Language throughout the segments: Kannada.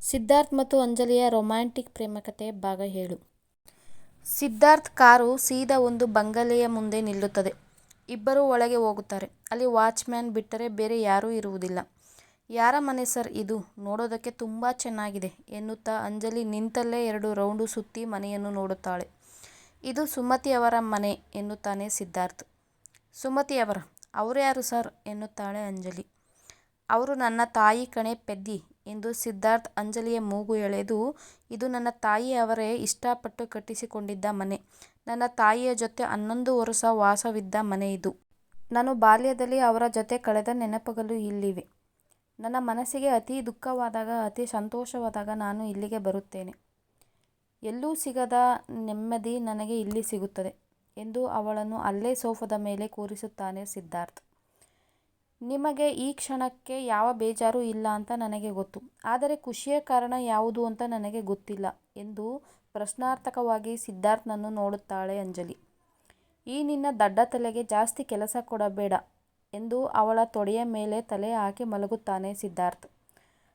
ಸಿದ್ಧಾರ್ಥ್ ಮತ್ತು ಅಂಜಲಿಯ ರೊಮ್ಯಾಂಟಿಕ್ ಪ್ರೇಮಕಥೆ ಭಾಗ 7. ಸಿದ್ಧಾರ್ಥ್ ಕಾರು ಸೀದಾ ಒಂದು ಬಂಗಲೆಯ ಮುಂದೆ ನಿಲ್ಲುತ್ತದೆ. ಇಬ್ಬರೂ ಒಳಗೆ ಹೋಗುತ್ತಾರೆ. ಅಲ್ಲಿ ವಾಚ್ಮ್ಯಾನ್ ಬಿಟ್ಟರೆ ಬೇರೆ ಯಾರೂ ಇರುವುದಿಲ್ಲ. ಯಾರ ಮನೆ ಸರ್ ಇದು? ನೋಡೋದಕ್ಕೆ ತುಂಬ ಚೆನ್ನಾಗಿದೆ ಎನ್ನುತ್ತಾ ಅಂಜಲಿ ನಿಂತಲ್ಲೇ 2 ರೌಂಡು ಸುತ್ತಿ ಮನೆಯನ್ನು ನೋಡುತ್ತಾಳೆ. ಇದು ಸುಮತಿಯವರ ಮನೆ ಎನ್ನುತ್ತಾನೆ ಸಿದ್ಧಾರ್ಥ್. ಸುಮತಿಯವರ? ಅವರ್ಯಾರು ಸರ್ ಎನ್ನುತ್ತಾಳೆ ಅಂಜಲಿ. ಅವರು ನನ್ನ ತಾಯಿ ಕಣೆ ಪೆದ್ದಿ ಎಂದು ಸಿದ್ಧಾರ್ಥ್ ಅಂಜಲಿಯ ಮೂಗು ಎಳೆದು, ಇದು ನನ್ನ ತಾಯಿಯವರೇ ಇಷ್ಟಪಟ್ಟು ಕಟ್ಟಿಸಿಕೊಂಡಿದ್ದ ಮನೆ. ನನ್ನ ತಾಯಿಯ ಜೊತೆ 11 ವರುಷ ವಾಸವಿದ್ದ ಮನೆ ಇದು. ನಾನು ಬಾಲ್ಯದಲ್ಲಿ ಅವರ ಜೊತೆ ಕಳೆದ ನೆನಪುಗಳು ಇಲ್ಲಿವೆ. ನನ್ನ ಮನಸ್ಸಿಗೆ ಅತಿ ದುಃಖವಾದಾಗ, ಅತಿ ಸಂತೋಷವಾದಾಗ ನಾನು ಇಲ್ಲಿಗೆ ಬರುತ್ತೇನೆ. ಎಲ್ಲೂ ಸಿಗದ ನೆಮ್ಮದಿ ನನಗೆ ಇಲ್ಲಿ ಸಿಗುತ್ತದೆ ಎಂದು ಅವಳನ್ನು ಅಲ್ಲೇ ಸೋಫಾದ ಮೇಲೆ ಕೂರಿಸುತ್ತಾನೆ ಸಿದ್ಧಾರ್ಥ್. ನಿಮಗೆ ಈ ಕ್ಷಣಕ್ಕೆ ಯಾವ ಬೇಜಾರೂ ಇಲ್ಲ ಅಂತ ನನಗೆ ಗೊತ್ತು. ಆದರೆ ಖುಷಿಯ ಕಾರಣ ಯಾವುದು ಅಂತ ನನಗೆ ಗೊತ್ತಿಲ್ಲ ಎಂದು ಪ್ರಶ್ನಾರ್ಥಕವಾಗಿ ಸಿದ್ಧಾರ್ಥ್ನನ್ನು ನೋಡುತ್ತಾಳೆ ಅಂಜಲಿ. ಈ ನಿನ್ನ ದಡ್ಡ ತಲೆಗೆ ಜಾಸ್ತಿ ಕೆಲಸ ಕೊಡಬೇಡ ಎಂದು ಅವಳ ತೊಡೆಯ ಮೇಲೆ ತಲೆ ಹಾಕಿ ಮಲಗುತ್ತಾನೆ ಸಿದ್ಧಾರ್ಥ್.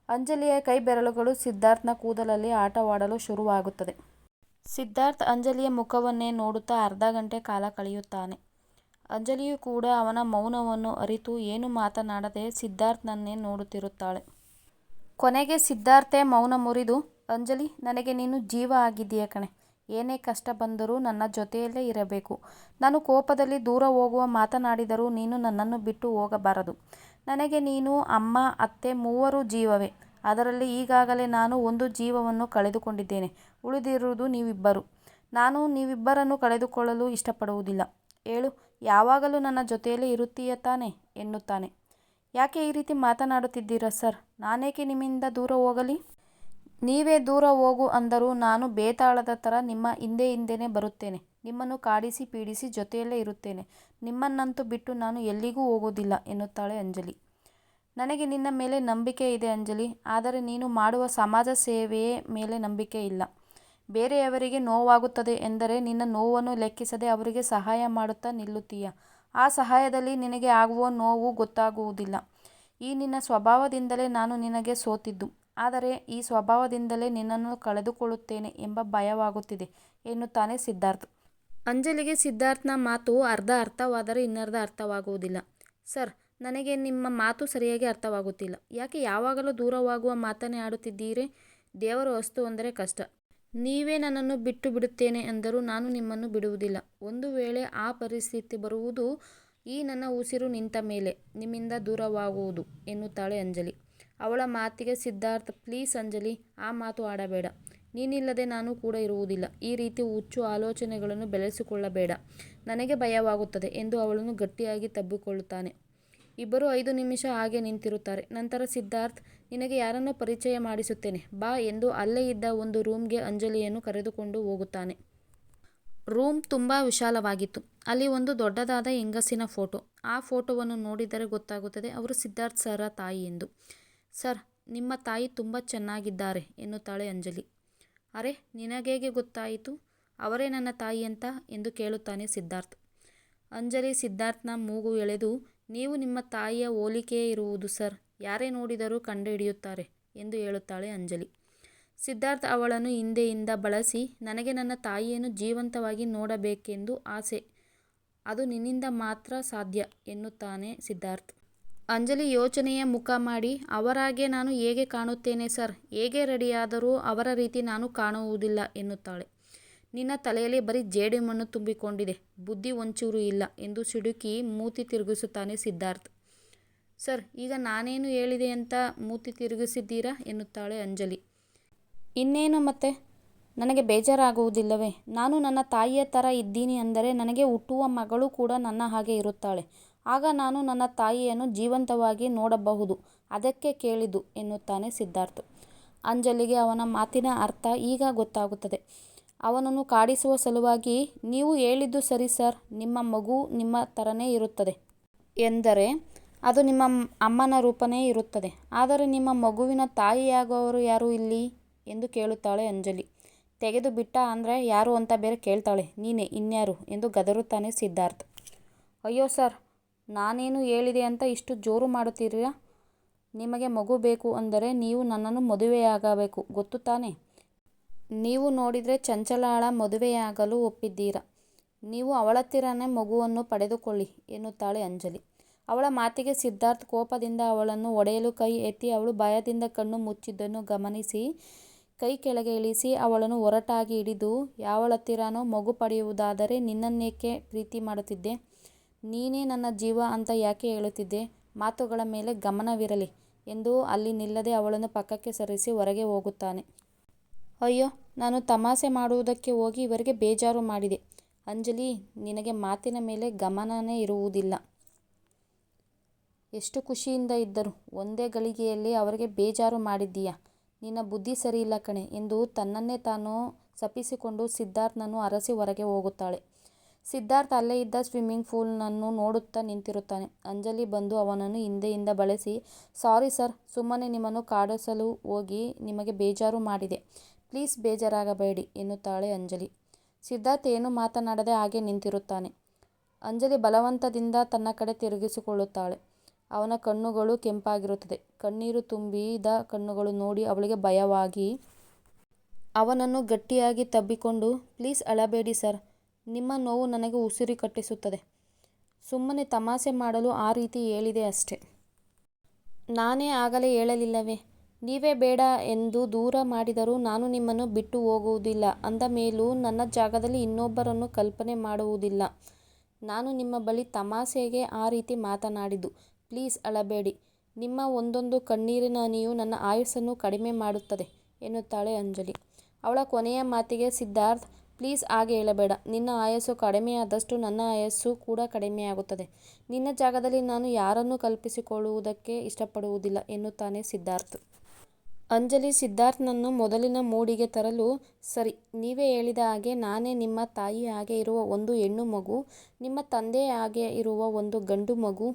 ಅಂಜಲಿಯ ಕೈ ಬೆರಳುಗಳು ಸಿದ್ಧಾರ್ಥ್ನ ಕೂದಲಲ್ಲಿ ಆಟವಾಡಲು ಶುರುವಾಗುತ್ತದೆ. ಸಿದ್ಧಾರ್ಥ್ ಅಂಜಲಿಯ ಮುಖವನ್ನೇ ನೋಡುತ್ತಾ ಅರ್ಧ ಗಂಟೆ ಕಾಲ ಕಳೆಯುತ್ತಾನೆ. ಅಂಜಲಿಯೂ ಕೂಡ ಅವನ ಮೌನವನ್ನು ಅರಿತು ಏನೂ ಮಾತನಾಡದೆ ಸಿದ್ಧಾರ್ಥ್ನನ್ನೇ ನೋಡುತ್ತಿರುತ್ತಾಳೆ. ಕೊನೆಗೆ ಸಿದ್ಧಾರ್ಥೇ ಮೌನ ಮುರಿದು, ಅಂಜಲಿ, ನನಗೆ ನೀನು ಜೀವ ಆಗಿದ್ದೀಯ ಕಣೆ. ಏನೇ ಕಷ್ಟ ಬಂದರೂ ನನ್ನ ಜೊತೆಯಲ್ಲೇ ಇರಬೇಕು. ನಾನು ಕೋಪದಲ್ಲಿ ದೂರ ಹೋಗುವ ಮಾತನಾಡಿದರೂ ನೀನು ನನ್ನನ್ನು ಬಿಟ್ಟು ಹೋಗಬಾರದು. ನನಗೆ ನೀನು, ಅಮ್ಮ, ಅತ್ತೆ ಮೂವರೂ ಜೀವವೇ. ಅದರಲ್ಲಿ ಈಗಾಗಲೇ ನಾನು ಒಂದು ಜೀವವನ್ನು ಕಳೆದುಕೊಂಡಿದ್ದೇನೆ. ಉಳಿದಿರುವುದು ನೀವಿಬ್ಬರು. ನಾನು ನೀವಿಬ್ಬರನ್ನು ಕಳೆದುಕೊಳ್ಳಲು ಇಷ್ಟಪಡುವುದಿಲ್ಲ. ಹೇಳು, ಯಾವಾಗಲೂ ನನ್ನ ಜೊತೆಯಲ್ಲೇ ಇರುತ್ತೀಯ ತಾನೆ ಎನ್ನುತ್ತಾನೆ. ಯಾಕೆ ಈ ರೀತಿ ಮಾತನಾಡುತ್ತಿದ್ದೀರಾ ಸರ್? ನಾನೇಕೆ ನಿಮ್ಮಿಂದ ದೂರ ಹೋಗಲಿ? ನೀವೇ ದೂರ ಹೋಗು ಅಂದರೂ ನಾನು ಬೇತಾಳದ ಥರ ನಿಮ್ಮ ಹಿಂದೆನೇ ಬರುತ್ತೇನೆ. ನಿಮ್ಮನ್ನು ಕಾಡಿಸಿ ಪೀಡಿಸಿ ಜೊತೆಯಲ್ಲೇ ಇರುತ್ತೇನೆ. ನಿಮ್ಮನ್ನಂತೂ ಬಿಟ್ಟು ನಾನು ಎಲ್ಲಿಗೂ ಹೋಗೋದಿಲ್ಲ ಎನ್ನುತ್ತಾಳೆ ಅಂಜಲಿ. ನನಗೆ ನಿನ್ನ ಮೇಲೆ ನಂಬಿಕೆ ಇದೆ ಅಂಜಲಿ. ಆದರೆ ನೀನು ಮಾಡುವ ಸಮಾಜ ಸೇವೆಯ ಮೇಲೆ ನಂಬಿಕೆ ಇಲ್ಲ. ಬೇರೆಯವರಿಗೆ ನೋವಾಗುತ್ತದೆ ಎಂದರೆ ನಿನ್ನ ನೋವನ್ನು ಲೆಕ್ಕಿಸದೆ ಅವರಿಗೆ ಸಹಾಯ ಮಾಡುತ್ತಾ ನಿಲ್ಲುತ್ತೀಯ. ಆ ಸಹಾಯದಲ್ಲಿ ನಿನಗೆ ಆಗುವ ನೋವು ಗೊತ್ತಾಗುವುದಿಲ್ಲ. ಈ ನಿನ್ನ ಸ್ವಭಾವದಿಂದಲೇ ನಾನು ನಿನಗೆ ಸೋತಿದ್ದು. ಆದರೆ ಈ ಸ್ವಭಾವದಿಂದಲೇ ನಿನ್ನನ್ನು ಕಳೆದುಕೊಳ್ಳುತ್ತೇನೆ ಎಂಬ ಭಯವಾಗುತ್ತಿದೆ ಎನ್ನುತ್ತಾನೆ ಸಿದ್ಧಾರ್ಥ್. ಅಂಜಲಿಗೆ ಸಿದ್ಧಾರ್ಥ್ನ ಮಾತು ಅರ್ಧ ಅರ್ಥವಾದರೆ ಇನ್ನರ್ಧ ಅರ್ಥವಾಗುವುದಿಲ್ಲ. ಸರ್, ನನಗೆ ನಿಮ್ಮ ಮಾತು ಸರಿಯಾಗಿ ಅರ್ಥವಾಗುತ್ತಿಲ್ಲ. ಯಾಕೆ ಯಾವಾಗಲೂ ದೂರವಾಗುವ ಮಾತನ್ನೇ ಆಡುತ್ತಿದ್ದೀರಿ? ದೇವರು ಅಸ್ತು ಅಂದರೆ ಕಷ್ಟ. ನೀವೇ ನನ್ನನ್ನು ಬಿಟ್ಟು ಬಿಡುತ್ತೇನೆ ಎಂದರೂ ನಾನು ನಿಮ್ಮನ್ನು ಬಿಡುವುದಿಲ್ಲ. ಒಂದು ವೇಳೆ ಆ ಪರಿಸ್ಥಿತಿ ಬರುವುದು ಈ ನನ್ನ ಉಸಿರು ನಿಂತ ಮೇಲೆ ನಿಮ್ಮಿಂದ ದೂರವಾಗುವುದು ಎನ್ನುತ್ತಾಳೆ ಅಂಜಲಿ. ಅವಳ ಮಾತಿಗೆ ಸಿದ್ಧಾರ್ಥ್, ಪ್ಲೀಸ್ ಅಂಜಲಿ, ಆ ಮಾತು ಆಡಬೇಡ. ನೀನಿಲ್ಲದೆ ನಾನು ಕೂಡ ಇರುವುದಿಲ್ಲ. ಈ ರೀತಿ ಹುಚ್ಚು ಆಲೋಚನೆಗಳನ್ನು ಬೆಳೆಸಿಕೊಳ್ಳಬೇಡ. ನನಗೆ ಭಯವಾಗುತ್ತದೆ ಎಂದು ಅವಳನ್ನು ಗಟ್ಟಿಯಾಗಿ ತಬ್ಬಿಕೊಳ್ಳುತ್ತಾನೆ. ಇಬ್ಬರು 5 ನಿಮಿಷ ಹಾಗೆ ನಿಂತಿರುತ್ತಾರೆ. ನಂತರ ಸಿದ್ಧಾರ್ಥ್, ನಿನಗೆ ಯಾರನ್ನೋ ಪರಿಚಯ ಮಾಡಿಸುತ್ತೇನೆ ಬಾ ಎಂದು ಅಲ್ಲೇ ಇದ್ದ ಒಂದು ರೂಮ್ಗೆ ಅಂಜಲಿಯನ್ನು ಕರೆದುಕೊಂಡು ಹೋಗುತ್ತಾನೆ. ರೂಮ್ ತುಂಬ ವಿಶಾಲವಾಗಿತ್ತು. ಅಲ್ಲಿ ಒಂದು ದೊಡ್ಡದಾದ ಹೆಂಗಸಿನ ಫೋಟೋ. ಆ ಫೋಟೋವನ್ನು ನೋಡಿದರೆ ಗೊತ್ತಾಗುತ್ತದೆ ಅವರು ಸಿದ್ಧಾರ್ಥ್ ಸರ ತಾಯಿ ಎಂದು. ಸರ್, ನಿಮ್ಮ ತಾಯಿ ತುಂಬ ಚೆನ್ನಾಗಿದ್ದಾರೆ ಎನ್ನುತ್ತಾಳೆ ಅಂಜಲಿ. ಅರೆ, ನಿನಗೇಗೆ ಗೊತ್ತಾಯಿತು ಅವರೇ ನನ್ನ ತಾಯಿ ಅಂತ ಎಂದು ಕೇಳುತ್ತಾನೆ ಸಿದ್ಧಾರ್ಥ್. ಅಂಜಲಿ ಸಿದ್ಧಾರ್ಥ್ನ ಮೂಗು ಎಳೆದು, ನೀವು ನಿಮ್ಮ ತಾಯಿಯ ಹೋಲಿಕೆಯೇ ಇರುವುದು ಸರ್. ಯಾರೇ ನೋಡಿದರೂ ಕಂಡುಹಿಡಿಯುತ್ತಾರೆ ಎಂದು ಹೇಳುತ್ತಾಳೆ ಅಂಜಲಿ. ಸಿದ್ಧಾರ್ಥ್ ಅವಳನ್ನು ಹಿಂದೆಯಿಂದ ಬಳಸಿ, ನನಗೆ ನನ್ನ ತಾಯಿಯನ್ನು ಜೀವಂತವಾಗಿ ನೋಡಬೇಕೆಂದು ಆಸೆ. ಅದು ನಿನ್ನಿಂದ ಮಾತ್ರ ಸಾಧ್ಯ ಎನ್ನುತ್ತಾನೆ ಸಿದ್ಧಾರ್ಥ್. ಅಂಜಲಿ ಯೋಚನೆಯ ಮುಖ ಮಾಡಿ, ಅವರಾಗೆ ನಾನು ಹೇಗೆ ಕಾಣುತ್ತೇನೆ ಸರ್? ಹೇಗೆ ರೆಡಿಯಾದರೂ ಅವರ ರೀತಿ ನಾನು ಕಾಣುವುದಿಲ್ಲ ಎನ್ನುತ್ತಾಳೆ. ನಿನ್ನ ತಲೆಯಲ್ಲಿ ಬರೀ ಜೇಡಿಮಣ್ಣು ತುಂಬಿಕೊಂಡಿದೆ. ಬುದ್ಧಿ ಒಂಚೂರು ಇಲ್ಲ ಎಂದು ಸಿಡುಕಿ ಮೂತಿ ತಿರುಗಿಸುತ್ತಾನೆ ಸಿದ್ಧಾರ್ಥ್. ಸರ್, ಈಗ ನಾನೇನು ಹೇಳಿದೆ ಅಂತ ಮೂತಿ ತಿರುಗಿಸಿದ್ದೀರಾ ಎನ್ನುತ್ತಾಳೆ ಅಂಜಲಿ. ಇನ್ನೇನು ಮತ್ತೆ? ನನಗೆ ಬೇಜಾರಾಗುವುದಿಲ್ಲವೇ? ನಾನು ನನ್ನ ತಾಯಿಯ ಥರ ಇದ್ದೀನಿ ಅಂದರೆ ನನಗೆ ಹುಟ್ಟುವ ಮಗಳು ಕೂಡ ನನ್ನ ಹಾಗೆ ಇರುತ್ತಾಳೆ. ಆಗ ನಾನು ನನ್ನ ತಾಯಿಯನ್ನು ಜೀವಂತವಾಗಿ ನೋಡಬಹುದು. ಅದಕ್ಕೆ ಕೇಳಿದ್ದು ಎನ್ನುತ್ತಾನೆ ಸಿದ್ಧಾರ್ಥ್. ಅಂಜಲಿಗೆ ಅವನ ಮಾತಿನ ಅರ್ಥ ಈಗ ಗೊತ್ತಾಗುತ್ತದೆ. ಅವನನ್ನು ಕಾಡಿಸುವ ಸಲುವಾಗಿ, ನೀವು ಹೇಳಿದ್ದು ಸರಿ ಸರ್, ನಿಮ್ಮ ಮಗು ನಿಮ್ಮ ಥರನೇ ಇರುತ್ತದೆ ಎಂದರೆ ಅದು ನಿಮ್ಮ ಅಮ್ಮನ ರೂಪನೇ ಇರುತ್ತದೆ. ಆದರೆ ನಿಮ್ಮ ಮಗುವಿನ ತಾಯಿಯಾಗುವವರು ಯಾರು ಇಲ್ಲಿ ಎಂದು ಕೇಳುತ್ತಾಳೆ ಅಂಜಲಿ. ತೆಗೆದು ಬಿಟ್ಟ ಅಂದರೆ ಯಾರು ಅಂತ ಬೇರೆ ಕೇಳ್ತಾಳೆ. ನೀನೇ, ಇನ್ಯಾರು ಎಂದು ಗದರುತ್ತಾನೆ ಸಿದ್ಧಾರ್ಥ್. ಅಯ್ಯೋ ಸರ್, ನಾನೇನು ಹೇಳಿದೆ ಅಂತ ಇಷ್ಟು ಜೋರು ಮಾಡುತ್ತೀರಾ? ನಿಮಗೆ ಮಗು ಬೇಕು ಅಂದರೆ ನೀವು ನನ್ನನ್ನು ಮದುವೆಯಾಗಬೇಕು, ಗೊತ್ತು ತಾನೇ? ನೀವು ನೋಡಿದರೆ ಚಂಚಲಾಳ ಮದುವೆಯಾಗಲು ಒಪ್ಪಿದ್ದೀರಾ. ನೀವು ಅವಳತ್ತಿರನೇ ಮಗುವನ್ನು ಪಡೆದುಕೊಳ್ಳಿ ಎನ್ನುತ್ತಾಳೆ ಅಂಜಲಿ. ಅವಳ ಮಾತಿಗೆ ಸಿದ್ಧಾರ್ಥ್ ಕೋಪದಿಂದ ಅವಳನ್ನು ಹೊಡೆಯಲು ಕೈ ಎತ್ತಿ ಅವಳು ಭಯದಿಂದ ಕಣ್ಣು ಮುಚ್ಚಿದ್ದನ್ನು ಗಮನಿಸಿ ಕೈ ಕೆಳಗೆ ಇಳಿಸಿ ಅವಳನ್ನು ಒರಟಾಗಿ ಹಿಡಿದು, ಯಾವಳತ್ತಿರನೋ ಮಗು ಪಡೆಯುವುದಾದರೆ ನಿನ್ನನ್ನೇಕೆ ಪ್ರೀತಿ ಮಾಡುತ್ತಿದ್ದೆ? ನೀನೇ ನನ್ನ ಜೀವ ಅಂತ ಯಾಕೆ ಹೇಳುತ್ತಿದ್ದೆ? ಮಾತುಗಳ ಮೇಲೆ ಗಮನವಿರಲಿ ಎಂದು ಅಲ್ಲಿ ನಿಲ್ಲದೆ ಅವಳನ್ನು ಪಕ್ಕಕ್ಕೆ ಸರಿಸಿ ಹೊರಗೆ ಹೋಗುತ್ತಾನೆ. ಅಯ್ಯೋ, ನಾನು ತಮಾಷೆ ಮಾಡುವುದಕ್ಕೆ ಹೋಗಿ ಇವರಿಗೆ ಬೇಜಾರು ಮಾಡಿದೆ. ಅಂಜಲಿ, ನಿನಗೆ ಮಾತಿನ ಮೇಲೆ ಗಮನನೇ ಇರುವುದಿಲ್ಲ. ಎಷ್ಟು ಖುಷಿಯಿಂದ ಇದ್ದರು, ಒಂದೇ ಗಳಿಗೆಯಲ್ಲಿ ಅವರಿಗೆ ಬೇಜಾರು ಮಾಡಿದ್ದೀಯಾ? ನಿನ್ನ ಬುದ್ಧಿ ಸರಿಯಿಲ್ಲ ಕಣೆ ಎಂದು ತನ್ನನ್ನೇ ತಾನು ಶಪಿಸಿಕೊಂಡು ಸಿದ್ಧಾರ್ಥ್ನನ್ನು ಅರಸಿ ಹೊರಗೆ ಹೋಗುತ್ತಾಳೆ. ಸಿದ್ಧಾರ್ಥ್ ಅಲ್ಲೇ ಇದ್ದ ಸ್ವಿಮ್ಮಿಂಗ್ ಪೂಲ್ನನ್ನು ನೋಡುತ್ತಾ ನಿಂತಿರುತ್ತಾನೆ. ಅಂಜಲಿ ಬಂದು ಅವನನ್ನು ಹಿಂದೆಯಿಂದ ಬಳಸಿ, ಸಾರಿ ಸರ್, ಸುಮ್ಮನೆ ನಿಮ್ಮನ್ನು ಕಾಡಿಸಲು ಹೋಗಿ ನಿಮಗೆ ಬೇಜಾರು ಮಾಡಿದೆ. ಪ್ಲೀಸ್ ಬೇಜಾರಾಗಬೇಡಿ ಎನ್ನುತ್ತಾಳೆ ಅಂಜಲಿ. ಸಿದ್ಧಾರ್ಥ್ ಏನೂ ಮಾತನಾಡದೆ ಹಾಗೆ ನಿಂತಿರುತ್ತಾನೆ. ಅಂಜಲಿ ಬಲವಂತದಿಂದ ತನ್ನ ಕಡೆ ತಿರುಗಿಸಿಕೊಳ್ಳುತ್ತಾಳೆ. ಅವನ ಕಣ್ಣುಗಳು ಕೆಂಪಾಗಿರುತ್ತದೆ. ಕಣ್ಣೀರು ತುಂಬಿದ ಕಣ್ಣುಗಳು ನೋಡಿ ಅವಳಿಗೆ ಭಯವಾಗಿ ಅವನನ್ನು ಗಟ್ಟಿಯಾಗಿ ತಬ್ಬಿಕೊಂಡು, ಪ್ಲೀಸ್ ಅಳಬೇಡಿ ಸರ್, ನಿಮ್ಮ ನೋವು ನನಗೆ ಉಸಿರು ಕಟ್ಟಿಸುತ್ತದೆ. ಸುಮ್ಮನೆ ತಮಾಷೆ ಮಾಡಲು ಆ ರೀತಿ ಹೇಳಿದೆ ಅಷ್ಟೆ. ನಾನೇ ಆಗಲೇ ಹೇಳಲಿಲ್ಲವೇ? ನೀವೇ ಬೇಡ ಎಂದು ದೂರ ಮಾಡಿದರೂ ನಾನು ನಿಮ್ಮನ್ನು ಬಿಟ್ಟು ಹೋಗುವುದಿಲ್ಲ ಅಂದ ಮೇಲೂ ನನ್ನ ಜಾಗದಲ್ಲಿ ಇನ್ನೊಬ್ಬರನ್ನು ಕಲ್ಪನೆ ಮಾಡುವುದಿಲ್ಲ. ನಾನು ನಿಮ್ಮ ಬಳಿ ತಮಾಷೆಗೆ ಆ ರೀತಿ ಮಾತನಾಡಿದ್ದು. ಪ್ಲೀಸ್ ಅಳಬೇಡಿ. ನಿಮ್ಮ ಒಂದೊಂದು ಕಣ್ಣೀರಿನ ಹನಿಯು ನನ್ನ ಆಯುಸ್ಸನ್ನು ಕಡಿಮೆ ಮಾಡುತ್ತದೆ ಎನ್ನುತ್ತಾಳೆ ಅಂಜಲಿ. ಅವಳ ಕೊನೆಯ ಮಾತಿಗೆ ಸಿದ್ಧಾರ್ಥ್, ಪ್ಲೀಸ್ ಹಾಗೆ ಹೇಳಬೇಡ. ನಿನ್ನ ಆಯಸ್ಸು ಕಡಿಮೆಯಾದಷ್ಟು ನನ್ನ ಆಯಸ್ಸು ಕೂಡ ಕಡಿಮೆಯಾಗುತ್ತದೆ. ನಿನ್ನ ಜಾಗದಲ್ಲಿ ನಾನು ಯಾರನ್ನೂ ಕಲ್ಪಿಸಿಕೊಳ್ಳುವುದಕ್ಕೆ ಇಷ್ಟಪಡುವುದಿಲ್ಲ ಎನ್ನುತ್ತಾನೆ ಸಿದ್ಧಾರ್ಥ್. ಅಂಜಲಿ ಸಿದ್ಧಾರ್ಥ್ನನ್ನು ಮೊದಲಿನ ಮೂಡಿಗೆ ತರಲು, ಸರಿ, ನೀವೇ ಹೇಳಿದ ಹಾಗೆ ನಾನೇ ನಿಮ್ಮ ತಾಯಿ ಹಾಗೆ ಇರುವ ಒಂದು ಹೆಣ್ಣು ಮಗು, ನಿಮ್ಮ ತಂದೆ ಹಾಗೆ ಇರುವ ಒಂದು ಗಂಡು ಮಗು,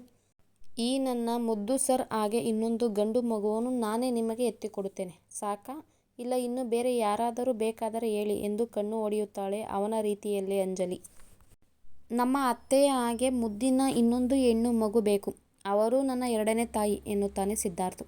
ಈ ನನ್ನ ಮುದ್ದು ಸರ್ ಹಾಗೆ ಇನ್ನೊಂದು ಗಂಡು ಮಗುವನ್ನು ನಾನೇ ನಿಮಗೆ ಎತ್ತಿಕೊಡುತ್ತೇನೆ. ಸಾಕಾ? ಇಲ್ಲ ಇನ್ನು ಬೇರೆ ಯಾರಾದರೂ ಬೇಕಾದರೆ ಹೇಳಿ ಎಂದು ಕಣ್ಣು ಹೊಡೆಯುತ್ತಾಳೆ ಅವನ ರೀತಿಯಲ್ಲೇ ಅಂಜಲಿ. ನಮ್ಮ ಅತ್ತೆಯ ಹಾಗೆ ಮುದ್ದಿನ ಇನ್ನೊಂದು ಹೆಣ್ಣು ಮಗು ಬೇಕು. ಅವರು ನನ್ನ ಎರಡನೇ ತಾಯಿ ಎನ್ನುತ್ತಾನೆ ಸಿದ್ಧಾರ್ಥ್.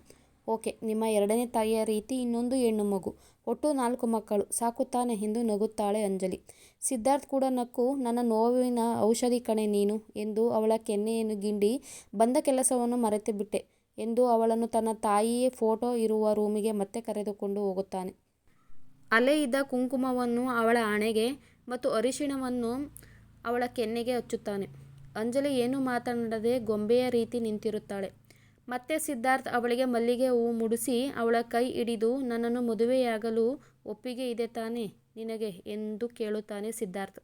ಓಕೆ, ನಿಮ್ಮ ಎರಡನೇ ತಾಯಿಯ ರೀತಿ ಇನ್ನೊಂದು ಹೆಣ್ಣು ಮಗು, ಒಟ್ಟು 4 ಮಕ್ಕಳು ಸಾಕು ತಾನೆ ಎಂದು ನಗುತ್ತಾಳೆ ಅಂಜಲಿ. ಸಿದ್ಧಾರ್ಥ್ ಕೂಡ ನಕ್ಕು, ನನ್ನ ನೋವಿನ ಔಷಧಿ ಕಣೆ ನೀನು ಎಂದು ಅವಳ ಕೆನ್ನೆಯನ್ನು ಗಿಂಡಿ, ಬಂದ ಕೆಲಸವನ್ನು ಮರೆತುಬಿಟ್ಟೆ ಎಂದು ಅವಳನ್ನು ತನ್ನ ತಾಯಿಯ ಫೋಟೋ ಇರುವ ರೂಮಿಗೆ ಮತ್ತೆ ಕರೆದುಕೊಂಡು ಹೋಗುತ್ತಾನೆ. ಅಲ್ಲೇ ಇದ್ದ ಕುಂಕುಮವನ್ನು ಅವಳ ಹಣೆಗೆ ಮತ್ತು ಅರಿಶಿಣವನ್ನು ಅವಳ ಕೆನ್ನೆಗೆ ಹಚ್ಚುತ್ತಾನೆ. ಅಂಜಲಿ ಏನೂ ಮಾತನಾಡದೆ ಗೊಂಬೆಯ ರೀತಿ ನಿಂತಿರುತ್ತಾಳೆ. ಮತ್ತೆ ಸಿದ್ಧಾರ್ಥ್ ಅವಳಿಗೆ ಮಲ್ಲಿಗೆ ಹೂವು ಮುಡಿಸಿ ಅವಳ ಕೈ ಹಿಡಿದು, ನನ್ನನ್ನು ಮದುವೆಯಾಗಲು ಒಪ್ಪಿಗೆ ಇದೆ ತಾನೇ ನಿನಗೆ ಎಂದು ಕೇಳುತ್ತಾನೆ ಸಿದ್ಧಾರ್ಥ್.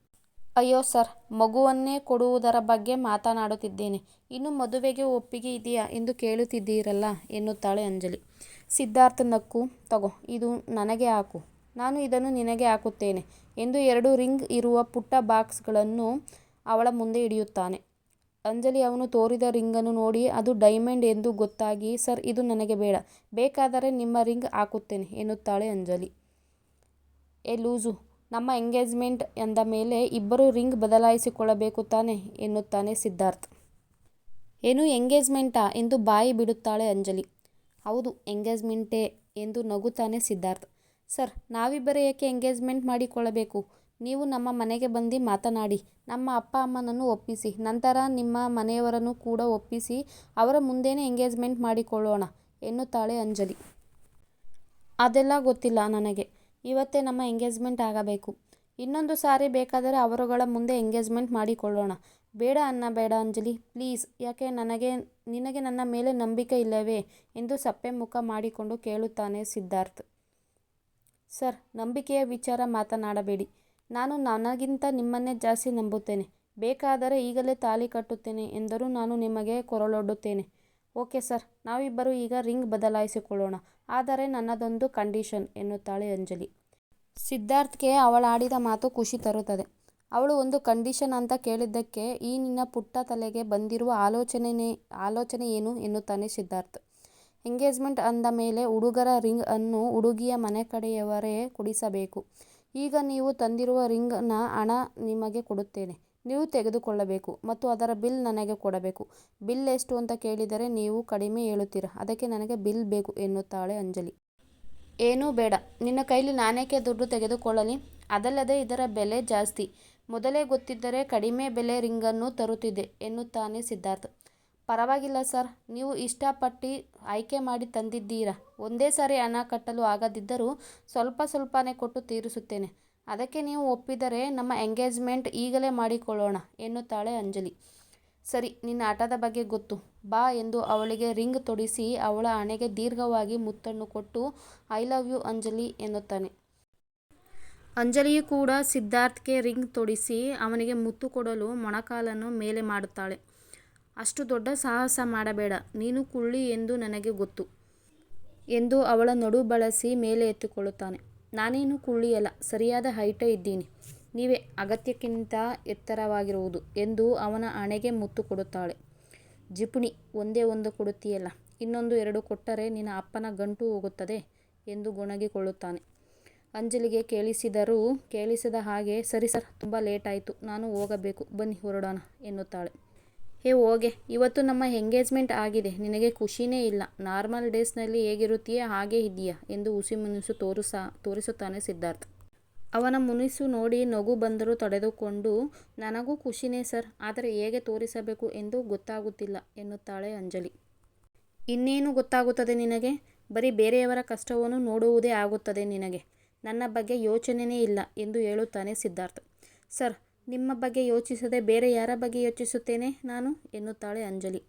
ಅಯ್ಯೋ ಸರ್, ಮಗುವನ್ನೇ ಕೊಡುವುದರ ಬಗ್ಗೆ ಮಾತನಾಡುತ್ತಿದ್ದೇನೆ. ಇನ್ನು ಮದುವೆಗೆ ಒಪ್ಪಿಗೆ ಇದೆಯಾ ಎಂದು ಕೇಳುತ್ತಿದ್ದೀರಲ್ಲ ಎನ್ನುತ್ತಾಳೆ ಅಂಜಲಿ. ಸಿದ್ಧಾರ್ಥ್ ನಕ್ಕು, ತಗೋ, ಇದು ನನಗೆ ಹಾಕು, ನಾನು ಇದನ್ನು ನಿನಗೆ ಹಾಕುತ್ತೇನೆ ಎಂದು 2 ರಿಂಗ್ ಇರುವ ಪುಟ್ಟ ಬಾಕ್ಸ್ಗಳನ್ನು ಅವಳ ಮುಂದೆ ಇಡಿಯುತ್ತಾನೆ. ಅಂಜಲಿ ಅವನು ತೋರಿದ ರಿಂಗನ್ನು ನೋಡಿ ಅದು ಡೈಮಂಡ್ ಎಂದು ಗೊತ್ತಾಗಿ, ಸರ್, ಇದು ನನಗೆ ಬೇಡ, ಬೇಕಾದರೆ ನಿಮ್ಮ ರಿಂಗ್ ಹಾಕುತ್ತೇನೆ ಎನ್ನುತ್ತಾಳೆ ಅಂಜಲಿ. ಏ ಲೂಸು, ನಮ್ಮ ಎಂಗೇಜ್ಮೆಂಟ್ ಎಂದ ಮೇಲೆ ಇಬ್ಬರು ರಿಂಗ್ ಬದಲಾಯಿಸಿಕೊಳ್ಳಬೇಕು ತಾನೆ ಎನ್ನುತ್ತಾನೆ ಸಿದ್ಧಾರ್ಥ್. ಏನು ಎಂಗೇಜ್ಮೆಂಟಾ ಎಂದು ಬಾಯಿ ಬಿಡುತ್ತಾಳೆ ಅಂಜಲಿ. ಹೌದು, ಎಂಗೇಜ್ಮೆಂಟೇ ಎಂದು ನಗುತ್ತಾನೆ ಸಿದ್ಧಾರ್ಥ್. ಸರ್, ನಾವಿಬ್ಬರೇ ಏಕೆ ಎಂಗೇಜ್ಮೆಂಟ್ ಮಾಡಿಕೊಳ್ಳಬೇಕು? ನೀವು ನಮ್ಮ ಮನೆಗೆ ಬಂದು ಮಾತನಾಡಿ, ನಮ್ಮ ಅಪ್ಪ ಅಮ್ಮನನ್ನು ಒಪ್ಪಿಸಿ, ನಂತರ ನಿಮ್ಮ ಮನೆಯವರನ್ನು ಕೂಡ ಒಪ್ಪಿಸಿ ಅವರ ಮುಂದೆನೇ ಎಂಗೇಜ್ಮೆಂಟ್ ಮಾಡಿಕೊಳ್ಳೋಣ ಎನ್ನುತ್ತಾಳೆ ಅಂಜಲಿ. ಅದೆಲ್ಲ ಗೊತ್ತಿಲ್ಲ ನನಗೆ, ಇವತ್ತೇ ನಮ್ಮ ಎಂಗೇಜ್ಮೆಂಟ್ ಆಗಬೇಕು. ಇನ್ನೊಂದು ಸಾರಿ ಬೇಕಾದರೆ ಅವರುಗಳ ಮುಂದೆ ಎಂಗೇಜ್ಮೆಂಟ್ ಮಾಡಿಕೊಳ್ಳೋಣ. ಬೇಡ ಅನ್ನಬೇಡ ಅಂಜಲಿ, ಪ್ಲೀಸ್. ಯಾಕೆ, ನಿನಗೆ ನನ್ನ ಮೇಲೆ ನಂಬಿಕೆ ಇಲ್ಲವೇ ಎಂದು ಸಪ್ಪೆ ಮುಖ ಮಾಡಿಕೊಂಡು ಕೇಳುತ್ತಾನೆ ಸಿದ್ಧಾರ್ಥ್. ಸರ್, ನಂಬಿಕೆಯ ವಿಚಾರ ಮಾತನಾಡಬೇಡಿ. ನಾನು ನನಗಿಂತ ನಿಮ್ಮನ್ನೇ ಜಾಸ್ತಿ ನಂಬುತ್ತೇನೆ. ಬೇಕಾದರೆ ಈಗಲೇ ತಾಳಿ ಕಟ್ಟುತ್ತೇನೆ ಎಂದರೂ ನಾನು ನಿಮಗೆ ಕೊರಳೊಡ್ಡುತ್ತೇನೆ. ಓಕೆ ಸರ್, ನಾವಿಬ್ಬರು ಈಗ ರಿಂಗ್ ಬದಲಾಯಿಸಿಕೊಳ್ಳೋಣ. ಆದರೆ ನನ್ನದೊಂದು ಕಂಡೀಷನ್ ಎನ್ನುತ್ತಾಳೆ ಅಂಜಲಿ. ಸಿದ್ಧಾರ್ಥ್ಗೆ ಅವಳಾಡಿದ ಮಾತು ಖುಷಿ ತರುತ್ತದೆ. ಅವಳು ಒಂದು ಕಂಡೀಷನ್ ಅಂತ ಕೇಳಿದ್ದಕ್ಕೆ ಈ ನಿನ್ನ ಪುಟ್ಟ ತಲೆಗೆ ಬಂದಿರುವ ಆಲೋಚನೆ ಏನು ಎನ್ನುತ್ತಾನೆ ಸಿದ್ಧಾರ್ಥ್. ಎಂಗೇಜ್ಮೆಂಟ್ ಅಂದ ಮೇಲೆ ಹುಡುಗರ ರಿಂಗ್ ಅನ್ನು ಹುಡುಗಿಯ ಮನೆ ಕಡೆಯವರೇ ಕೊಡಿಸಬೇಕು. ಈಗ ನೀವು ತಂದಿರುವ ರಿಂಗ್ನ ಹಣ ನಿಮಗೆ ಕೊಡುತ್ತೇನೆ. ನೀವು ತೆಗೆದುಕೊಳ್ಳಬೇಕು ಮತ್ತು ಅದರ ಬಿಲ್ ನನಗೆ ಕೊಡಬೇಕು. ಬಿಲ್ ಎಷ್ಟು ಅಂತ ಕೇಳಿದರೆ ನೀವು ಕಡಿಮೆ ಹೇಳುತ್ತೀರಾ. ಅದಕ್ಕೆ ನನಗೆ ಬಿಲ್ ಬೇಕು ಎನ್ನುತ್ತಾಳೆ ಅಂಜಲಿ. ಏನೂ ಬೇಡ, ನಿನ್ನ ಕೈಲಿ ನಾನೇಕೆ ದುಡ್ಡು ತೆಗೆದುಕೊಳ್ಳಲಿ? ಅದಲ್ಲದೆ ಇದರ ಬೆಲೆ ಜಾಸ್ತಿ. ಮೊದಲೇ ಗೊತ್ತಿದ್ದರೆ ಕಡಿಮೆ ಬೆಲೆ ರಿಂಗನ್ನು ತರುತ್ತಿದ್ದೆ ಎನ್ನುತ್ತಾನೆ ಸಿದ್ಧಾರ್ಥ್. ಪರವಾಗಿಲ್ಲ ಸರ್, ನೀವು ಇಷ್ಟಪಟ್ಟು ಆಯ್ಕೆ ಮಾಡಿ ತಂದಿದ್ದೀರಾ. ಒಂದೇ ಸಾರಿ ಹಣ ಕಟ್ಟಲು ಆಗದಿದ್ದರೂ ಸ್ವಲ್ಪ ಸ್ವಲ್ಪನೇ ಕೊಟ್ಟು ತೀರಿಸುತ್ತೇನೆ. ಅದಕ್ಕೆ ನೀವು ಒಪ್ಪಿದರೆ ನಮ್ಮ ಎಂಗೇಜ್ಮೆಂಟ್ ಈಗಲೇ ಮಾಡಿಕೊಳ್ಳೋಣ ಎನ್ನುತ್ತಾಳೆ ಅಂಜಲಿ. ಸರಿ, ನಿನ್ನ ಹಠದ ಬಗ್ಗೆ ಗೊತ್ತು, ಬಾ ಎಂದು ಅವಳಿಗೆ ರಿಂಗ್ ತೊಡಿಸಿ ಅವಳ ಹಣೆಗೆ ದೀರ್ಘವಾಗಿ ಮುತ್ತನ್ನು ಕೊಟ್ಟು ಐ ಲವ್ ಯು ಅಂಜಲಿ ಎನ್ನುತ್ತಾನೆ. ಅಂಜಲಿಯು ಕೂಡ ಸಿದ್ಧಾರ್ಥ್ಗೆ ರಿಂಗ್ ತೊಡಿಸಿ ಅವನಿಗೆ ಮುತ್ತು ಕೊಡಲು ಮೊಣಕಾಲನ್ನು ಮೇಲೆ ಮಾಡುತ್ತಾಳೆ. ಅಷ್ಟು ದೊಡ್ಡ ಸಾಹಸ ಮಾಡಬೇಡ, ನೀನು ಕುಳ್ಳಿ ಎಂದು ನನಗೆ ಗೊತ್ತು ಎಂದು ಅವಳ ನಡು ಬಳಸಿ ಮೇಲೆ ಎತ್ತಿಕೊಳ್ಳುತ್ತಾನೆ. ನಾನೇನು ಕುಳ್ಳಿಯಲ್ಲ, ಸರಿಯಾದ ಹೈಟೇ ಇದ್ದೀನಿ. ನೀವೇ ಅಗತ್ಯಕ್ಕಿಂತ ಎತ್ತರವಾಗಿರುವುದು ಎಂದು ಅವನ ಹಣೆಗೆ ಮುತ್ತು ಕೊಡುತ್ತಾಳೆ. ಜಿಪುಣಿ, ಒಂದೇ ಒಂದು ಕೊಡುತ್ತೀಯಲ್ಲ, ಇನ್ನೊಂದು 2 ಕೊಟ್ಟರೆ ನಿನ್ನ ಅಪ್ಪನ ಗಂಟು ಹೋಗುತ್ತದೆ ಎಂದು ಗೊಣಗಿಕೊಳ್ಳುತ್ತಾನೆ. ಅಂಜಲಿಗೆ ಕೇಳಿಸಿದರೂ ಕೇಳಿಸದ ಹಾಗೆ, ಸರಿ ಸರ್, ತುಂಬ ಲೇಟ್ ಆಯಿತು, ನಾನು ಹೋಗಬೇಕು, ಬನ್ನಿ ಹೊರಡೋಣ ಎನ್ನುತ್ತಾಳೆ. ಹೋಗೆ, ಇವತ್ತು ನಮ್ಮ ಎಂಗೇಜ್ಮೆಂಟ್ ಆಗಿದೆ, ನಿನಗೆ ಖುಷಿನೇ ಇಲ್ಲ. ನಾರ್ಮಲ್ ಡೇಸ್ನಲ್ಲಿ ಹೇಗಿರುತ್ತೀಯಾ ಹಾಗೆ ಇದೆಯಾ ಎಂದು ಹುಸಿ ಮುನಿಸು ತೋರಿಸುತ್ತಾನೆ ಸಿದ್ಧಾರ್ಥ್. ಅವನ ಮುನಿಸು ನೋಡಿ ನಗು ಬಂದರೂ ತಡೆದುಕೊಂಡು, ನನಗೂ ಖುಷಿನೇ ಸರ್, ಆದರೆ ಹೇಗೆ ತೋರಿಸಬೇಕು ಎಂದು ಗೊತ್ತಾಗುತ್ತಿಲ್ಲ ಎನ್ನುತ್ತಾಳೆ ಅಂಜಲಿ. ಇನ್ನೇನು ಗೊತ್ತಾಗುತ್ತದೆ ನಿನಗೆ? ಬರೀ ಬೇರೆಯವರ ಕಷ್ಟವನ್ನು ನೋಡುವುದೇ ಆಗುತ್ತದೆ ನಿನಗೆ. ನನ್ನ ಬಗ್ಗೆ ಯೋಚನೆಯೇ ಇಲ್ಲ ಎಂದು ಹೇಳುತ್ತಾನೆ ಸಿದ್ಧಾರ್ಥ್. ಸರ್, ನಿಮ್ಮ ಬಗ್ಗೆ ಯೋಚಿಸದೆ ಬೇರೆ ಯಾರ ಬಗ್ಗೆ ಯೋಚಿಸುತ್ತೇನೆ ನಾನು ಎನ್ನುತ್ತಾಳೆ ಅಂಜಲಿ.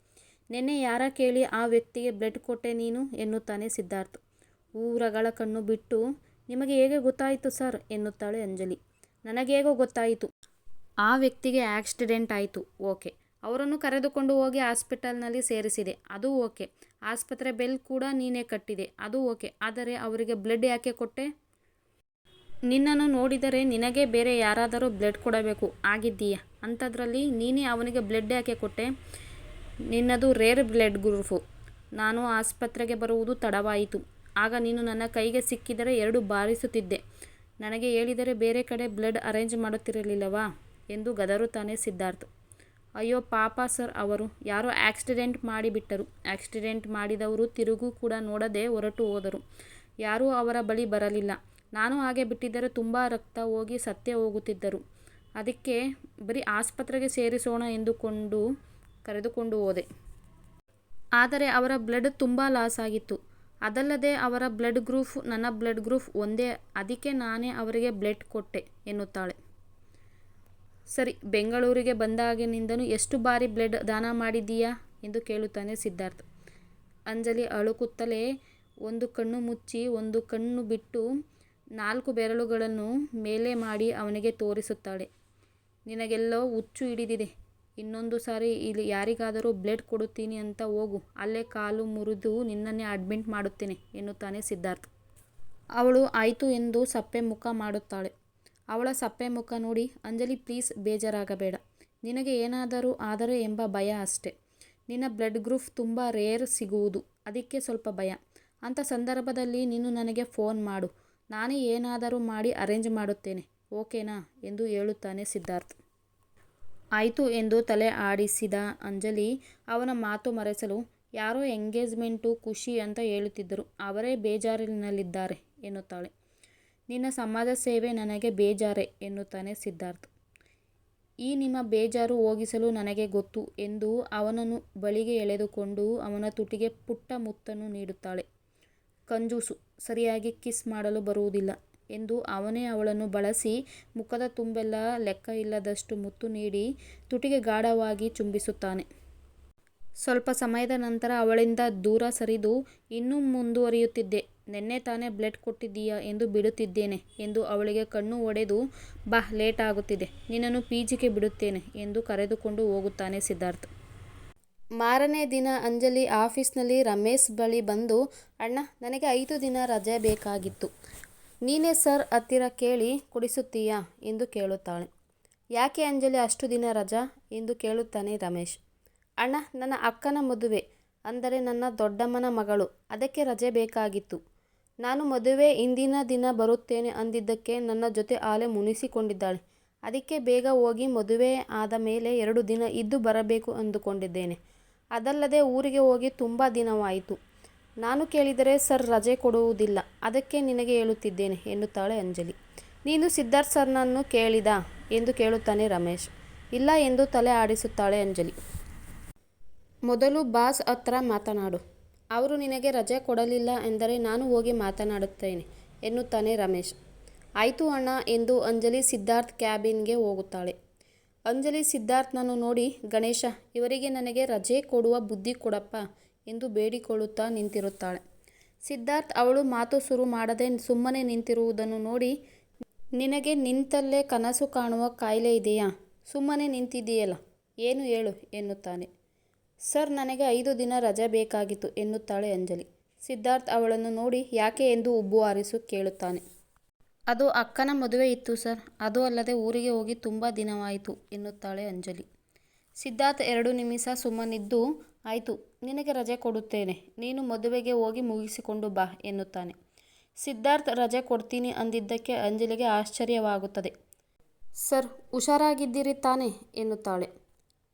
ನೆನ್ನೆ ಯಾರ ಕೇಳಿ ಆ ವ್ಯಕ್ತಿಗೆ ಬ್ಲಡ್ ಕೊಟ್ಟೆ ನೀನು ಎನ್ನುತ್ತಾನೆ ಸಿದ್ಧಾರ್ಥ್. ಊರಗಳ ಕಣ್ಣು ಬಿಟ್ಟು, ನಿಮಗೆ ಹೇಗೆ ಗೊತ್ತಾಯಿತು ಸರ್ ಎನ್ನುತ್ತಾಳೆ ಅಂಜಲಿ. ನನಗೇಗೋ ಗೊತ್ತಾಯಿತು. ಆ ವ್ಯಕ್ತಿಗೆ ಆಕ್ಸಿಡೆಂಟ್ ಆಯಿತು. ಓಕೆ, ಅವರನ್ನು ಕರೆದುಕೊಂಡು ಹೋಗಿ ಹಾಸ್ಪಿಟಲ್ನಲ್ಲಿ ಸೇರಿಸಿದೆ, ಅದು ಓಕೆ. ಆಸ್ಪತ್ರೆ ಬಿಲ್ ಕೂಡ ನೀನೇ ಕಟ್ಟಿದೆ, ಅದು ಓಕೆ. ಆದರೆ ಅವರಿಗೆ ಬ್ಲಡ್ ಯಾಕೆ ಕೊಟ್ಟೆ? ನಿನ್ನನ್ನು ನೋಡಿದರೆ ನಿನಗೆ ಬೇರೆ ಯಾರಾದರೂ ಬ್ಲಡ್ ಕೊಡಬೇಕು ಆಗಿದ್ದೀಯಾ, ಅಂಥದ್ರಲ್ಲಿ ನೀನೇ ಅವನಿಗೆ ಬ್ಲಡ್ ಯಾಕೆ ಕೊಟ್ಟೆ? ನಿನ್ನದು ರೇರ್ ಬ್ಲಡ್ ಗ್ರೂಫು. ನಾನು ಆಸ್ಪತ್ರೆಗೆ ಬರುವುದು ತಡವಾಯಿತು. ಆಗ ನೀನು ನನ್ನ ಕೈಗೆ ಸಿಕ್ಕಿದರೆ 2 ಬಾರಿಸುತ್ತಿದ್ದೆ. ನನಗೆ ಹೇಳಿದರೆ ಬೇರೆ ಕಡೆ ಬ್ಲಡ್ ಅರೇಂಜ್ ಮಾಡುತ್ತಿರಲಿಲ್ಲವಾ ಎಂದು ಗದರುತ್ತಾನೆ ಸಿದ್ಧಾರ್ಥ್. ಅಯ್ಯೋ ಪಾಪ ಸರ್, ಅವರು ಯಾರೋ ಆಕ್ಸಿಡೆಂಟ್ ಮಾಡಿಬಿಟ್ಟರು. ಆಕ್ಸಿಡೆಂಟ್ ಮಾಡಿದವರು ತಿರುಗು ಕೂಡ ನೋಡದೆ ಹೊರಟು ಹೋದರು. ಯಾರೂ ಅವರ ಬಳಿ ಬರಲಿಲ್ಲ. ನಾನು ಹಾಗೆ ಬಿಟ್ಟಿದ್ದರೆ ತುಂಬ ರಕ್ತ ಹೋಗಿ ಸತ್ತೇ ಹೋಗುತ್ತಿದ್ದರು. ಅದಕ್ಕೆ ಬರೀ ಆಸ್ಪತ್ರೆಗೆ ಸೇರಿಸೋಣ ಎಂದುಕೊಂಡು ಕರೆದುಕೊಂಡು ಹೋದೆ. ಆದರೆ ಅವರ ಬ್ಲಡ್ ತುಂಬ ಲಾಸ್ ಆಗಿತ್ತು. ಅದಲ್ಲದೆ ಅವರ ಬ್ಲಡ್ ಗ್ರೂಫ್ ನನ್ನ ಬ್ಲಡ್ ಗ್ರೂಫ್ ಒಂದೇ, ಅದಕ್ಕೆ ನಾನೇ ಅವರಿಗೆ ಬ್ಲಡ್ ಕೊಟ್ಟೆ ಎನ್ನುತ್ತಾಳೆ. ಸರಿ, ಬೆಂಗಳೂರಿಗೆ ಬಂದಾಗಿನಿಂದಲೂ ಎಷ್ಟು ಬಾರಿ ಬ್ಲಡ್ ದಾನ ಮಾಡಿದ್ದೀಯಾ ಎಂದು ಕೇಳುತ್ತಾನೆ ಸಿದ್ಧಾರ್ಥ್. ಅಂಜಲಿ ಅಳುಕುತ್ತಲೇ ಒಂದು ಕಣ್ಣು ಮುಚ್ಚಿ ಒಂದು ಕಣ್ಣು ಬಿಟ್ಟು 4 ಬೆರಳುಗಳನ್ನು ಮೇಲೆ ಮಾಡಿ ಅವನಿಗೆ ತೋರಿಸುತ್ತಾಳೆ. ನಿನಗೆಲ್ಲೋ ಹುಚ್ಚು ಹಿಡಿದಿದೆ. ಇನ್ನೊಂದು ಸಾರಿ ಇಲ್ಲಿ ಯಾರಿಗಾದರೂ ಬ್ಲಡ್ ಕೊಡುತ್ತೀನಿ ಅಂತ ಹೋಗು, ಅಲ್ಲೇ ಕಾಲು ಮುರಿದು ನಿನ್ನನ್ನೇ ಅಡ್ಮಿಟ್ ಮಾಡುತ್ತೇನೆ ಎನ್ನುತ್ತಾನೆ ಸಿದ್ಧಾರ್ಥ್. ಅವಳು ಆಯಿತು ಎಂದು ಸಪ್ಪೆ ಮುಖ ಮಾಡುತ್ತಾಳೆ. ಅವಳ ಸಪ್ಪೆ ಮುಖ ನೋಡಿ, ಅಂಜಲಿ ಪ್ಲೀಸ್ ಬೇಜಾರಾಗಬೇಡ, ನಿನಗೆ ಏನಾದರೂ ಆದರೆ ಎಂಬ ಭಯ ಅಷ್ಟೆ. ನಿನ್ನ ಬ್ಲಡ್ ಗ್ರೂಫ್ ತುಂಬ ರೇರ್ ಸಿಗುವುದು, ಅದಕ್ಕೆ ಸ್ವಲ್ಪ ಭಯ. ಅಂಥ ಸಂದರ್ಭದಲ್ಲಿ ನೀನು ನನಗೆ ಫೋನ್ ಮಾಡು, ನಾನೇ ಏನಾದರೂ ಮಾಡಿ ಅರೇಂಜ್ ಮಾಡುತ್ತೇನೆ, ಓಕೆನಾ ಎಂದು ಹೇಳುತ್ತಾನೆ ಸಿದ್ಧಾರ್ಥ್. ಆಯಿತು ಎಂದು ತಲೆ ಆಡಿಸಿದ ಅಂಜಲಿ ಅವನ ಮಾತು ಮರೆಸಲು, ಯಾರೋ ಎಂಗೇಜ್ಮೆಂಟು ಖುಷಿ ಅಂತ ಹೇಳುತ್ತಿದ್ದರು, ಅವರೇ ಬೇಜಾರಿನಲ್ಲಿದ್ದಾರೆ ಎನ್ನುತ್ತಾಳೆ. ನಿನ್ನ ಸಮಾಜ ಸೇವೆ ನನಗೆ ಬೇಜಾರೇ ಎನ್ನುತ್ತಾನೆ ಸಿದ್ಧಾರ್ಥ್. ಈ ನಿಮ್ಮ ಬೇಜಾರು ಹೋಗಿಸಲು ನನಗೆ ಗೊತ್ತು ಎಂದು ಅವನನ್ನು ಬಳಿಗೆ ಎಳೆದುಕೊಂಡು ಅವನ ತುಟಿಗೆ ಪುಟ್ಟ ಮುತ್ತನ್ನು ನೀಡುತ್ತಾಳೆ. ಕಂಜೂಸು, ಸರಿಯಾಗಿ ಕಿಸ್ ಮಾಡಲು ಬರುವುದಿಲ್ಲ ಎಂದು ಅವನೇ ಅವಳನ್ನು ಬಳಸಿ ಮುಖದ ತುಂಬೆಲ್ಲ ಲೆಕ್ಕ ಇಲ್ಲದಷ್ಟು ಮುತ್ತು ನೀಡಿ ತುಟಿಗೆ ಗಾಢವಾಗಿ ಚುಂಬಿಸುತ್ತಾನೆ. ಸ್ವಲ್ಪ ಸಮಯದ ನಂತರ ಅವಳಿಂದ ದೂರ ಸರಿದು, ಇನ್ನೂ ಮುಂದುವರಿಯುತ್ತಿದ್ದೆ, ನೆನ್ನೆ ತಾನೇ ಬ್ಲಡ್ ಕೊಟ್ಟಿದ್ದೀಯಾ ಎಂದು ಬಿಡುತ್ತಿದ್ದೇನೆ ಎಂದು ಅವಳಿಗೆ ಕಣ್ಣು ಹೊಡೆದು, ಬಾ ಲೇಟ್ ಆಗುತ್ತಿದೆ, ನಿನ್ನನ್ನು ಪಿಜಿಗೆ ಬಿಡುತ್ತೇನೆ ಎಂದು ಕರೆದುಕೊಂಡು ಹೋಗುತ್ತಾನೆ ಸಿದ್ಧಾರ್ಥ್. ಮಾರನೇ ದಿನ ಅಂಜಲಿ ಆಫೀಸ್ನಲ್ಲಿ ರಮೇಶ್ ಬಳಿ ಬಂದು, ಅಣ್ಣ, ನನಗೆ 5 ದಿನ ರಜೆ ಬೇಕಾಗಿತ್ತು, ನೀನೇ ಸರ್ ಹತ್ತಿರ ಕೇಳಿ ಕೊಡಿಸುತ್ತೀಯಾ ಎಂದು ಕೇಳುತ್ತಾಳೆ. ಯಾಕೆ ಅಂಜಲಿ ಅಷ್ಟು ದಿನ ರಜಾ ಎಂದು ಕೇಳುತ್ತಾನೆ ರಮೇಶ್. ಅಣ್ಣ, ನನ್ನ ಅಕ್ಕನ ಮದುವೆ, ಅಂದರೆ ನನ್ನ ದೊಡ್ಡಮ್ಮನ ಮಗಳು, ಅದಕ್ಕೆ ರಜೆ ಬೇಕಾಗಿತ್ತು. ನಾನು ಮದುವೆ ಹಿಂದಿನ ದಿನ ಬರುತ್ತೇನೆ ಅಂದಿದ್ದಕ್ಕೆ ನನ್ನ ಜೊತೆ ಆಲೆ ಮುನಿಸಿಕೊಂಡಿದ್ದಾಳೆ, ಅದಕ್ಕೆ ಬೇಗ ಹೋಗಿ ಮದುವೆ ಆದ ಮೇಲೆ 2 ದಿನ ಇದ್ದು ಬರಬೇಕು ಅಂದುಕೊಂಡಿದ್ದೇನೆ. ಅದಲ್ಲದೆ ಊರಿಗೆ ಹೋಗಿ ತುಂಬ ದಿನವಾಯಿತು. ನಾನು ಕೇಳಿದರೆ ಸರ್ ರಜೆ ಕೊಡುವುದಿಲ್ಲ. ಅದಕ್ಕೆ ನಿನಗೆ ಹೇಳುತ್ತಿದ್ದೇನೆ ಎನ್ನುತ್ತಾಳೆ ಅಂಜಲಿ. ನೀನು ಸಿದ್ಧಾರ್ಥ್ ಸರ್ನನ್ನು ಕೇಳಿದಾ ಎಂದು ಕೇಳುತ್ತಾನೆ ರಮೇಶ್. ಇಲ್ಲ ಎಂದು ತಲೆ ಆಡಿಸುತ್ತಾಳೆ ಅಂಜಲಿ. ಮೊದಲು ಬಾಸ್ ಹತ್ರ ಮಾತನಾಡು. ಅವರು ನಿನಗೆ ರಜೆ ಕೊಡಲಿಲ್ಲ ಎಂದರೆ ನಾನು ಹೋಗಿ ಮಾತನಾಡುತ್ತೇನೆ ಎನ್ನುತ್ತಾನೆ ರಮೇಶ್. ಆಯಿತು ಅಣ್ಣ ಎಂದು ಅಂಜಲಿ ಸಿದ್ಧಾರ್ಥ್ ಕ್ಯಾಬಿನ್ಗೆ ಹೋಗುತ್ತಾಳೆ. ಅಂಜಲಿ ಸಿದ್ಧಾರ್ಥ್ನನ್ನು ನೋಡಿ, ಗಣೇಶ, ಇವರಿಗೆ ನನಗೆ ರಜೆ ಕೊಡುವ ಬುದ್ಧಿ ಕೊಡಪ್ಪ ಎಂದು ಬೇಡಿಕೊಳ್ಳುತ್ತಾ ನಿಂತಿರುತ್ತಾಳೆ. ಸಿದ್ಧಾರ್ಥ್ ಅವಳು ಮಾತು ಶುರು ಮಾಡದೆ ಸುಮ್ಮನೆ ನಿಂತಿರುವುದನ್ನು ನೋಡಿ, ನಿನಗೆ ನಿಂತಲ್ಲೇ ಕನಸು ಕಾಣುವ ಕಾಯಿಲೆ ಇದೆಯಾ? ಸುಮ್ಮನೆ ನಿಂತಿದ್ದೀಯಲ್ಲ, ಏನು ಹೇಳು ಎನ್ನುತ್ತಾನೆ. ಸರ್, ನನಗೆ 5 ದಿನ ರಜೆ ಬೇಕಾಗಿತ್ತು ಎನ್ನುತ್ತಾಳೆ ಅಂಜಲಿ. ಸಿದ್ಧಾರ್ಥ್ ಅವಳನ್ನು ನೋಡಿ ಯಾಕೆ ಎಂದು ಉಬ್ಬು ಹಾರಿಸು ಕೇಳುತ್ತಾನೆ. ಅದು ಅಕ್ಕನ ಮದುವೆ ಇತ್ತು ಸರ್. ಅದು ಅಲ್ಲದೆ ಊರಿಗೆ ಹೋಗಿ ತುಂಬ ದಿನವಾಯಿತು ಎನ್ನುತ್ತಾಳೆ ಅಂಜಲಿ. ಸಿದ್ಧಾರ್ಥ್ 2 ನಿಮಿಷ ಸುಮ್ಮನಿದ್ದು, ಆಯಿತು, ನಿನಗೆ ರಜೆ ಕೊಡುತ್ತೇನೆ. ನೀನು ಮದುವೆಗೆ ಹೋಗಿ ಮುಗಿಸಿಕೊಂಡು ಬಾ ಎನ್ನುತ್ತಾನೆ. ಸಿದ್ಧಾರ್ಥ್ ರಜೆ ಕೊಡ್ತೀನಿ ಅಂದಿದ್ದಕ್ಕೆ ಅಂಜಲಿಗೆ ಆಶ್ಚರ್ಯವಾಗುತ್ತದೆ. ಸರ್, ಹುಷಾರಾಗಿದ್ದೀರಿ ತಾನೆ ಎನ್ನುತ್ತಾಳೆ.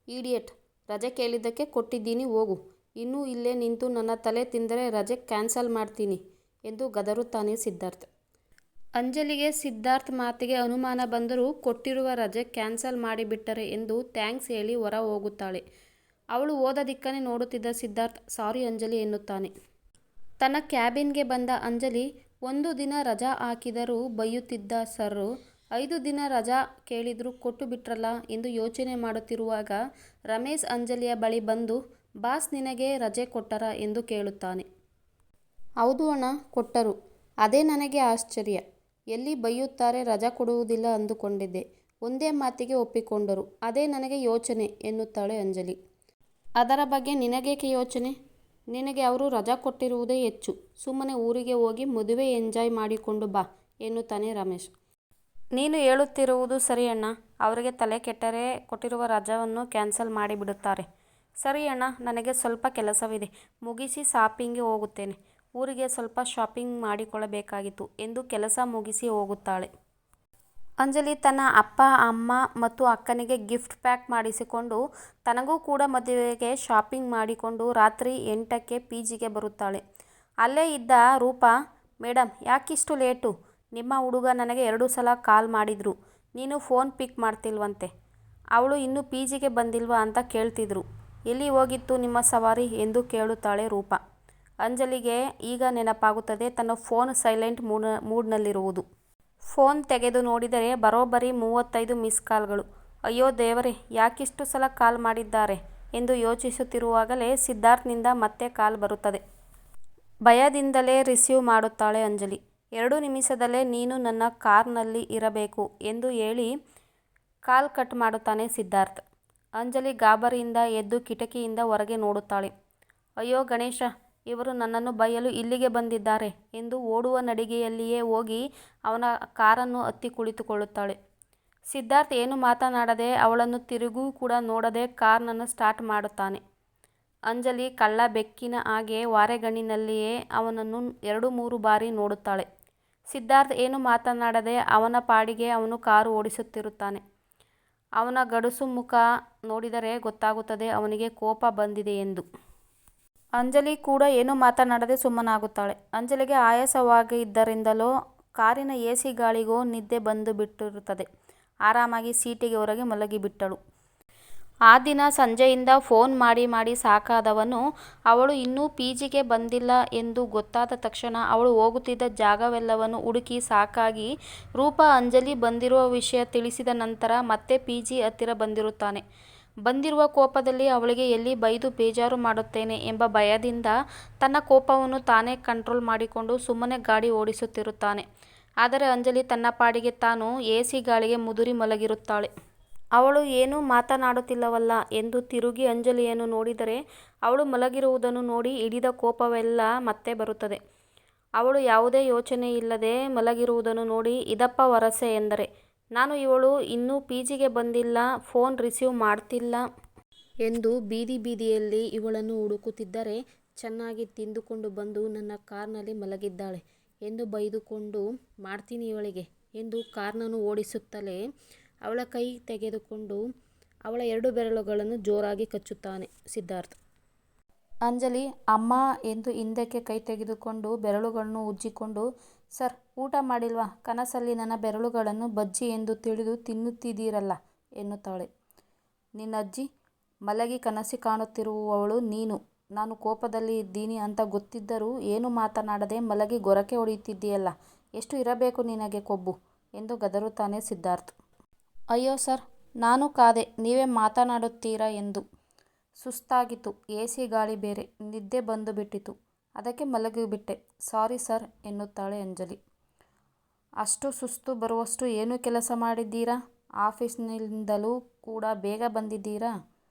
ಈಡಿಯಟ್, ರಜೆ ಕೇಳಿದ್ದಕ್ಕೆ ಕೊಟ್ಟಿದ್ದೀನಿ, ಹೋಗು. ಇನ್ನೂ ಇಲ್ಲೇ ನಿಂತು ನನ್ನ ತಲೆ ತಿಂದರೆ ರಜೆ ಕ್ಯಾನ್ಸಲ್ ಮಾಡ್ತೀನಿ ಎಂದು ಗದರುತ್ತಾನೆ ಸಿದ್ಧಾರ್ಥ್. ಅಂಜಲಿಗೆ ಸಿದ್ಧಾರ್ಥ್ ಮಾತಿಗೆ ಅನುಮಾನ ಬಂದರೂ ಕೊಟ್ಟಿರುವ ರಜೆ ಕ್ಯಾನ್ಸಲ್ ಮಾಡಿಬಿಟ್ಟರೆ ಎಂದು ಥ್ಯಾಂಕ್ಸ್ ಹೇಳಿ ಹೊರ ಹೋಗುತ್ತಾಳೆ. ಅವಳು ಹೋದ ದಿಕ್ಕನ್ನೇ ನೋಡುತ್ತಿದ್ದ ಸಿದ್ಧಾರ್ಥ್ ಸಾರಿ ಅಂಜಲಿ ಎನ್ನುತ್ತಾನೆ. ತನ್ನ ಕ್ಯಾಬಿನ್ಗೆ ಬಂದ ಅಂಜಲಿ 1 ದಿನ ರಜಾ ಹಾಕಿದರೂ ಬೈಯುತ್ತಿದ್ದ ಸರ್ 5 ದಿನ ರಜಾ ಕೇಳಿದ್ರು ಕೊಟ್ಟು ಬಿಟ್ರಲ್ಲ ಎಂದು ಯೋಚನೆ ಮಾಡುತ್ತಿರುವಾಗ ರಮೇಶ್ ಅಂಜಲಿಯ ಬಳಿ ಬಂದು, ಬಾಸ್ ನಿನಗೆ ರಜೆ ಕೊಟ್ಟರಾ ಎಂದು ಕೇಳುತ್ತಾನೆ. ಹೌದು ಅಣ್ಣ, ಕೊಟ್ಟರು. ಅದೇ ನನಗೆ ಆಶ್ಚರ್ಯ. ಎಲ್ಲಿ ಬೈಯುತ್ತಾರೆ, ರಜಾ ಕೊಡುವುದಿಲ್ಲ ಅಂದುಕೊಂಡಿದ್ದೆ. ಒಂದೇ ಮಾತಿಗೆ ಒಪ್ಪಿಕೊಂಡರು. ಅದೇ ನನಗೆ ಯೋಚನೆ ಎನ್ನುತ್ತಾಳೆ ಅಂಜಲಿ. ಅದರ ಬಗ್ಗೆ ನಿನಗೇಕೆ ಯೋಚನೆ? ನಿನಗೆ ಅವರು ರಜಾ ಕೊಟ್ಟಿರುವುದೇ ಹೆಚ್ಚು. ಸುಮ್ಮನೆ ಊರಿಗೆ ಹೋಗಿ ಮದುವೆ ಎಂಜಾಯ್ ಮಾಡಿಕೊಂಡು ಬಾ ಎನ್ನುತ್ತಾನೆ ರಮೇಶ್. ನೀನು ಹೇಳುತ್ತಿರುವುದು ಸರಿ ಅಣ್ಣ. ಅವರಿಗೆ ತಲೆ ಕೆಟ್ಟರೆ ಕೊಟ್ಟಿರುವ ರಜಾವನ್ನು ಕ್ಯಾನ್ಸಲ್ ಮಾಡಿಬಿಡುತ್ತಾರೆ. ಸರಿ ಅಣ್ಣ, ನನಗೆ ಸ್ವಲ್ಪ ಕೆಲಸವಿದೆ, ಮುಗಿಸಿ ಶಾಪಿಂಗ್ಗೆ ಹೋಗುತ್ತೇನೆ. ಊರಿಗೆ ಸ್ವಲ್ಪ ಶಾಪಿಂಗ್ ಮಾಡಿಕೊಳ್ಳಬೇಕಾಗಿತ್ತು ಎಂದು ಕೆಲಸ ಮುಗಿಸಿ ಹೋಗುತ್ತಾಳೆ. ಅಂಜಲಿ ತನ್ನ ಅಪ್ಪ, ಅಮ್ಮ ಮತ್ತು ಅಕ್ಕನಿಗೆ ಗಿಫ್ಟ್ ಪ್ಯಾಕ್ ಮಾಡಿಸಿಕೊಂಡು ತನಗೂ ಕೂಡ ಮದುವೆಗೆ ಶಾಪಿಂಗ್ ಮಾಡಿಕೊಂಡು ರಾತ್ರಿ 8ಕ್ಕೆ ಪಿಜಿಗೆ ಬರುತ್ತಾಳೆ. ಅಲ್ಲೇ ಇದ್ದ ರೂಪಾ, ಮೇಡಮ್ ಯಾಕಿಷ್ಟು ಲೇಟು? ನಿಮ್ಮ ಹುಡುಗ ನನಗೆ 2 ಸಲ ಕಾಲ್ ಮಾಡಿದ್ರು, ನೀನು ಫೋನ್ ಪಿಕ್ ಮಾಡ್ತಿಲ್ವಂತೆ. ಅವಳು ಇನ್ನೂ ಪಿಜಿಗೆ ಬಂದಿಲ್ವಾ ಅಂತ ಕೇಳ್ತಿದ್ರು. ಎಲ್ಲಿ ಹೋಗಿತ್ತು ನಿಮ್ಮ ಸವಾರಿ ಎಂದು ಕೇಳುತ್ತಾಳೆ ರೂಪಾ. ಅಂಜಲಿಗೆ ಈಗ ನೆನಪಾಗುತ್ತದೆ ತನ್ನ ಫೋನ್ ಸೈಲೆಂಟ್ ಮೂಡ್ನಲ್ಲಿರುವುದು. ಫೋನ್ ತೆಗೆದು ನೋಡಿದರೆ ಬರೋಬ್ಬರಿ 35 ಮಿಸ್ ಕಾಲ್ಗಳು. ಅಯ್ಯೋ ದೇವರೇ, ಯಾಕಿಷ್ಟು ಸಲ ಕಾಲ್ ಮಾಡಿದ್ದಾರೆ ಎಂದು ಯೋಚಿಸುತ್ತಿರುವಾಗಲೇ ಸಿದ್ಧಾರ್ಥ್ನಿಂದ ಮತ್ತೆ ಕಾಲ್ ಬರುತ್ತದೆ. ಭಯದಿಂದಲೇ ರಿಸೀವ್ ಮಾಡುತ್ತಾಳೆ ಅಂಜಲಿ. 2 ನಿಮಿಷದಲ್ಲೇ ನೀನು ನನ್ನ ಕಾರ್ನಲ್ಲಿ ಇರಬೇಕು ಎಂದು ಹೇಳಿ ಕಾಲ್ ಕಟ್ ಮಾಡುತ್ತಾನೆ ಸಿದ್ಧಾರ್ಥ್. ಅಂಜಲಿ ಗಾಬರಿಯಿಂದ ಎದ್ದು ಕಿಟಕಿಯಿಂದ ಹೊರಗೆ ನೋಡುತ್ತಾಳೆ. ಅಯ್ಯೋ ಗಣೇಶ, ಇವರು ನನ್ನನ್ನು ಬೈಯಲು ಇಲ್ಲಿಗೆ ಬಂದಿದ್ದಾರೆ ಎಂದು ಓಡುವ ನಡಿಗೆಯಲ್ಲಿಯೇ ಹೋಗಿ ಅವನ ಕಾರನ್ನು ಹತ್ತಿ ಕುಳಿತುಕೊಳ್ಳುತ್ತಾಳೆ. ಸಿದ್ಧಾರ್ಥ್ ಏನು ಮಾತನಾಡದೆ ಅವಳನ್ನು ತಿರುಗೂ ಕೂಡ ನೋಡದೆ ಕಾರ್ನನ್ನು ಸ್ಟಾರ್ಟ್ ಮಾಡುತ್ತಾನೆ. ಅಂಜಲಿ ಕಳ್ಳ ಬೆಕ್ಕಿನ ಹಾಗೆ ವಾರೆಗಣ್ಣಿನಲ್ಲಿಯೇ ಅವನನ್ನು 2-3 ಬಾರಿ ನೋಡುತ್ತಾಳೆ. ಸಿದ್ಧಾರ್ಥ್ ಏನು ಮಾತನಾಡದೆ ಅವನ ಪಾಡಿಗೆ ಅವನು ಕಾರು ಓಡಿಸುತ್ತಿರುತ್ತಾನೆ. ಅವನ ಗಡುಸು ಮುಖ ನೋಡಿದರೆ ಗೊತ್ತಾಗುತ್ತದೆ ಅವನಿಗೆ ಕೋಪ ಬಂದಿದೆ ಎಂದು. ಅಂಜಲಿ ಕೂಡ ಏನು ಮಾತನಾಡದೆ ಸುಮ್ಮನಾಗುತ್ತಾಳೆ. ಅಂಜಲಿಗೆ ಆಯಾಸವಾಗಿದ್ದರಿಂದಲೋ ಕಾರಿನ ಎಸಿ ಗಾಳಿಗೋ ನಿದ್ದೆ ಬಂದು ಬಿಟ್ಟಿರುತ್ತದೆ. ಆರಾಮಾಗಿ ಸೀಟಿಗೆ ಹೊರಗೆ ಮಲಗಿಬಿಟ್ಟಳು. ಆ ದಿನ ಸಂಜೆಯಿಂದ ಫೋನ್ ಮಾಡಿ ಮಾಡಿ ಸಾಕಾದವನು ಅವಳು ಇನ್ನೂ ಪಿಜಿಗೆ ಬಂದಿಲ್ಲ ಎಂದು ಗೊತ್ತಾದ ತಕ್ಷಣ ಅವಳು ಹೋಗುತ್ತಿದ್ದ ಜಾಗವೆಲ್ಲವನ್ನು ಹುಡುಕಿ ಸಾಕಾಗಿ ರೂಪಾ ಅಂಜಲಿ ಬಂದಿರುವ ವಿಷಯ ತಿಳಿಸಿದ ನಂತರ ಮತ್ತೆ ಪಿಜಿ ಹತ್ತಿರ ಬಂದಿರುತ್ತಾನೆ. ಬಂದಿರುವ ಕೋಪದಲ್ಲಿ ಅವಳಿಗೆ ಎಲ್ಲಿ ಬೈದು ಬೇಜಾರು ಮಾಡುತ್ತೇನೆ ಎಂಬ ಭಯದಿಂದ ತನ್ನ ಕೋಪವನ್ನು ತಾನೇ ಕಂಟ್ರೋಲ್ ಮಾಡಿಕೊಂಡು ಸುಮ್ಮನೆ ಗಾಡಿ ಓಡಿಸುತ್ತಿರುತ್ತಾನೆ. ಆದರೆ ಅಂಜಲಿ ತನ್ನ ಪಾಡಿಗೆ ತಾನು ಎಸಿ ಗಾಳಿಗೆ ಮುದುರಿ ಮಲಗಿರುತ್ತಾಳೆ. ಅವಳು ಏನೂ ಮಾತನಾಡುತ್ತಿಲ್ಲವಲ್ಲ ಎಂದು ತಿರುಗಿ ಅಂಜಲಿಯನ್ನು ನೋಡಿದರೆ ಅವಳು ಮಲಗಿರುವುದನ್ನು ನೋಡಿ ಹಿಡಿದ ಕೋಪವೆಲ್ಲ ಮತ್ತೆ ಬರುತ್ತದೆ. ಅವಳು ಯಾವುದೇ ಯೋಚನೆಯಿಲ್ಲದೆ ಮಲಗಿರುವುದನ್ನು ನೋಡಿ ಇದಪ್ಪ ವರಸೆ ಎಂದರೆ, ನಾನು ಇವಳು ಇನ್ನೂ ಪಿಜಿಗೆ ಬಂದಿಲ್ಲ, ಫೋನ್ ರಿಸೀವ್ ಮಾಡ್ತಿಲ್ಲ ಎಂದು ಬೀದಿ ಬೀದಿಯಲ್ಲಿ ಇವಳನ್ನು ಹುಡುಕುತ್ತಿದ್ದರೆ ಚೆನ್ನಾಗಿ ತಿಂದುಕೊಂಡು ಬಂದು ನನ್ನ ಕಾರ್ನಲ್ಲಿ ಮಲಗಿದ್ದಾಳೆ ಎಂದು ಬೈದುಕೊಂಡು ಮಾಡ್ತೀನಿ ಇವಳಿಗೆ ಎಂದು ಕಾರ್ನನ್ನು ಓಡಿಸುತ್ತಲೇ ಅವಳ ಕೈ ತೆಗೆದುಕೊಂಡು ಅವಳ 2 ಬೆರಳುಗಳನ್ನು ಜೋರಾಗಿ ಕಚ್ಚುತ್ತಾನೆ ಸಿದ್ಧಾರ್ಥ್. ಅಂಜಲಿ ಅಮ್ಮ ಎಂದು ಹಿಂದಕ್ಕೆ ಕೈ ತೆಗೆದುಕೊಂಡು ಬೆರಳುಗಳನ್ನು ಉಜ್ಜಿಕೊಂಡು, ಸರ್ ಊಟ ಮಾಡಿಲ್ವಾ? ಕನಸಲ್ಲಿ ನನ್ನ ಬೆರಳುಗಳನ್ನು ಬಜ್ಜಿ ಎಂದು ತಿಳಿದು ತಿನ್ನುತ್ತಿದ್ದೀರಲ್ಲ ಎನ್ನುತ್ತಾಳೆ. ನಿನ್ನಜ್ಜಿ ಮಲಗಿ ಕನಸು ಕಾಣುತ್ತಿರುವವಳು ನೀನು. ನಾನು ಕೋಪದಲ್ಲಿ ಇದ್ದೀನಿ ಅಂತ ಗೊತ್ತಿದ್ದರೂ ಏನೂ ಮಾತನಾಡದೆ ಮಲಗಿ ಗೊರಕೆ ಹೊಡೆಯುತ್ತಿದ್ದೀಯಲ್ಲ, ಎಷ್ಟು ಇರಬೇಕು ನಿನಗೆ ಕೊಬ್ಬು ಎಂದು ಗದರುತ್ತಾನೆ ಸಿದ್ಧಾರ್ಥ್. ಅಯ್ಯೋ ಸರ್, ನಾನು ಕಾದೆ ನೀವೇ ಮಾತನಾಡುತ್ತೀರಾ ಎಂದು. ಸುಸ್ತಾಗಿತ್ತು, ಎಸಿ ಗಾಳಿ ಬೇರೆ, ನಿದ್ದೆ ಬಂದು ಬಿಟ್ಟಿತು, ಅದಕ್ಕೆ ಮಲಗಿಬಿಟ್ಟೆ. Sorry sir ಎನ್ನುತ್ತಾಳೆ Anjali. ಅಷ್ಟು ಸುಸ್ತು ಬರುವಷ್ಟು ಏನು ಕೆಲಸ ಮಾಡಿದ್ದೀರಾ? ಆಫೀಸಿನಿಂದಲೂ ಕೂಡ ಬೇಗ ಬಂದಿದ್ದೀರಾ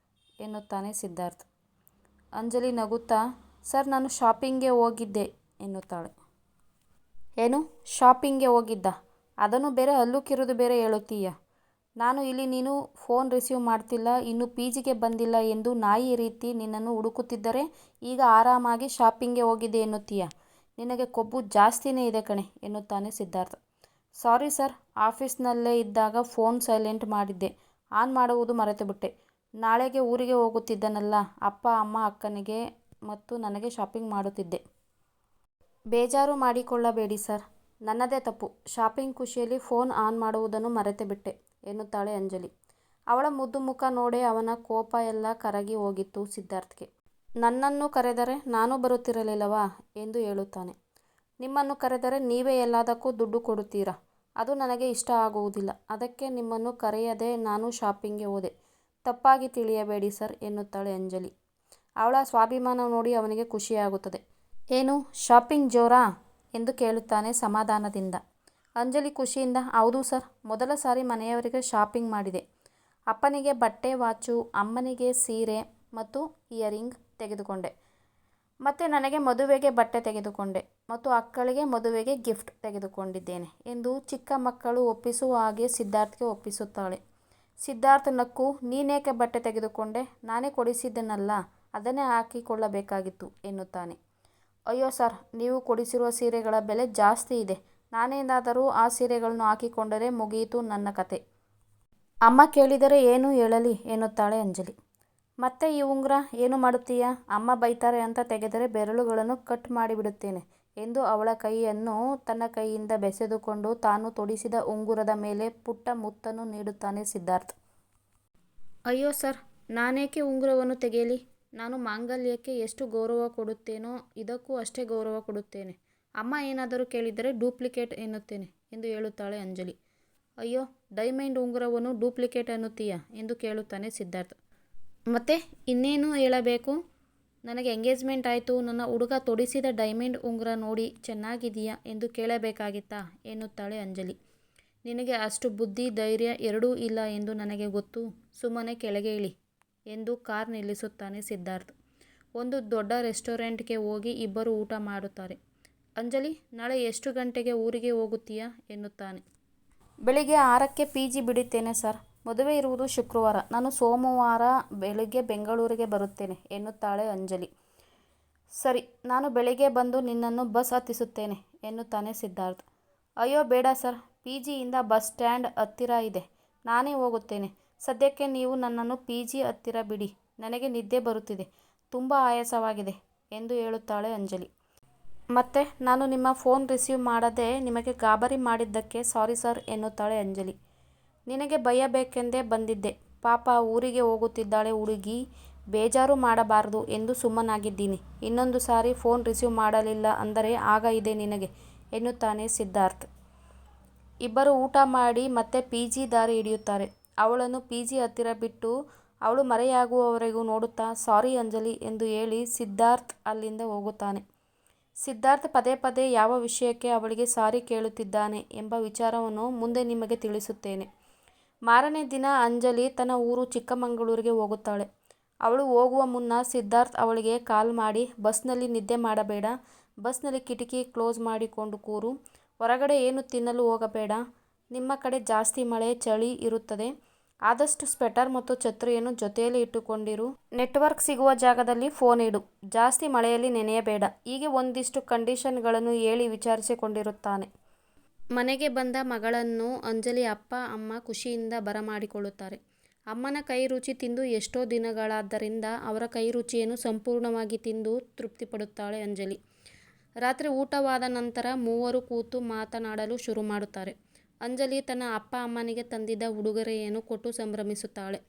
ಎನ್ನುತ್ತಾನೆ ಸಿದ್ಧಾರ್ಥ್. ಅಂಜಲಿ ನಗುತ್ತಾ, ಸರ್ ನಾನು ಶಾಪಿಂಗ್ಗೆ ಹೋಗಿದ್ದೆ ಎನ್ನುತ್ತಾಳೆ. ಏನು ಶಾಪಿಂಗ್ಗೆ ಹೋಗಿದ್ದ? ಅದನ್ನು ಬೇರೆ ಹಲ್ಲು ಕಿರಿದು ಬೇರೆ ಹೇಳುತ್ತೀಯ. ನಾನು ಇಲ್ಲಿ ನೀನು ಫೋನ್ ರಿಸೀವ್ ಮಾಡ್ತಿಲ್ಲ, ಇನ್ನು ಪಿಜಿಗೆ ಬಂದಿಲ್ಲ ಎಂದು ನಾಯಿ ರೀತಿ ನಿನ್ನನ್ನು ಹುಡುಕುತ್ತಿದ್ದರೆ ಈಗ ಆರಾಮಾಗಿ ಶಾಪಿಂಗ್ಗೆ ಹೋಗಿದ್ದೆ ಎನ್ನುತ್ತೀಯ. ನಿನಗೆ ಕೊಬ್ಬು ಜಾಸ್ತಿನೇ ಇದೆ ಕಣೆ ಎನ್ನುತ್ತಾನೆ ಸಿದ್ಧಾರ್ಥ್. ಸಾರಿ ಸರ್, ಆಫೀಸ್ನಲ್ಲೇ ಇದ್ದಾಗ ಫೋನ್ ಸೈಲೆಂಟ್ ಮಾಡಿದ್ದೆ, ಆನ್ ಮಾಡುವುದು ಮರೆತುಬಿಟ್ಟೆ. ನಾಳೆಗೆ ಊರಿಗೆ ಹೋಗುತ್ತಿದ್ದನಲ್ಲ, ಅಪ್ಪ ಅಮ್ಮ ಅಕ್ಕನಿಗೆ ಮತ್ತು ನನಗೆ ಶಾಪಿಂಗ್ ಮಾಡುತ್ತಿದ್ದೆ. ಬೇಜಾರು ಮಾಡಿಕೊಳ್ಳಬೇಡಿ ಸರ್, ನನ್ನದೇ ತಪ್ಪು. ಶಾಪಿಂಗ್ ಖುಷಿಯಲ್ಲಿ ಫೋನ್ ಆನ್ ಮಾಡುವುದನ್ನು ಮರೆತುಬಿಟ್ಟೆ ಎನ್ನುತ್ತಾಳೆ ಅಂಜಲಿ. ಅವಳ ಮುದ್ದು ಮುಖ ನೋಡೇ ಅವನ ಕೋಪ ಎಲ್ಲ ಕರಗಿ ಹೋಗಿತ್ತು ಸಿದ್ಧಾರ್ಥ್ಗೆ. ನನ್ನನ್ನು ಕರೆದರೆ ನಾನು ಬರುತ್ತಿರಲಿಲ್ಲವಾ ಎಂದು ಹೇಳುತ್ತಾನೆ. ನಿಮ್ಮನ್ನು ಕರೆದರೆ ನೀವೇ ಎಲ್ಲದಕ್ಕೂ ದುಡ್ಡು ಕೊಡುತ್ತೀರಾ, ಅದು ನನಗೆ ಇಷ್ಟ ಆಗುವುದಿಲ್ಲ. ಅದಕ್ಕೆ ನಿಮ್ಮನ್ನು ಕರೆಯದೆ ನಾನು ಶಾಪಿಂಗ್ಗೆ ಹೋದೆ. ತಪ್ಪಾಗಿ ತಿಳಿಯಬೇಡಿ ಸರ್ ಎನ್ನುತ್ತಾಳೆ ಅಂಜಲಿ. ಅವಳ ಸ್ವಾಭಿಮಾನ ನೋಡಿ ಅವನಿಗೆ ಖುಷಿಯಾಗುತ್ತದೆ. ಏನು ಶಾಪಿಂಗ್ ಜೋರಾ ಎಂದು ಕೇಳುತ್ತಾನೆ ಸಮಾಧಾನದಿಂದ. ಅಂಜಲಿ ಖುಷಿಯಿಂದ, ಹೌದು ಸರ್, ಮೊದಲ ಸಾರಿ ಮನೆಯವರಿಗೆ ಶಾಪಿಂಗ್ ಮಾಡಿದೆ. ಅಪ್ಪನಿಗೆ ಬಟ್ಟೆ ವಾಚು, ಅಮ್ಮನಿಗೆ ಸೀರೆ ಮತ್ತು ಇಯರಿಂಗ್ ತೆಗೆದುಕೊಂಡೆ. ಮತ್ತು ನನಗೆ ಮದುವೆಗೆ ಬಟ್ಟೆ ತೆಗೆದುಕೊಂಡೆ ಮತ್ತು ಅಕ್ಕಳಿಗೆ ಮದುವೆಗೆ ಗಿಫ್ಟ್ ತೆಗೆದುಕೊಂಡಿದ್ದೇನೆ ಎಂದು ಚಿಕ್ಕ ಮಕ್ಕಳು ಒಪ್ಪಿಸುವ ಹಾಗೆ ಸಿದ್ಧಾರ್ಥ್ಗೆ ಒಪ್ಪಿಸುತ್ತಾಳೆ. ಸಿದ್ಧಾರ್ಥ್ ನಕ್ಕು, ನೀನೇಕೆ ಬಟ್ಟೆ ತೆಗೆದುಕೊಂಡೆ? ನಾನೇ ಕೊಡಿಸಿದ್ದೆನಲ್ಲ, ಅದನ್ನೇ ಹಾಕಿಕೊಳ್ಳಬೇಕಾಗಿತ್ತು ಎನ್ನುತ್ತಾನೆ. ಅಯ್ಯೋ ಸರ್, ನೀವು ಕೊಡಿಸಿರುವ ಸೀರೆಗಳ ಬೆಲೆ ಜಾಸ್ತಿ ಇದೆ. ನಾನೇನಾದರೂ ಆ ಸೀರೆಗಳನ್ನು ಹಾಕಿಕೊಂಡರೆ ಮುಗಿಯಿತು ನನ್ನ ಕತೆ. ಅಮ್ಮ ಕೇಳಿದರೆ ಏನು ಹೇಳಲಿ ಎನ್ನುತ್ತಾಳೆ ಅಂಜಲಿ. ಮತ್ತೆ ಈ ಉಂಗುರ ಏನು ಮಾಡುತ್ತೀಯಾ? ಅಮ್ಮ ಬೈತಾರೆ ಅಂತ ತೆಗೆದರೆ ಬೆರಳುಗಳನ್ನು ಕಟ್ ಮಾಡಿಬಿಡುತ್ತೇನೆ ಎಂದು ಅವಳ ಕೈಯನ್ನು ತನ್ನ ಕೈಯಿಂದ ಬೆಸೆದುಕೊಂಡು ತಾನು ತೊಡಿಸಿದ ಉಂಗುರದ ಮೇಲೆ ಪುಟ್ಟ ಮುತ್ತನ್ನು ನೀಡುತ್ತಾನೆ ಸಿದ್ಧಾರ್ಥ್. ಅಯ್ಯೋ ಸರ್, ನಾನೇಕೆ ಉಂಗುರವನ್ನು ತೆಗೆಯಲಿ? ನಾನು ಮಾಂಗಲ್ಯಕ್ಕೆ ಎಷ್ಟು ಗೌರವ ಕೊಡುತ್ತೇನೋ ಇದಕ್ಕೂ ಅಷ್ಟೇ ಗೌರವ ಕೊಡುತ್ತೇನೆ. ಅಮ್ಮ ಏನಾದರೂ ಕೇಳಿದರೆ ಡೂಪ್ಲಿಕೇಟ್ ಎನ್ನುತ್ತೇನೆ ಎಂದು ಹೇಳುತ್ತಾಳೆ ಅಂಜಲಿ. ಅಯ್ಯೋ, ಡೈಮಂಡ್ ಉಂಗುರವನ್ನು ಡೂಪ್ಲಿಕೇಟ್ ಅನ್ನುತ್ತೀಯಾ ಎಂದು ಕೇಳುತ್ತಾನೆ ಸಿದ್ಧಾರ್ಥ್. ಮತ್ತೆ ಇನ್ನೇನು ಹೇಳಬೇಕು? ನನಗೆ ಎಂಗೇಜ್ಮೆಂಟ್ ಆಯಿತು, ನನ್ನ ಹುಡುಗ ತೊಡಿಸಿದ ಡೈಮಂಡ್ ಉಂಗುರ ನೋಡಿ ಚೆನ್ನಾಗಿದೆಯಾ ಎಂದು ಕೇಳಬೇಕಾಗಿತ್ತಾ ಎನ್ನುತ್ತಾಳೆ ಅಂಜಲಿ. ನಿನಗೆ ಅಷ್ಟು ಬುದ್ಧಿ ಧೈರ್ಯ ಎರಡೂ ಇಲ್ಲ ಎಂದು ನನಗೆ ಗೊತ್ತು, ಸುಮ್ಮನೆ ಕೆಳಗೆ ಇಳಿ ಎಂದು ಕಾರ್ ನಿಲ್ಲಿಸುತ್ತಾನೆ ಸಿದ್ಧಾರ್ಥ್. ಒಂದು ದೊಡ್ಡ ರೆಸ್ಟೋರೆಂಟ್ಗೆ ಹೋಗಿ ಇಬ್ಬರು ಊಟ ಮಾಡುತ್ತಾರೆ. ಅಂಜಲಿ, ನಾಳೆ ಎಷ್ಟು ಗಂಟೆಗೆ ಊರಿಗೆ ಹೋಗುತ್ತೀಯಾ ಎನ್ನುತ್ತಾನೆ. ಬೆಳಿಗ್ಗೆ 6ಕ್ಕೆ ಪಿಜಿ ಬಿಡುತ್ತೇನೆ ಸರ್, ಮದುವೆ ಇರುವುದು ಶುಕ್ರವಾರ, ನಾನು ಸೋಮವಾರ ಬೆಳಿಗ್ಗೆ ಬೆಂಗಳೂರಿಗೆ ಬರುತ್ತೇನೆ ಎನ್ನುತ್ತಾಳೆ ಅಂಜಲಿ. ಸರಿ, ನಾನು ಬೆಳಿಗ್ಗೆ ಬಂದು ನಿನ್ನನ್ನು ಬಸ್ ಹತ್ತಿಸುತ್ತೇನೆ ಎನ್ನುತ್ತಾನೆ ಸಿದ್ಧಾರ್ಥ್. ಅಯ್ಯೋ ಬೇಡ ಸರ್, ಪಿಜಿಯಿಂದ ಬಸ್ ಸ್ಟ್ಯಾಂಡ್ ಹತ್ತಿರ ಇದೆ, ನಾನೇ ಹೋಗುತ್ತೇನೆ. ಸದ್ಯಕ್ಕೆ ನೀವು ನನ್ನನ್ನು ಪಿಜಿ ಹತ್ತಿರ ಬಿಡಿ, ನನಗೆ ನಿದ್ದೆ ಬರುತ್ತಿದೆ, ತುಂಬ ಆಯಾಸವಾಗಿದೆ ಎಂದು ಹೇಳುತ್ತಾಳೆ ಅಂಜಲಿ. ಮತ್ತೆ ನಾನು ನಿಮ್ಮ ಫೋನ್ ರಿಸೀವ್ ಮಾಡದೆ ನಿಮಗೆ ಗಾಬರಿ ಮಾಡಿದ್ದಕ್ಕೆ ಸಾರಿ ಸರ್ ಎನ್ನುತ್ತಾಳೆ ಅಂಜಲಿ. ನಿನಗೆ ಬೈಯಬೇಕೆಂದೇ ಬಂದಿದ್ದೆ, ಪಾಪ ಊರಿಗೆ ಹೋಗುತ್ತಿದ್ದಾಳೆ ಹುಡುಗಿ, ಬೇಜಾರು ಮಾಡಬಾರದು ಎಂದು ಸುಮ್ಮನಾಗಿದ್ದೀನಿ. ಇನ್ನೊಂದು ಸಾರಿ ಫೋನ್ ರಿಸೀವ್ ಮಾಡಲಿಲ್ಲ ಅಂದರೆ ಆಗ ಇದೆ ನಿನಗೆ ಎನ್ನುತ್ತಾನೆ ಸಿದ್ಧಾರ್ಥ್. ಇಬ್ಬರು ಊಟ ಮಾಡಿ ಮತ್ತೆ ಪಿಜಿ ದಾರಿ ಹಿಡಿಯುತ್ತಾರೆ. ಅವಳನ್ನು ಪಿಜಿ ಹತ್ತಿರ ಬಿಟ್ಟು ಅವಳು ಮರೆಯಾಗುವವರೆಗೂ ನೋಡುತ್ತಾ ಸಾರಿ ಅಂಜಲಿ ಎಂದು ಹೇಳಿ ಸಿದ್ಧಾರ್ಥ್ ಅಲ್ಲಿಂದ ಹೋಗುತ್ತಾನೆ. ಸಿದ್ಧಾರ್ಥ್ ಪದೇ ಪದೇ ಯಾವ ವಿಷಯಕ್ಕೆ ಅವಳಿಗೆ ಸಾರಿ ಕೇಳುತ್ತಿದ್ದಾನೆ ಎಂಬ ವಿಚಾರವನ್ನು ಮುಂದೆ ನಿಮಗೆ ತಿಳಿಸುತ್ತೇನೆ. ಮಾರನೇ ದಿನ ಅಂಜಲಿ ತನ್ನ ಊರು ಚಿಕ್ಕಮಗಳೂರಿಗೆ ಹೋಗುತ್ತಾಳೆ. ಅವಳು ಹೋಗುವ ಮುನ್ನ ಸಿದ್ಧಾರ್ಥ್ ಅವಳಿಗೆ ಕಾಲ್ ಮಾಡಿ, ಬಸ್ನಲ್ಲಿ ನಿದ್ದೆ ಮಾಡಬೇಡ, ಬಸ್ನಲ್ಲಿ ಕಿಟಕಿ ಕ್ಲೋಸ್ ಮಾಡಿಕೊಂಡು ಕೂರು, ಹೊರಗಡೆ ಏನು ತಿನ್ನಲು ಹೋಗಬೇಡ, ನಿಮ್ಮ ಕಡೆ ಜಾಸ್ತಿ ಮಳೆ ಚಳಿ ಇರುತ್ತದೆ, ಆದಷ್ಟು ಸ್ವೆಟರ್ ಮತ್ತು ಛತ್ರಿಯನ್ನು ಜೊತೆಯಲ್ಲಿ ಇಟ್ಟುಕೊಂಡಿರು, ನೆಟ್ವರ್ಕ್ ಸಿಗುವ ಜಾಗದಲ್ಲಿ ಫೋನ್ ಇಡು, ಜಾಸ್ತಿ ಮಳೆಯಲ್ಲಿ ನೆನೆಯಬೇಡ, ಹೀಗೆ ಒಂದಿಷ್ಟು ಕಂಡೀಷನ್ಗಳನ್ನು ಹೇಳಿ ವಿಚಾರಿಸಿಕೊಂಡಿರುತ್ತಾನೆ. ಮನೆಗೆ ಬಂದ ಮಗಳನ್ನು ಅಂಜಲಿ ಅಪ್ಪ ಅಮ್ಮ ಖುಷಿಯಿಂದ ಬರಮಾಡಿಕೊಳ್ಳುತ್ತಾರೆ. ಅಮ್ಮನ ಕೈ ರುಚಿ ತಿಂದು ಎಷ್ಟೋ ದಿನಗಳಾದ್ದರಿಂದ ಅವರ ಕೈ ರುಚಿಯನ್ನು ಸಂಪೂರ್ಣವಾಗಿ ತಿಂದು ತೃಪ್ತಿಪಡುತ್ತಾಳೆ ಅಂಜಲಿ. ರಾತ್ರಿ ಊಟವಾದ ನಂತರ ಮೂವರು ಕೂತು ಮಾತನಾಡಲು ಶುರು ಮಾಡುತ್ತಾರೆ. ಅಂಜಲಿ ತನ್ನ ಅಪ್ಪ ಅಮ್ಮನಿಗೆ ತಂದಿದ್ದ ಉಡುಗೊರೆಯನ್ನು ಕೊಟ್ಟು ಸಂಭ್ರಮಿಸುತ್ತಾಳೆ.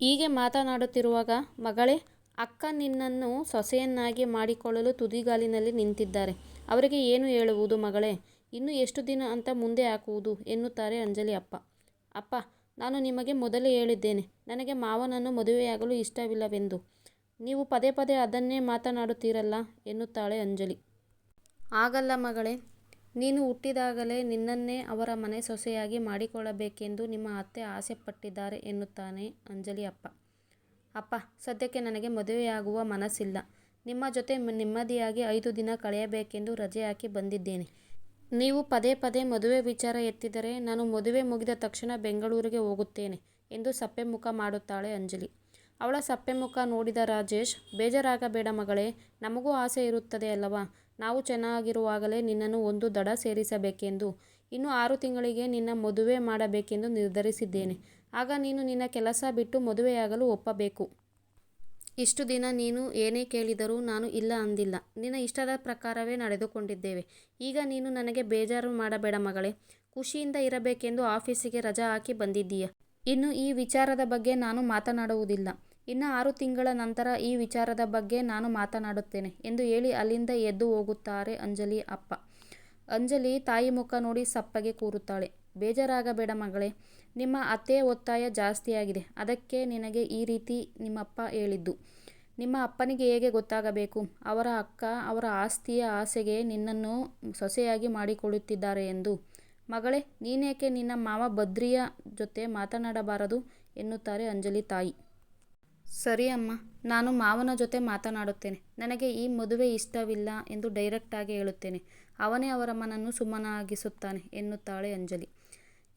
ಹೀಗೆ ಮಾತನಾಡುತ್ತಿರುವಾಗ, ಮಗಳೇ, ಅಕ್ಕ ನಿನ್ನನ್ನು ಸೊಸೆಯನ್ನಾಗಿ ಮಾಡಿಕೊಳ್ಳಲು ತುದಿಗಾಲಿನಲ್ಲಿ ನಿಂತಿದ್ದಾರೆ. ಅವರಿಗೆ ಏನು ಹೇಳುವುದು ಮಗಳೇ? ಇನ್ನು ಎಷ್ಟು ದಿನ ಅಂತ ಮುಂದೆ ಹಾಕುವುದು ಎನ್ನುತ್ತಾರೆ ಅಂಜಲಿ ಅಪ್ಪ. ಅಪ್ಪ, ನಾನು ನಿಮಗೆ ಮೊದಲೇ ಹೇಳಿದ್ದೇನೆ, ನನಗೆ ಮಾವನನ್ನು ಮದುವೆಯಾಗಲು ಇಷ್ಟವಿಲ್ಲವೆಂದು. ನೀವು ಪದೇ ಪದೇ ಅದನ್ನೇ ಮಾತನಾಡುತ್ತೀರಲ್ಲ ಎನ್ನುತ್ತಾಳೆ ಅಂಜಲಿ. ಹಾಗಲ್ಲ ಮಗಳೇ, ನೀನು ಹುಟ್ಟಿದಾಗಲೇ ನಿನ್ನನ್ನೇ ಅವರ ಮನೆ ಸೊಸೆಯಾಗಿ ಮಾಡಿಕೊಳ್ಳಬೇಕೆಂದು ನಿಮ್ಮ ಅತ್ತೆ ಆಸೆ ಪಟ್ಟಿದ್ದಾರೆ ಎನ್ನುತ್ತಾನೆ ಅಂಜಲಿ ಅಪ್ಪ. ಅಪ್ಪ, ಸದ್ಯಕ್ಕೆ ನನಗೆ ಮದುವೆಯಾಗುವ ಮನಸ್ಸಿಲ್ಲ. ನಿಮ್ಮ ಜೊತೆ ನೆಮ್ಮದಿಯಾಗಿ 5 ದಿನ ಕಳೆಯಬೇಕೆಂದು ರಜೆ ಹಾಕಿ ಬಂದಿದ್ದೇನೆ. ನೀವು ಪದೇ ಪದೇ ಮದುವೆ ವಿಚಾರ ಎತ್ತಿದರೆ ನಾನು ಮದುವೆ ಮುಗಿದ ತಕ್ಷಣ ಬೆಂಗಳೂರಿಗೆ ಹೋಗುತ್ತೇನೆ ಎಂದು ಸಪ್ಪೆ ಮುಖ ಮಾಡುತ್ತಾಳೆ ಅಂಜಲಿ. ಅವಳ ಸಪ್ಪೆ ಮುಖ ನೋಡಿದ ರಾಜೇಶ್, ಬೇಜಾರಾಗಬೇಡ ಮಗಳೇ, ನಮಗೂ ಆಸೆ ಇರುತ್ತದೆ ಅಲ್ಲವಾ? ನಾವು ಚೆನ್ನಾಗಿರುವಾಗಲೇ ನಿನ್ನನ್ನು ಒಂದು ದಡ ಸೇರಿಸಬೇಕೆಂದು. ಇನ್ನು 6 ತಿಂಗಳಿಗೆ ನಿನ್ನ ಮದುವೆ ಮಾಡಬೇಕೆಂದು ನಿರ್ಧರಿಸಿದ್ದೇನೆ. ಆಗ ನೀನು ನಿನ್ನ ಕೆಲಸ ಬಿಟ್ಟು ಮದುವೆಯಾಗಲು ಒಪ್ಪಬೇಕು. ಇಷ್ಟು ದಿನ ನೀನು ಏನೇ ಕೇಳಿದರೂ ನಾನು ಇಲ್ಲ ಅಂದಿಲ್ಲ. ನಿನ್ನ ಇಷ್ಟದ ಪ್ರಕಾರವೇ ನಡೆದುಕೊಂಡಿದ್ದೇವೆ. ಈಗ ನೀನು ನನಗೆ ಬೇಜಾರು ಮಾಡಬೇಡ ಮಗಳೇ. ಖುಷಿಯಿಂದ ಇರಬೇಕೆಂದು ಆಫೀಸಿಗೆ ರಜಾ ಹಾಕಿ ಬಂದಿದ್ದೀಯ. ಇನ್ನು ಈ ವಿಚಾರದ ಬಗ್ಗೆ ನಾನು ಮಾತನಾಡುವುದಿಲ್ಲ. ಇನ್ನು 6 ತಿಂಗಳ ನಂತರ ಈ ವಿಚಾರದ ಬಗ್ಗೆ ನಾನು ಮಾತನಾಡುತ್ತೇನೆ ಎಂದು ಹೇಳಿ ಅಲ್ಲಿಂದ ಎದ್ದು ಹೋಗುತ್ತಾರೆ ಅಂಜಲಿ ಅಪ್ಪ. ಅಂಜಲಿ ತಾಯಿ ಮುಖ ನೋಡಿ ಸಪ್ಪಗೆ ಕೂರುತ್ತಾಳೆ. ಬೇಜಾರಾಗಬೇಡ ಮಗಳೇ, ನಿಮ್ಮ ಅತ್ತೆಯ ಒತ್ತಾಯ ಜಾಸ್ತಿಯಾಗಿದೆ. ಅದಕ್ಕೆ ನಿನಗೆ ಈ ರೀತಿ ನಿಮ್ಮಪ್ಪ ಹೇಳಿದ್ದು. ನಿಮ್ಮ ಅಪ್ಪನಿಗೆ ಹೇಗೆ ಗೊತ್ತಾಗಬೇಕು? ಅವರ ಅಕ್ಕ ಅವರ ಆಸ್ತಿಯ ಆಸೆಗೆ ನಿನ್ನನ್ನು ಸೊಸೆಯಾಗಿ ಮಾಡಿಕೊಳ್ಳುತ್ತಿದ್ದಾರೆ ಎಂದು. ಮಗಳೇ, ನೀನೇಕೆ ನಿನ್ನ ಮಾವ ಬದ್ರಿಯ ಜೊತೆ ಮಾತನಾಡಬಾರದು ಎನ್ನುತ್ತಾರೆ ಅಂಜಲಿ ತಾಯಿ. ಸರಿ ಅಮ್ಮ, ನಾನು ಮಾವನ ಜೊತೆ ಮಾತನಾಡುತ್ತೇನೆ. ನನಗೆ ಈ ಮದುವೆ ಇಷ್ಟವಿಲ್ಲ ಎಂದು ಡೈರೆಕ್ಟಾಗಿ ಹೇಳುತ್ತೇನೆ. ಅವನೇ ಅವರ ಮನನ್ನು ಸುಮ್ಮನಾಗಿಸುತ್ತಾನೆ ಎನ್ನುತ್ತಾಳೆ ಅಂಜಲಿ.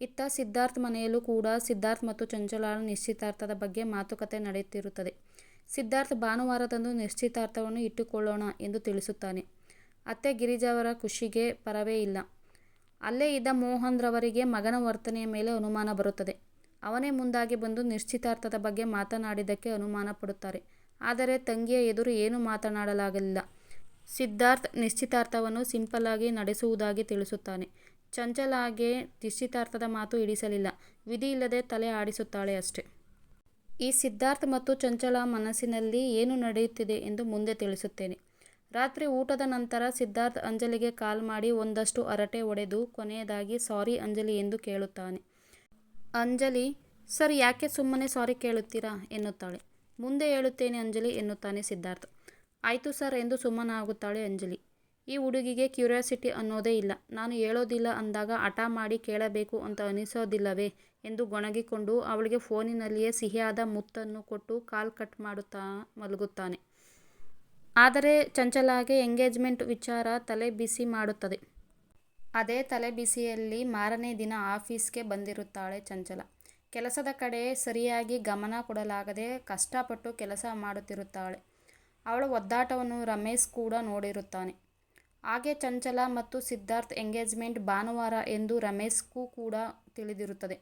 ಇತ್ತ ಸಿದ್ಧಾರ್ಥ್ ಮನೆಯಲ್ಲೂ ಕೂಡ ಸಿದ್ಧಾರ್ಥ್ ಮತ್ತು ಚಂಚಲಾಳ ನಿಶ್ಚಿತಾರ್ಥದ ಬಗ್ಗೆ ಮಾತುಕತೆ ನಡೆಯುತ್ತಿರುತ್ತದೆ. ಸಿದ್ಧಾರ್ಥ್ ಭಾನುವಾರದಂದು ನಿಶ್ಚಿತಾರ್ಥವನ್ನು ಇಟ್ಟುಕೊಳ್ಳೋಣ ಎಂದು ತಿಳಿಸುತ್ತಾನೆ. ಅತ್ತೆ ಗಿರಿಜಾವರ ಖುಷಿಗೆ ಪರವೇ ಇಲ್ಲ. ಅಲ್ಲೇ ಇದ್ದ ಮೋಹನ್ ರವರಿಗೆ ಮಗನ ವರ್ತನೆಯ ಮೇಲೆ ಅನುಮಾನ ಬರುತ್ತದೆ. ಅವನೇ ಮುಂದಾಗಿ ಬಂದು ನಿಶ್ಚಿತಾರ್ಥದ ಬಗ್ಗೆ ಮಾತನಾಡಿದ್ದಕ್ಕೆ ಅನುಮಾನ ಪಡುತ್ತಾರೆ. ಆದರೆ ತಂಗಿಯ ಎದುರು ಏನೂ ಮಾತನಾಡಲಾಗಲಿಲ್ಲ. ಸಿದ್ಧಾರ್ಥ್ ನಿಶ್ಚಿತಾರ್ಥವನ್ನು ಸಿಂಪಲ್ ಆಗಿ ನಡೆಸುವುದಾಗಿ ತಿಳಿಸುತ್ತಾನೆ. ಚಂಚಲಾಗೆ ನಿಶ್ಚಿತಾರ್ಥದ ಮಾತು ಹಿಡಿಸಲಿಲ್ಲ. ವಿಧಿ ಇಲ್ಲದೆ ತಲೆ ಆಡಿಸುತ್ತಾಳೆ ಅಷ್ಟೆ. ಈ ಸಿದ್ಧಾರ್ಥ್ ಮತ್ತು ಚಂಚಲ ಮನಸ್ಸಿನಲ್ಲಿ ಏನು ನಡೆಯುತ್ತಿದೆ ಎಂದು ಮುಂದೆ ತಿಳಿಸುತ್ತೇನೆ. ರಾತ್ರಿ ಊಟದ ನಂತರ ಸಿದ್ಧಾರ್ಥ್ ಅಂಜಲಿಗೆ ಕಾಲ್ ಮಾಡಿ ಒಂದಷ್ಟು ಹರಟೆ ಹೊಡೆದು ಕೊನೆಯದಾಗಿ ಸಾರಿ ಅಂಜಲಿ ಎಂದು ಕೇಳುತ್ತಾನೆ. ಅಂಜಲಿ, ಸರ್, ಯಾಕೆ ಸುಮ್ಮನೆ ಸಾರಿ ಕೇಳುತ್ತೀರಾ ಎನ್ನುತ್ತಾಳೆ. ಮುಂದೆ ಹೇಳುತ್ತೇನೆ ಅಂಜಲಿ ಎನ್ನುತ್ತಾನೆ ಸಿದ್ಧಾರ್ಥ್. ಆಯಿತು ಸರ್ ಎಂದು ಸುಮ್ಮನಾಗುತ್ತಾಳೆ ಅಂಜಲಿ. ಈ ಹುಡುಗಿಗೆ ಕ್ಯೂರಿಯಾಸಿಟಿ ಅನ್ನೋದೇ ಇಲ್ಲ. ನಾನು ಹೇಳೋದಿಲ್ಲ ಅಂದಾಗ ಹಠ ಮಾಡಿ ಕೇಳಬೇಕು ಅಂತ ಅನಿಸೋದಿಲ್ಲವೇ ಎಂದು ಗೊಣಗಿಕೊಂಡು ಅವಳಿಗೆ ಫೋನಿನಲ್ಲಿಯೇ ಸಿಹಿಯಾದ ಮುತ್ತನ್ನು ಕೊಟ್ಟು ಕಾಲ್ ಕಟ್ ಮಾಡುತ್ತಾ ಮಲಗುತ್ತಾನೆ. ಆದರೆ ಚಂಚಲಾಗೆ ಎಂಗೇಜ್ಮೆಂಟ್ ವಿಚಾರ ತಲೆ ಬಿಸಿ ಮಾಡುತ್ತದೆ. ಅದೇ ತಲೆ ಬಿಸಿಯಲ್ಲಿ ಮಾರನೇ ದಿನ ಆಫೀಸ್ಗೆ ಬಂದಿರುತ್ತಾಳೆ ಚಂಚಲ. ಕೆಲಸದ ಕಡೆ ಸರಿಯಾಗಿ ಗಮನ ಕೊಡಲಾಗದೆ ಕಷ್ಟಪಟ್ಟು ಕೆಲಸ ಮಾಡುತ್ತಿರುತ್ತಾಳೆ. ಅವಳ ಒದ್ದಾಟವನ್ನು ರಮೇಶ್ ಕೂಡ ನೋಡಿರುತ್ತಾನೆ. ಹಾಗೆ ಚಂಚಲ ಮತ್ತು ಸಿದ್ಧಾರ್ಥ್ ಎಂಗೇಜ್ಮೆಂಟ್ ಭಾನುವಾರ ಎಂದು ರಮೇಶ್ಗೂ ಕೂಡ ತಿಳಿದಿರುತ್ತದೆ.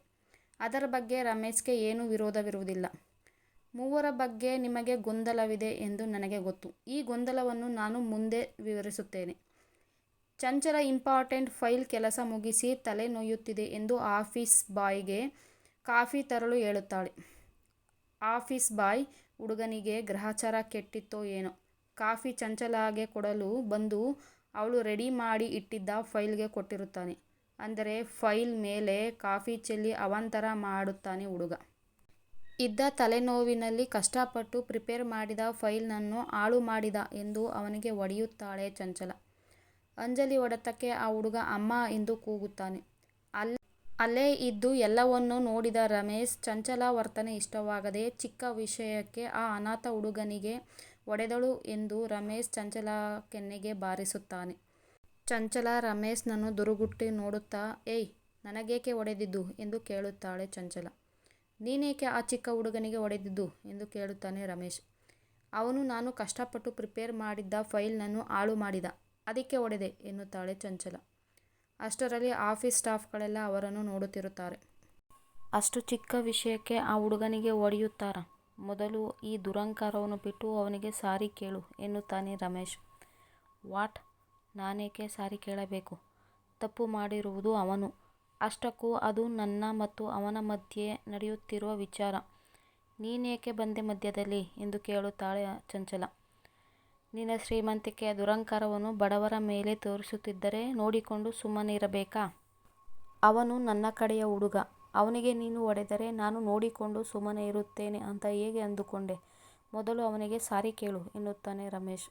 ಅದರ ಬಗ್ಗೆ ರಮೇಶ್ಗೆ ಏನೂ ವಿರೋಧವಿರುವುದಿಲ್ಲ. ಮೂವರ ಬಗ್ಗೆ ನಿಮಗೆ ಗೊಂದಲವಿದೆ ಎಂದು ನನಗೆ ಗೊತ್ತು. ಈ ಗೊಂದಲವನ್ನು ನಾನು ಮುಂದೆ ವಿವರಿಸುತ್ತೇನೆ. ಚಂಚಲ ಇಂಪಾರ್ಟೆಂಟ್ ಫೈಲ್ ಕೆಲಸ ಮುಗಿಸಿ ತಲೆ ನೋಯುತ್ತಿದೆ ಎಂದು ಆಫೀಸ್ ಬಾಯ್ಗೆ ಕಾಫಿ ತರಲು ಹೇಳುತ್ತಾಳೆ. ಆಫೀಸ್ ಬಾಯ್ ಹುಡುಗನಿಗೆ ಗ್ರಹಚಾರ ಕೆಟ್ಟಿತ್ತೋ ಏನೋ, ಕಾಫಿ ಚಂಚಲಾಗೆ ಕೊಡಲು ಬಂದು ಅವಳು ರೆಡಿ ಮಾಡಿ ಇಟ್ಟಿದ್ದ ಫೈಲ್ಗೆ ಕೊಟ್ಟಿರುತ್ತಾನೆ. ಅಂದರೆ ಫೈಲ್ ಮೇಲೆ ಕಾಫಿ ಚೆಲ್ಲಿ ಅವಾಂತರ ಮಾಡುತ್ತಾನೆ ಹುಡುಗ. ಇದ್ದ ತಲೆನೋವಿನಲ್ಲಿ ಕಷ್ಟಪಟ್ಟು ಪ್ರಿಪೇರ್ ಮಾಡಿದ ಫೈಲ್ನನ್ನು ಹಾಳು ಮಾಡಿದ ಎಂದು ಅವನಿಗೆ ಹೊಡೆಯುತ್ತಾಳೆ ಚಂಚಲ. ಅಂಜಲಿ ಹೊಡೆತಕ್ಕೆ ಆ ಹುಡುಗ ಅಮ್ಮ ಎಂದು ಕೂಗುತ್ತಾನೆ. ಅಲ್ಲೇ ಇದ್ದು ಎಲ್ಲವನ್ನೂ ನೋಡಿದ ರಮೇಶ್ ಚಂಚಲ ವರ್ತನೆ ಇಷ್ಟವಾಗದೆ ಚಿಕ್ಕ ವಿಷಯಕ್ಕೆ ಆ ಅನಾಥ ಹುಡುಗನಿಗೆ ಹೊಡೆದಳು ಎಂದು ರಮೇಶ್ ಚಂಚಲ ಕೆನ್ನೆಗೆ ಬಾರಿಸುತ್ತಾನೆ. ಚಂಚಲ ರಮೇಶ್ನನ್ನು ದುರುಗುಟ್ಟಿ ನೋಡುತ್ತಾ, ಏಯ್, ನನಗೇಕೆ ಹೊಡೆದಿದ್ದು ಎಂದು ಕೇಳುತ್ತಾಳೆ ಚಂಚಲ. ನೀನೇಕೆ ಆ ಚಿಕ್ಕ ಹುಡುಗನಿಗೆ ಹೊಡೆದಿದ್ದು ಎಂದು ಕೇಳುತ್ತಾನೆ ರಮೇಶ್. ಅವನು ನಾನು ಕಷ್ಟಪಟ್ಟು ಪ್ರಿಪೇರ್ ಮಾಡಿದ್ದ ಫೈಲ್ನನ್ನು ಹಾಳು ಮಾಡಿದ, ಅದಕ್ಕೆ ಹೊಡೆದೆ ಎನ್ನುತ್ತಾಳೆ ಚಂಚಲ. ಅಷ್ಟರಲ್ಲಿ ಆಫೀಸ್ ಸ್ಟಾಫ್ಗಳೆಲ್ಲ ಅವರನ್ನು ನೋಡುತ್ತಿರುತ್ತಾರೆ. ಅಷ್ಟು ಚಿಕ್ಕ ವಿಷಯಕ್ಕೆ ಆ ಹುಡುಗನಿಗೆ ಹೊಡೆಯುತ್ತಾರಾ? ಮೊದಲು ಈ ದುರಹಂಕಾರವನ್ನು ಬಿಟ್ಟು ಅವನಿಗೆ ಸಾರಿ ಕೇಳು ಎನ್ನುತ್ತಾನೆ ರಮೇಶ್. ವಾಟ್? ನಾನೇಕೆ ಸಾರಿ ಕೇಳಬೇಕು? ತಪ್ಪು ಮಾಡಿರುವುದು ಅವನು. ಅಷ್ಟಕ್ಕೂ ಅದು ನನ್ನ ಮತ್ತು ಅವನ ಮಧ್ಯೆ ನಡೆಯುತ್ತಿರುವ ವಿಚಾರ. ನೀನೇಕೆ ಬಂದೆ ಮಧ್ಯದಲ್ಲಿ ಎಂದು ಕೇಳುತ್ತಾಳೆ ಚಂಚಲ. ನಿನ್ನ ಶ್ರೀಮಂತಿಕೆಯ ದುರಹಂಕಾರವನ್ನು ಬಡವರ ಮೇಲೆ ತೋರಿಸುತ್ತಿದ್ದರೆ ನೋಡಿಕೊಂಡು ಸುಮ್ಮನಿರಬೇಕಾ? ಅವನು ನನ್ನ ಕಡೆಯ ಹುಡುಗ. ಅವನಿಗೆ ನೀನು ಹೊಡೆದರೆ ನಾನು ನೋಡಿಕೊಂಡು ಸುಮ್ಮನೆ ಇರುತ್ತೇನೆ ಅಂತ ಹೇಗೆ ಅಂದುಕೊಂಡೆ? ಮೊದಲು ಅವನಿಗೆ ಸಾರಿ ಕೇಳು ಎನ್ನುತ್ತಾನೆ ರಮೇಶ್.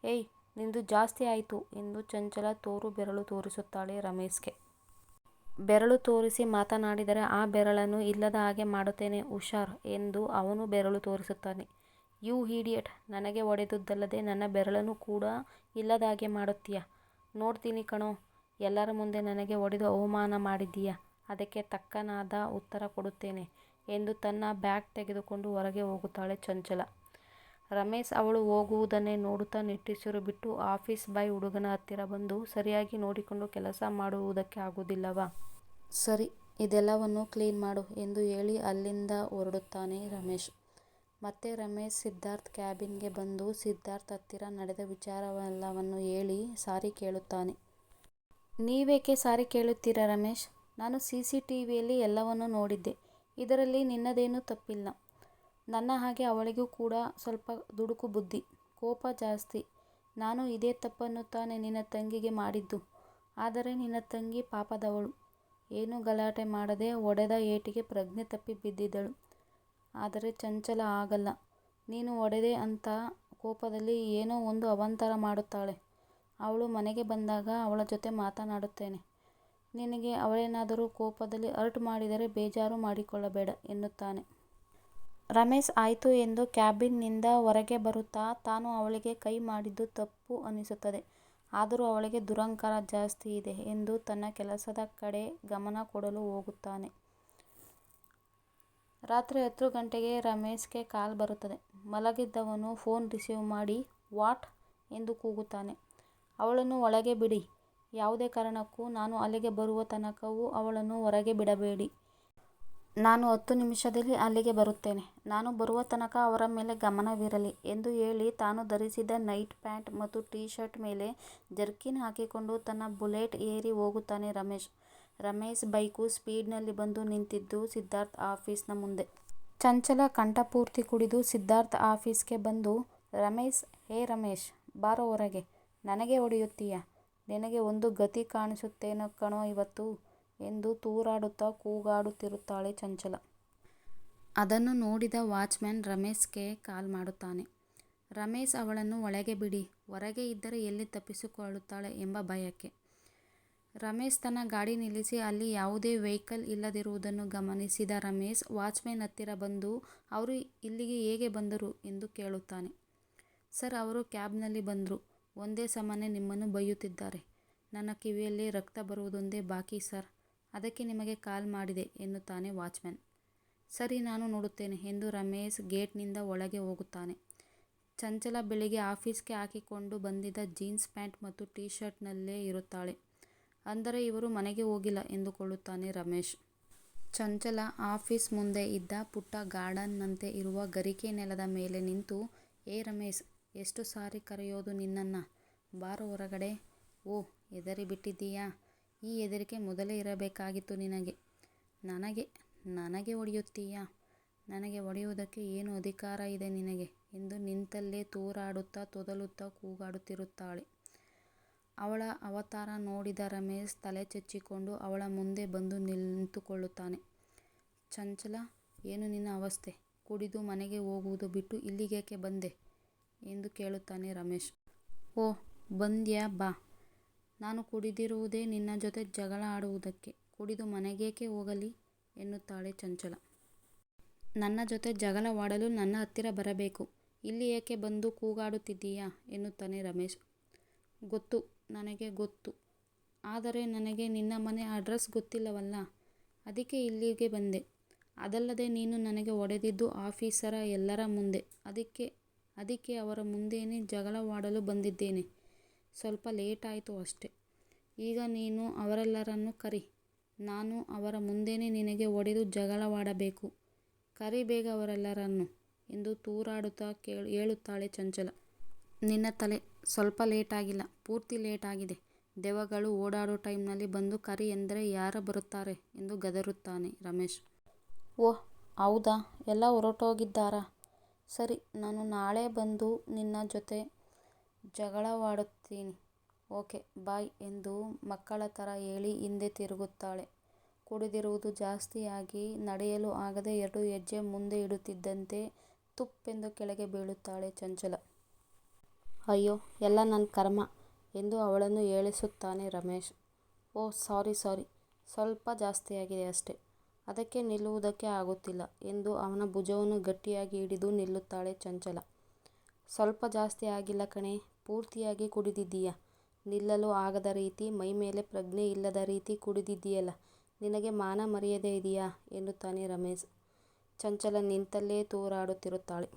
ಏಯ್, ನಿಂದು ಜಾಸ್ತಿ ಆಯಿತು ಎಂದು ಚಂಚಲ ತೋರು ಬೆರಳು ತೋರಿಸುತ್ತಾಳೆ ರಮೇಶ್ಗೆ. ಬೆರಳು ತೋರಿಸಿ ಮಾತನಾಡಿದರೆ ಆ ಬೆರಳನ್ನು ಇಲ್ಲದ ಹಾಗೆ ಮಾಡುತ್ತೇನೆ, ಹುಷಾರ್ ಎಂದು ಅವನು ಬೆರಳು ತೋರಿಸುತ್ತಾನೆ. ಯು ಈಡಿಯಟ್, ನನಗೆ ಹೊಡೆದುದಲ್ಲದೆ ನನ್ನ ಬೆರಳನ್ನು ಕೂಡ ಇಲ್ಲದ ಹಾಗೆ ಮಾಡುತ್ತೀಯಾ? ನೋಡ್ತೀನಿ ಕಣೋ. ಎಲ್ಲರ ಮುಂದೆ ನನಗೆ ಹೊಡೆದು ಅವಮಾನ ಮಾಡಿದ್ದೀಯಾ, ಅದಕ್ಕೆ ತಕ್ಕನಾದ ಉತ್ತರ ಕೊಡುತ್ತೇನೆ ಎಂದು ತನ್ನ ಬ್ಯಾಗ್ ತೆಗೆದುಕೊಂಡು ಹೊರಗೆ ಹೋಗುತ್ತಾಳೆ ಚಂಚಲ. ರಮೇಶ್ ಅವಳು ಹೋಗುವುದನ್ನೇ ನೋಡುತ್ತಾ ನಿಟ್ಟುಸಿರು ಬಿಟ್ಟು, ಆಫೀಸ್ ಬಾಯ್ ಹುಡುಗನ ಹತ್ತಿರ ಬಂದು, ಸರಿಯಾಗಿ ನೋಡಿಕೊಂಡು ಕೆಲಸ ಮಾಡುವುದಕ್ಕೆ ಆಗುವುದಿಲ್ಲವಾ? ಸರಿ, ಇದೆಲ್ಲವನ್ನೂ ಕ್ಲೀನ್ ಮಾಡು ಎಂದು ಹೇಳಿ ಅಲ್ಲಿಂದ ಹೊರಡುತ್ತಾನೆ ರಮೇಶ್. ಮತ್ತೆ ರಮೇಶ್ ಸಿದ್ಧಾರ್ಥ್ ಕ್ಯಾಬಿನ್ಗೆ ಬಂದು ಸಿದ್ಧಾರ್ಥ್ ಹತ್ತಿರ ನಡೆದ ವಿಚಾರವೆಲ್ಲವನ್ನು ಹೇಳಿ ಸಾರಿ ಕೇಳುತ್ತಾನೆ. ನೀವೇಕೆ ಸಾರಿ ಕೇಳುತ್ತೀರಾ ರಮೇಶ್? ನಾನು CCTVಯಲ್ಲಿ ಎಲ್ಲವನ್ನೂ ನೋಡಿದ್ದೆ. ಇದರಲ್ಲಿ ನಿನ್ನದೇನೂ ತಪ್ಪಿಲ್ಲ. ನನ್ನ ಹಾಗೆ ಅವಳಿಗೂ ಕೂಡ ಸ್ವಲ್ಪ ದುಡುಕು ಬುದ್ಧಿ, ಕೋಪ ಜಾಸ್ತಿ. ನಾನು ಇದೇ ತಪ್ಪನ್ನು ತಾನೇ ನಿನ್ನ ತಂಗಿಗೆ ಮಾಡಿದ್ದು. ಆದರೆ ನಿನ್ನ ತಂಗಿ ಪಾಪದವಳು. ಏನೂ ಗಲಾಟೆ ಮಾಡದೆ ಹೊಡೆದ ಏಟಿಗೆ ಪ್ರಜ್ಞೆ ತಪ್ಪಿ ಬಿದ್ದಿದ್ದಳು. ಆದರೆ ಚಂಚಲ ಹಾಗಲ್ಲ. ನೀನು ಹೊಡೆದೆ ಅಂತ ಕೋಪದಲ್ಲಿ ಏನೋ ಒಂದು ಅವಾಂತರ ಮಾಡುತ್ತಾಳೆ. ಅವಳು ಮನೆಗೆ ಬಂದಾಗ ಅವಳ ಜೊತೆ ಮಾತನಾಡುತ್ತೇನೆ. ನಿನಗೆ ಅವಳೇನಾದರೂ ಕೋಪದಲ್ಲಿ ಹರ್ಟ್ ಮಾಡಿದರೆ ಬೇಜಾರು ಮಾಡಿಕೊಳ್ಳಬೇಡ ಎನ್ನುತ್ತಾನೆ. ರಮೇಶ್ ಆಯಿತು ಎಂದು ಕ್ಯಾಬಿನ್ನಿಂದ ಹೊರಗೆ ಬರುತ್ತಾ, ತಾನು ಅವಳಿಗೆ ಕೈ ಮಾಡಿದ್ದು ತಪ್ಪು ಅನಿಸುತ್ತದೆ. ಆದರೂ ಅವಳಿಗೆ ದುರಹಂಕಾರ ಜಾಸ್ತಿ ಇದೆ ಎಂದು ತನ್ನ ಕೆಲಸದ ಕಡೆ ಗಮನ ಕೊಡಲು ಹೋಗುತ್ತಾನೆ. ರಾತ್ರಿ 10 ಗಂಟೆಗೆ ರಮೇಶ್ಗೆ ಕಾಲ್ ಬರುತ್ತದೆ. ಮಲಗಿದ್ದವನು ಫೋನ್ ರಿಸೀವ್ ಮಾಡಿ, ವಾಟ್ ಎಂದು ಕೂಗುತ್ತಾನೆ. ಅವಳನ್ನು ಒಳಗೆ ಬಿಡಿ. ಯಾವುದೇ ಕಾರಣಕ್ಕೂ ನಾನು ಅಲ್ಲಿಗೆ ಬರುವ ತನಕವೂ ಅವಳನ್ನು ಹೊರಗೆ ಬಿಡಬೇಡಿ. ನಾನು 10 ನಿಮಿಷದಲ್ಲಿ ಅಲ್ಲಿಗೆ ಬರುತ್ತೇನೆ. ನಾನು ಬರುವ ತನಕ ಅವರ ಮೇಲೆ ಗಮನವಿರಲಿ ಎಂದು ಹೇಳಿ ತಾನು ಧರಿಸಿದ್ದ ನೈಟ್ ಪ್ಯಾಂಟ್ ಮತ್ತು ಟೀ ಶರ್ಟ್ ಮೇಲೆ ಜರ್ಕಿನ್ ಹಾಕಿಕೊಂಡು ತನ್ನ ಬುಲೆಟ್ ಏರಿ ಹೋಗುತ್ತಾನೆ ರಮೇಶ್. ರಮೇಶ್ ಬೈಕು ಸ್ಪೀಡ್ನಲ್ಲಿ ಬಂದು ನಿಂತಿದ್ದು ಸಿದ್ಧಾರ್ಥ್ ಆಫೀಸ್ನ ಮುಂದೆ. ಚಂಚಲ ಕಂಠಪೂರ್ತಿ ಕುಡಿದು ಸಿದ್ಧಾರ್ಥ್ ಆಫೀಸ್ಗೆ ಬಂದು, ರಮೇಶ್, ಹೇ ರಮೇಶ್, ಬಾರೋ ಹೊರಗೆ. ನನಗೆ ಹೊಡೆಯುತ್ತೀಯಾ? ನಿನಗೆ ಒಂದು ಗತಿ ಕಾಣಿಸುತ್ತೇನೋ ಕಣೋ ಇವತ್ತು ಎಂದು ತೂರಾಡುತ್ತಾ ಕೂಗಾಡುತ್ತಿರುತ್ತಾಳೆ ಚಂಚಲ. ಅದನ್ನು ನೋಡಿದ ವಾಚ್ಮ್ಯಾನ್ ರಮೇಶ್ಗೆ ಕಾಲ್ ಮಾಡುತ್ತಾನೆ. ರಮೇಶ್ ಅವಳನ್ನು ಒಳಗೆ ಬಿಡಿ, ಹೊರಗೆ ಇದ್ದರೆ ಎಲ್ಲಿ ತಪ್ಪಿಸಿಕೊಳ್ಳುತ್ತಾಳೆ ಎಂಬ ಭಯಕ್ಕೆ. ರಮೇಶ್ ತನ್ನ ಗಾಡಿ ನಿಲ್ಲಿಸಿ ಅಲ್ಲಿ ಯಾವುದೇ ವೆಹಿಕಲ್ ಇಲ್ಲದಿರುವುದನ್ನು ಗಮನಿಸಿದ ರಮೇಶ್ ವಾಚ್ಮ್ಯಾನ್ ಹತ್ತಿರ ಬಂದು, ಅವರು ಇಲ್ಲಿಗೆ ಹೇಗೆ ಬಂದರು ಎಂದು ಕೇಳುತ್ತಾನೆ. ಸರ್, ಅವರು ಕ್ಯಾಬ್ನಲ್ಲಿ ಬಂದರು. ಒಂದೇ ಸಮನೆ ನಿಮ್ಮನ್ನು ಬೈಯುತ್ತಿದ್ದಾರೆ. ನನ್ನ ಕಿವಿಯಲ್ಲಿ ರಕ್ತ ಬರುವುದೊಂದೇ ಬಾಕಿ ಸರ್, ಅದಕ್ಕೆ ನಿಮಗೆ ಕಾಲ್ ಮಾಡಿದೆ ಎನ್ನುತ್ತಾನೆ ವಾಚ್ಮ್ಯಾನ್. ಸರಿ, ನಾನು ನೋಡುತ್ತೇನೆ ಎಂದು ರಮೇಶ್ ಗೇಟ್ನಿಂದ ಒಳಗೆ ಹೋಗುತ್ತಾನೆ. ಚಂಚಲ ಬೆಳಿಗ್ಗೆ ಆಫೀಸ್ಗೆ ಹಾಕಿಕೊಂಡು ಬಂದಿದ್ದ ಜೀನ್ಸ್ ಪ್ಯಾಂಟ್ ಮತ್ತು ಟೀ ಶರ್ಟ್ನಲ್ಲೇ ಇರುತ್ತಾಳೆ. ಅಂದರೆ ಇವರು ಮನೆಗೆ ಹೋಗಿಲ್ಲ ಎಂದುಕೊಳ್ಳುತ್ತಾನೆ ರಮೇಶ್. ಚಂಚಲ ಆಫೀಸ್ ಮುಂದೆ ಇದ್ದ ಪುಟ್ಟ ಗಾರ್ಡನ್ನಂತೆ ಇರುವ ಗರಿಕೆ ನೆಲದ ಮೇಲೆ ನಿಂತು, ಏ ರಮೇಶ್, ಎಷ್ಟು ಸಾರಿ ಕರೆಯೋದು ನಿನ್ನನ್ನ? ಬಾರೋ ಹೊರಗಡೆ. ಓ, ಹೆದರಿಬಿಟ್ಟಿದ್ದೀಯಾ? ಈ ಹೆದರಿಕೆ ಮೊದಲೇ ಇರಬೇಕಾಗಿತ್ತು ನಿನಗೆ. ನನಗೆ ಹೊಡೆಯುತ್ತೀಯಾ? ನನಗೆ ಹೊಡೆಯುವುದಕ್ಕೆ ಏನು ಅಧಿಕಾರ ಇದೆ ನಿನಗೆ ಎಂದು ನಿಂತಲ್ಲೇ ತೂರಾಡುತ್ತಾ ತೊದಲುತ್ತಾ ಕೂಗಾಡುತ್ತಿರುತ್ತಾಳೆ. ಅವಳ ಅವತಾರ ನೋಡಿದ ರಮೇಶ್ ತಲೆ ಚೆಚ್ಚಿಕೊಂಡು ಅವಳ ಮುಂದೆ ಬಂದು ನಿಂತುಕೊಳ್ಳುತ್ತಾನೆ. ಚಂಚಲ, ಏನು ನಿನ್ನ ಅವಸ್ಥೆ? ಕುಡಿದು ಮನೆಗೆ ಹೋಗುವುದು ಬಿಟ್ಟು ಇಲ್ಲಿಗೇಕೆ ಬಂದೆ ಎಂದು ಕೇಳುತ್ತಾನೆ ರಮೇಶ್. ಓ, ಬಂದ್ಯಾ, ಬಾ. ನಾನು ಕುಡಿದಿರುವುದೇ ನಿನ್ನ ಜೊತೆ ಜಗಳ ಆಡುವುದಕ್ಕೆ. ಕುಡಿದು ಮನೆಗೇಕೆ ಹೋಗಲಿ ಎನ್ನುತ್ತಾಳೆ ಚಂಚಲ. ನನ್ನ ಜೊತೆ ಜಗಳವಾಡಲು ನನ್ನ ಹತ್ತಿರ ಬರಬೇಕು. ಇಲ್ಲಿ ಏಕೆ ಬಂದು ಕೂಗಾಡುತ್ತಿದ್ದೀಯಾ ಎನ್ನುತ್ತಾನೆ ರಮೇಶ್. ಗೊತ್ತು, ನನಗೆ ಗೊತ್ತು. ಆದರೆ ನನಗೆ ನಿನ್ನ ಮನೆ ಅಡ್ರೆಸ್ ಗೊತ್ತಿಲ್ಲವಲ್ಲ, ಅದಕ್ಕೆ ಇಲ್ಲಿಗೆ ಬಂದೆ. ಅದಲ್ಲದೆ ನೀನು ನನಗೆ ಹೊಡೆದಿದ್ದು ಆಫೀಸರ ಎಲ್ಲರ ಮುಂದೆ. ಅದಕ್ಕೆ ಅವರ ಮುಂದೆಯೇ ಜಗಳವಾಡಲು ಬಂದಿದ್ದೇನೆ. ಸ್ವಲ್ಪ ಲೇಟ್ ಆಯಿತು ಅಷ್ಟೆ. ಈಗ ನೀನು ಅವರೆಲ್ಲರನ್ನೂ ಕರಿ. ನಾನು ಅವರ ಮುಂದೆನೇ ನಿನಗೆ ಹೊಡೆದು ಜಗಳವಾಡಬೇಕು. ಕರಿ ಬೇಗ ಅವರೆಲ್ಲರನ್ನೂ ಎಂದು ತೂರಾಡುತ್ತಾ ಹೇಳುತ್ತಾಳೆ ಚಂಚಲ. ನಿನ್ನ ತಲೆ ಸ್ವಲ್ಪ ಲೇಟ್ ಆಗಿಲ್ಲ, ಪೂರ್ತಿ ಲೇಟ್ ಆಗಿದೆ. ದೆವ್ವಗಳು ಓಡಾಡೋ ಟೈಮ್ನಲ್ಲಿ ಬಂದು ಕರಿ ಎಂದರೆ ಯಾರು ಬರುತ್ತಾರೆ ಎಂದು ಗದರುತ್ತಾನೆ ರಮೇಶ್. ಓಹ್ ಹೌದಾ, ಎಲ್ಲ ಹೊರಟೋಗಿದ್ದಾರಾ? ಸರಿ, ನಾನು ನಾಳೆ ಬಂದು ನಿನ್ನ ಜೊತೆ ಜಗಳವಾಡುತ್ತೀನಿ. ಓಕೆ ಬಾಯ್ ಎಂದು ಮಕ್ಕಳ ಥರ ಹೇಳಿ ಹಿಂದೆ ತಿರುಗುತ್ತಾಳೆ. ಕುಡಿದಿರುವುದು ಜಾಸ್ತಿಯಾಗಿ ನಡೆಯಲು ಆಗದೆ 2 ಹೆಜ್ಜೆ ಮುಂದೆ ಇಡುತ್ತಿದ್ದಂತೆ ತುಪ್ಪೆಂದು ಕೆಳಗೆ ಬೀಳುತ್ತಾಳೆ ಚಂಚಲ. ಅಯ್ಯೋ ಎಲ್ಲ ನನ್ನ ಕರ್ಮ ಎಂದು ಅವಳನ್ನು ಏಳಿಸುತ್ತಾನೆ ರಮೇಶ್. ಓಹ್ ಸಾರಿ, ಸ್ವಲ್ಪ ಜಾಸ್ತಿಯಾಗಿದೆ ಅಷ್ಟೇ, ಅದಕ್ಕೆ ನಿಲ್ಲುವುದಕ್ಕೆ ಆಗುತ್ತಿಲ್ಲ ಎಂದು ಅವನ ಭುಜವನ್ನು ಗಟ್ಟಿಯಾಗಿ ಹಿಡಿದು ನಿಲ್ಲುತ್ತಾಳೆ ಚಂಚಲ. ಸ್ವಲ್ಪ ಜಾಸ್ತಿ ಆಗಿಲ್ಲ ಕಣೆ, ಪೂರ್ತಿಯಾಗಿ ಕುಡಿದಿದ್ದೀಯ. ನಿಲ್ಲಲು ಆಗದ ರೀತಿ, ಮೈಮೇಲೆ ಪ್ರಜ್ಞೆ ಇಲ್ಲದ ರೀತಿ ಕುಡಿದಿದ್ದೀಯಲ್ಲ, ನಿನಗೆ ಮಾನ ಮರ್ಯಾದೆ ಇದೆಯಾ ಎನ್ನುತ್ತಾನೆ ರಮೇಶ್. ಚಂಚಲ ನಿಂತಲ್ಲೇ ತೂರಾಡುತ್ತಿರುತ್ತಾಳೆ.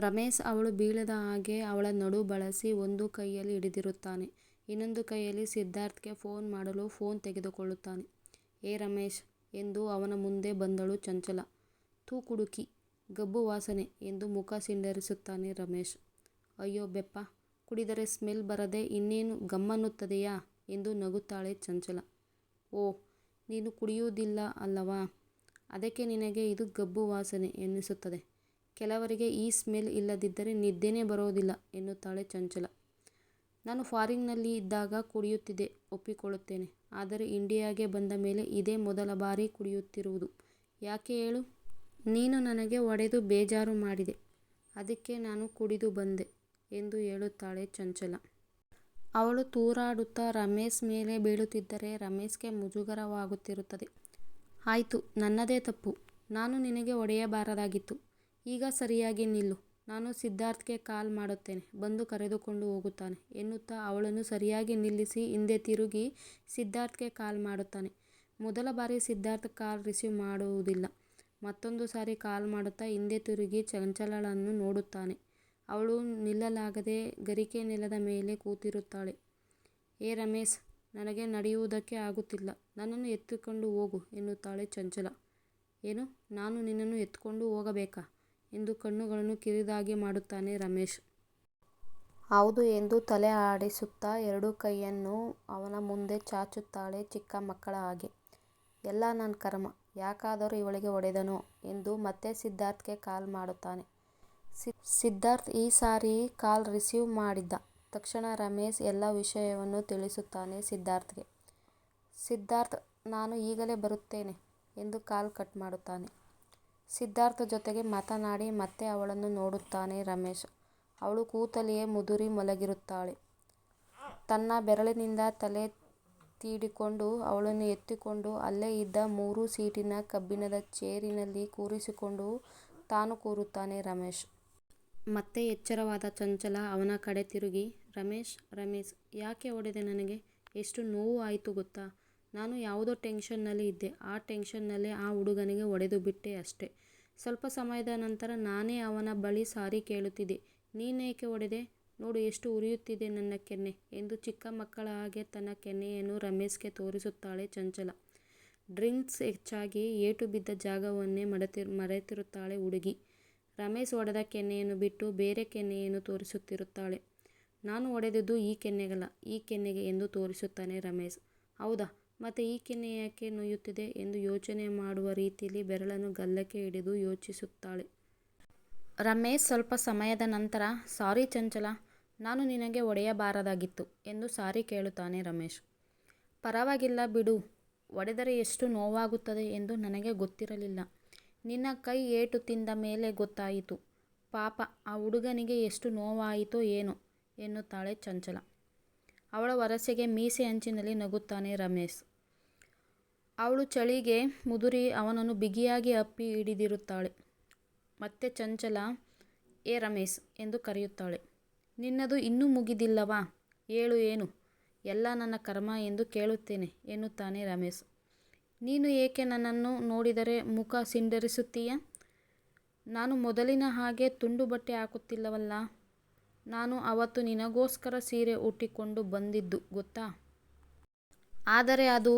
ರಮೇಶ್ ಅವಳು ಬೀಳದ ಹಾಗೆ ಅವಳ ನಡು ಬಳಸಿ ಒಂದು ಕೈಯಲ್ಲಿ ಹಿಡಿದಿರುತ್ತಾನೆ. ಇನ್ನೊಂದು ಕೈಯಲ್ಲಿ ಸಿದ್ಧಾರ್ಥ್ಗೆ ಫೋನ್ ಮಾಡಲು ಫೋನ್ ತೆಗೆದುಕೊಳ್ಳುತ್ತಾನೆ. ಏ ರಮೇಶ್ ಎಂದು ಅವನ ಮುಂದೆ ಬಂದಳು ಚಂಚಲ. ಥೂ ಕುಡುಕಿ, ಗಬ್ಬು ವಾಸನೆ ಎಂದು ಮುಖ ಸಿಂಡರಿಸುತ್ತಾನೆ ರಮೇಶ್. ಅಯ್ಯೋ ಬೆಪ್ಪ, ಕುಡಿದರೆ ಸ್ಮೆಲ್ ಬರದೆ ಇನ್ನೇನು ಗಮ್ಮನ್ನುತ್ತದೆಯಾ ಎಂದು ನಗುತ್ತಾಳೆ ಚಂಚಲ. ಓ, ನೀನು ಕುಡಿಯುವುದಿಲ್ಲ ಅಲ್ಲವಾ, ಅದಕ್ಕೆ ನಿನಗೆ ಇದು ಗಬ್ಬು ವಾಸನೆ ಎನ್ನಿಸುತ್ತದೆ. ಕೆಲವರಿಗೆ ಈ ಸ್ಮೆಲ್ ಇಲ್ಲದಿದ್ದರೆ ನಿದ್ದೆನೇ ಬರೋದಿಲ್ಲ ಎನ್ನುತ್ತಾಳೆ ಚಂಚಲ. ನಾನು ಫಾರಿನ್ನಲ್ಲಿ ಇದ್ದಾಗ ಕುಡಿಯುತ್ತಿದ್ದೆ ಒಪ್ಪಿಕೊಳ್ಳುತ್ತೇನೆ, ಆದರೆ ಇಂಡಿಯಾಗೆ ಬಂದ ಮೇಲೆ ಇದೇ ಮೊದಲ ಬಾರಿ ಕುಡಿಯುತ್ತಿರುವುದು. ಯಾಕೆ ಹೇಳು? ನೀನು ನನಗೆ ಹೊಡೆದು ಬೇಜಾರು ಮಾಡಿದೆ, ಅದಕ್ಕೆ ನಾನು ಕುಡಿದು ಬಂದೆ ಎಂದು ಹೇಳುತ್ತಾಳೆ ಚಂಚಲ. ಅವಳು ತೂರಾಡುತ್ತಾ ರಮೇಶ್ ಮೇಲೆ ಬೀಳುತ್ತಿದ್ದರೆ ರಮೇಶ್ಗೆ ಮುಜುಗರವಾಗುತ್ತಿರುತ್ತದೆ. ಆಯಿತು, ನನ್ನದೇ ತಪ್ಪು, ನಾನು ನಿನಗೆ ಹೊಡೆಯಬಾರದಾಗಿತ್ತು. ಈಗ ಸರಿಯಾಗಿ ನಿಲ್ಲು, ನಾನು ಸಿದ್ಧಾರ್ಥ್ಗೆ ಕಾಲ್ ಮಾಡುತ್ತೇನೆ, ಬಂದು ಕರೆದುಕೊಂಡು ಹೋಗುತ್ತಾನೆ ಎನ್ನುತ್ತಾ ಅವಳನ್ನು ಸರಿಯಾಗಿ ನಿಲ್ಲಿಸಿ ಹಿಂದೆ ತಿರುಗಿ ಸಿದ್ಧಾರ್ಥ್ಗೆ ಕಾಲ್ ಮಾಡುತ್ತಾನೆ. ಮೊದಲ ಬಾರಿ ಸಿದ್ಧಾರ್ಥ್ ಕಾಲ್ ರಿಸೀವ್ ಮಾಡುವುದಿಲ್ಲ. ಮತ್ತೊಂದು ಸಾರಿ ಕಾಲ್ ಮಾಡುತ್ತಾ ಹಿಂದೆ ತಿರುಗಿ ಚಂಚಲಳನ್ನು ನೋಡುತ್ತಾನೆ. ಅವಳು ನಿಲ್ಲಲಾಗದೆ ಗರಿಕೆ ನೆಲದ ಮೇಲೆ ಕೂತಿರುತ್ತಾಳೆ. ಏ ರಮೇಶ್, ನನಗೆ ನಡೆಯುವುದಕ್ಕೆ ಆಗುತ್ತಿಲ್ಲ, ನನ್ನನ್ನು ಎತ್ತಿಕೊಂಡು ಹೋಗು ಎನ್ನುತ್ತಾಳೆ ಚಂಚಲ. ಏನು, ನಾನು ನಿನ್ನನ್ನು ಎತ್ತಿಕೊಂಡು ಹೋಗಬೇಕಾ ಎಂದು ಕಣ್ಣುಗಳನ್ನು ಕಿರಿದಾಗಿ ಮಾಡುತ್ತಾನೆ ರಮೇಶ್. ಹೌದು ಎಂದು ತಲೆ ಆಡಿಸುತ್ತಾ 2 ಕೈಯನ್ನು ಅವನ ಮುಂದೆ ಚಾಚುತ್ತಾಳೆ ಚಿಕ್ಕ ಮಕ್ಕಳ ಹಾಗೆ. ಎಲ್ಲ ನನ್ನ ಕರ್ಮ, ಯಾಕಾದರೂ ಇವಳಿಗೆ ಹೊಡೆದನೋ ಎಂದು ಮತ್ತೆ ಸಿದ್ಧಾರ್ಥ್ಗೆ ಕಾಲ್ ಮಾಡುತ್ತಾನೆ. ಸಿದ್ಧಾರ್ಥ್ ಈ ಸಾರಿ ಕಾಲ್ ರಿಸೀವ್ ಮಾಡಿದ್ದ ತಕ್ಷಣ ರಮೇಶ್ ಎಲ್ಲ ವಿಷಯವನ್ನು ತಿಳಿಸುತ್ತಾನೆ ಸಿದ್ಧಾರ್ಥ್ಗೆ. ಸಿದ್ಧಾರ್ಥ್ ನಾನು ಈಗಲೇ ಬರುತ್ತೇನೆ ಎಂದು ಕಾಲ್ ಕಟ್ ಮಾಡುತ್ತಾನೆ. ಸಿದ್ಧಾರ್ಥ್ ಜೊತೆಗೆ ಮಾತನಾಡಿ ಮತ್ತೆ ಅವಳನ್ನು ನೋಡುತ್ತಾನೆ ರಮೇಶ್. ಅವಳು ಕೂತಲ್ಲಿಯೇ ಮುದುರಿ ಮಲಗಿರುತ್ತಾಳೆ. ತನ್ನ ಬೆರಳಿನಿಂದ ತಲೆ ತೀಡಿಕೊಂಡು ಅವಳನ್ನು ಎತ್ತಿಕೊಂಡು ಅಲ್ಲೇ ಇದ್ದ 3 ಸೀಟಿನ ಕಬ್ಬಿಣದ ಚೇರಿನಲ್ಲಿ ಕೂರಿಸಿಕೊಂಡು ತಾನು ಕೂರುತ್ತಾನೆ ರಮೇಶ್. ಮತ್ತೆ ಎಚ್ಚರವಾದ ಚಂಚಲ ಅವನ ಕಡೆ ತಿರುಗಿ, ರಮೇಶ್, ಯಾಕೆ ಹೊಡೆದೆ, ನನಗೆ ಎಷ್ಟು ನೋವು ಆಯಿತು ಗೊತ್ತಾ? ನಾನು ಯಾವುದೋ ಟೆನ್ಷನ್ನಲ್ಲಿ ಇದ್ದೆ, ಆ ಟೆನ್ಷನ್ನಲ್ಲೇ ಆ ಹುಡುಗನಿಗೆ ಹೊಡೆದು ಬಿಟ್ಟೆ ಅಷ್ಟೇ. ಸ್ವಲ್ಪ ಸಮಯದ ನಂತರ ನಾನೇ ಅವನ ಬಳಿ ಸಾರಿ ಕೇಳುತ್ತಿದ್ದೆ. ನೀನೇಕೆ ಹೊಡೆದೆ? ನೋಡು ಎಷ್ಟು ಉರಿಯುತ್ತಿದೆ ನನ್ನ ಕೆನ್ನೆ ಎಂದು ಚಿಕ್ಕ ಮಕ್ಕಳ ಹಾಗೆ ತನ್ನ ಕೆನ್ನೆಯನ್ನು ರಮೇಶ್ಗೆ ತೋರಿಸುತ್ತಾಳೆ ಚಂಚಲ. ಡ್ರಿಂಕ್ಸ್ ಹೆಚ್ಚಾಗಿ ಏಟು ಬಿದ್ದ ಜಾಗವನ್ನೇ ಮರೆತಿರುತ್ತಾಳೆ ಹುಡುಗಿ. ರಮೇಶ್ ಹೊಡೆದ ಕೆನ್ನೆಯನ್ನು ಬಿಟ್ಟು ಬೇರೆ ಕೆನ್ನೆಯನ್ನು ತೋರಿಸುತ್ತಿರುತ್ತಾಳೆ. ನಾನು ಹೊಡೆದದ್ದು ಈ ಕೆನ್ನೆಗಲ್ಲ, ಈ ಕೆನ್ನೆಗೆ ಎಂದು ತೋರಿಸುತ್ತಾನೆ ರಮೇಶ್. ಹೌದಾ, ಮತ್ತೆ ಈ ಕೆನ್ನೆ ಯಾಕೆ ನೋಯುತ್ತಿದೆ ಎಂದು ಯೋಚನೆ ಮಾಡುವ ರೀತಿಯಲ್ಲಿ ಬೆರಳನ್ನು ಗಲ್ಲಕ್ಕೆ ಹಿಡಿದು ಯೋಚಿಸುತ್ತಾಳೆ. ರಮೇಶ್ ಸ್ವಲ್ಪ ಸಮಯದ ನಂತರ, ಸಾರಿ ಚಂಚಲ, ನಾನು ನಿನಗೆ ಹೊಡೆಯಬಾರದಾಗಿತ್ತು ಎಂದು ಸಾರಿ ಕೇಳುತ್ತಾನೆ ರಮೇಶ್. ಪರವಾಗಿಲ್ಲ ಬಿಡು, ಹೊಡೆದರೆ ಎಷ್ಟು ನೋವಾಗುತ್ತದೆ ಎಂದು ನನಗೆ ಗೊತ್ತಿರಲಿಲ್ಲ. ನಿನ್ನ ಕೈ ಏಟು ತಿಂದ ಮೇಲೆ ಗೊತ್ತಾಯಿತು. ಪಾಪ ಆ ಹುಡುಗನಿಗೆ ಎಷ್ಟು ನೋವಾಯಿತೋ ಏನೋ ಎನ್ನುತ್ತಾಳೆ ಚಂಚಲ. ಅವಳ ವರಸೆಗೆ ಮೀಸೆ ಅಂಚಿನಲ್ಲಿ ನಗುತ್ತಾನೆ ರಮೇಶ್. ಅವಳು ಚಳಿಗೆ ಮುದುರಿ ಅವನನ್ನು ಬಿಗಿಯಾಗಿ ಅಪ್ಪಿ ಹಿಡಿದಿರುತ್ತಾಳೆ. ಮತ್ತೆ ಚಂಚಲ ಏ ರಮೇಶ್ ಎಂದು ಕರೆಯುತ್ತಾಳೆ. ನಿನ್ನದು ಇನ್ನೂ ಮುಗಿದಿಲ್ಲವಾ? ಹೇಳು ಏನು? ಎಲ್ಲ ನನ್ನ ಕರ್ಮ ಎಂದು ಕೇಳುತ್ತೇನೆ ಎನ್ನುತ್ತಾನೆ ರಮೇಶ್. ನೀನು ಏಕೆ ನನ್ನನ್ನು ನೋಡಿದರೆ ಮುಖ ಸಿಂಡರಿಸುತ್ತೀಯ? ನಾನು ಮೊದಲಿನ ಹಾಗೆ ತುಂಡು ಬಟ್ಟೆ ಹಾಕುತ್ತಿಲ್ಲವಲ್ಲ. ನಾನು ಅವತ್ತು ನಿನಗೋಸ್ಕರ ಸೀರೆ ಉಟ್ಟುಕೊಂಡು ಬಂದಿದ್ದು ಗೊತ್ತಾ? ಆದರೆ ಅದು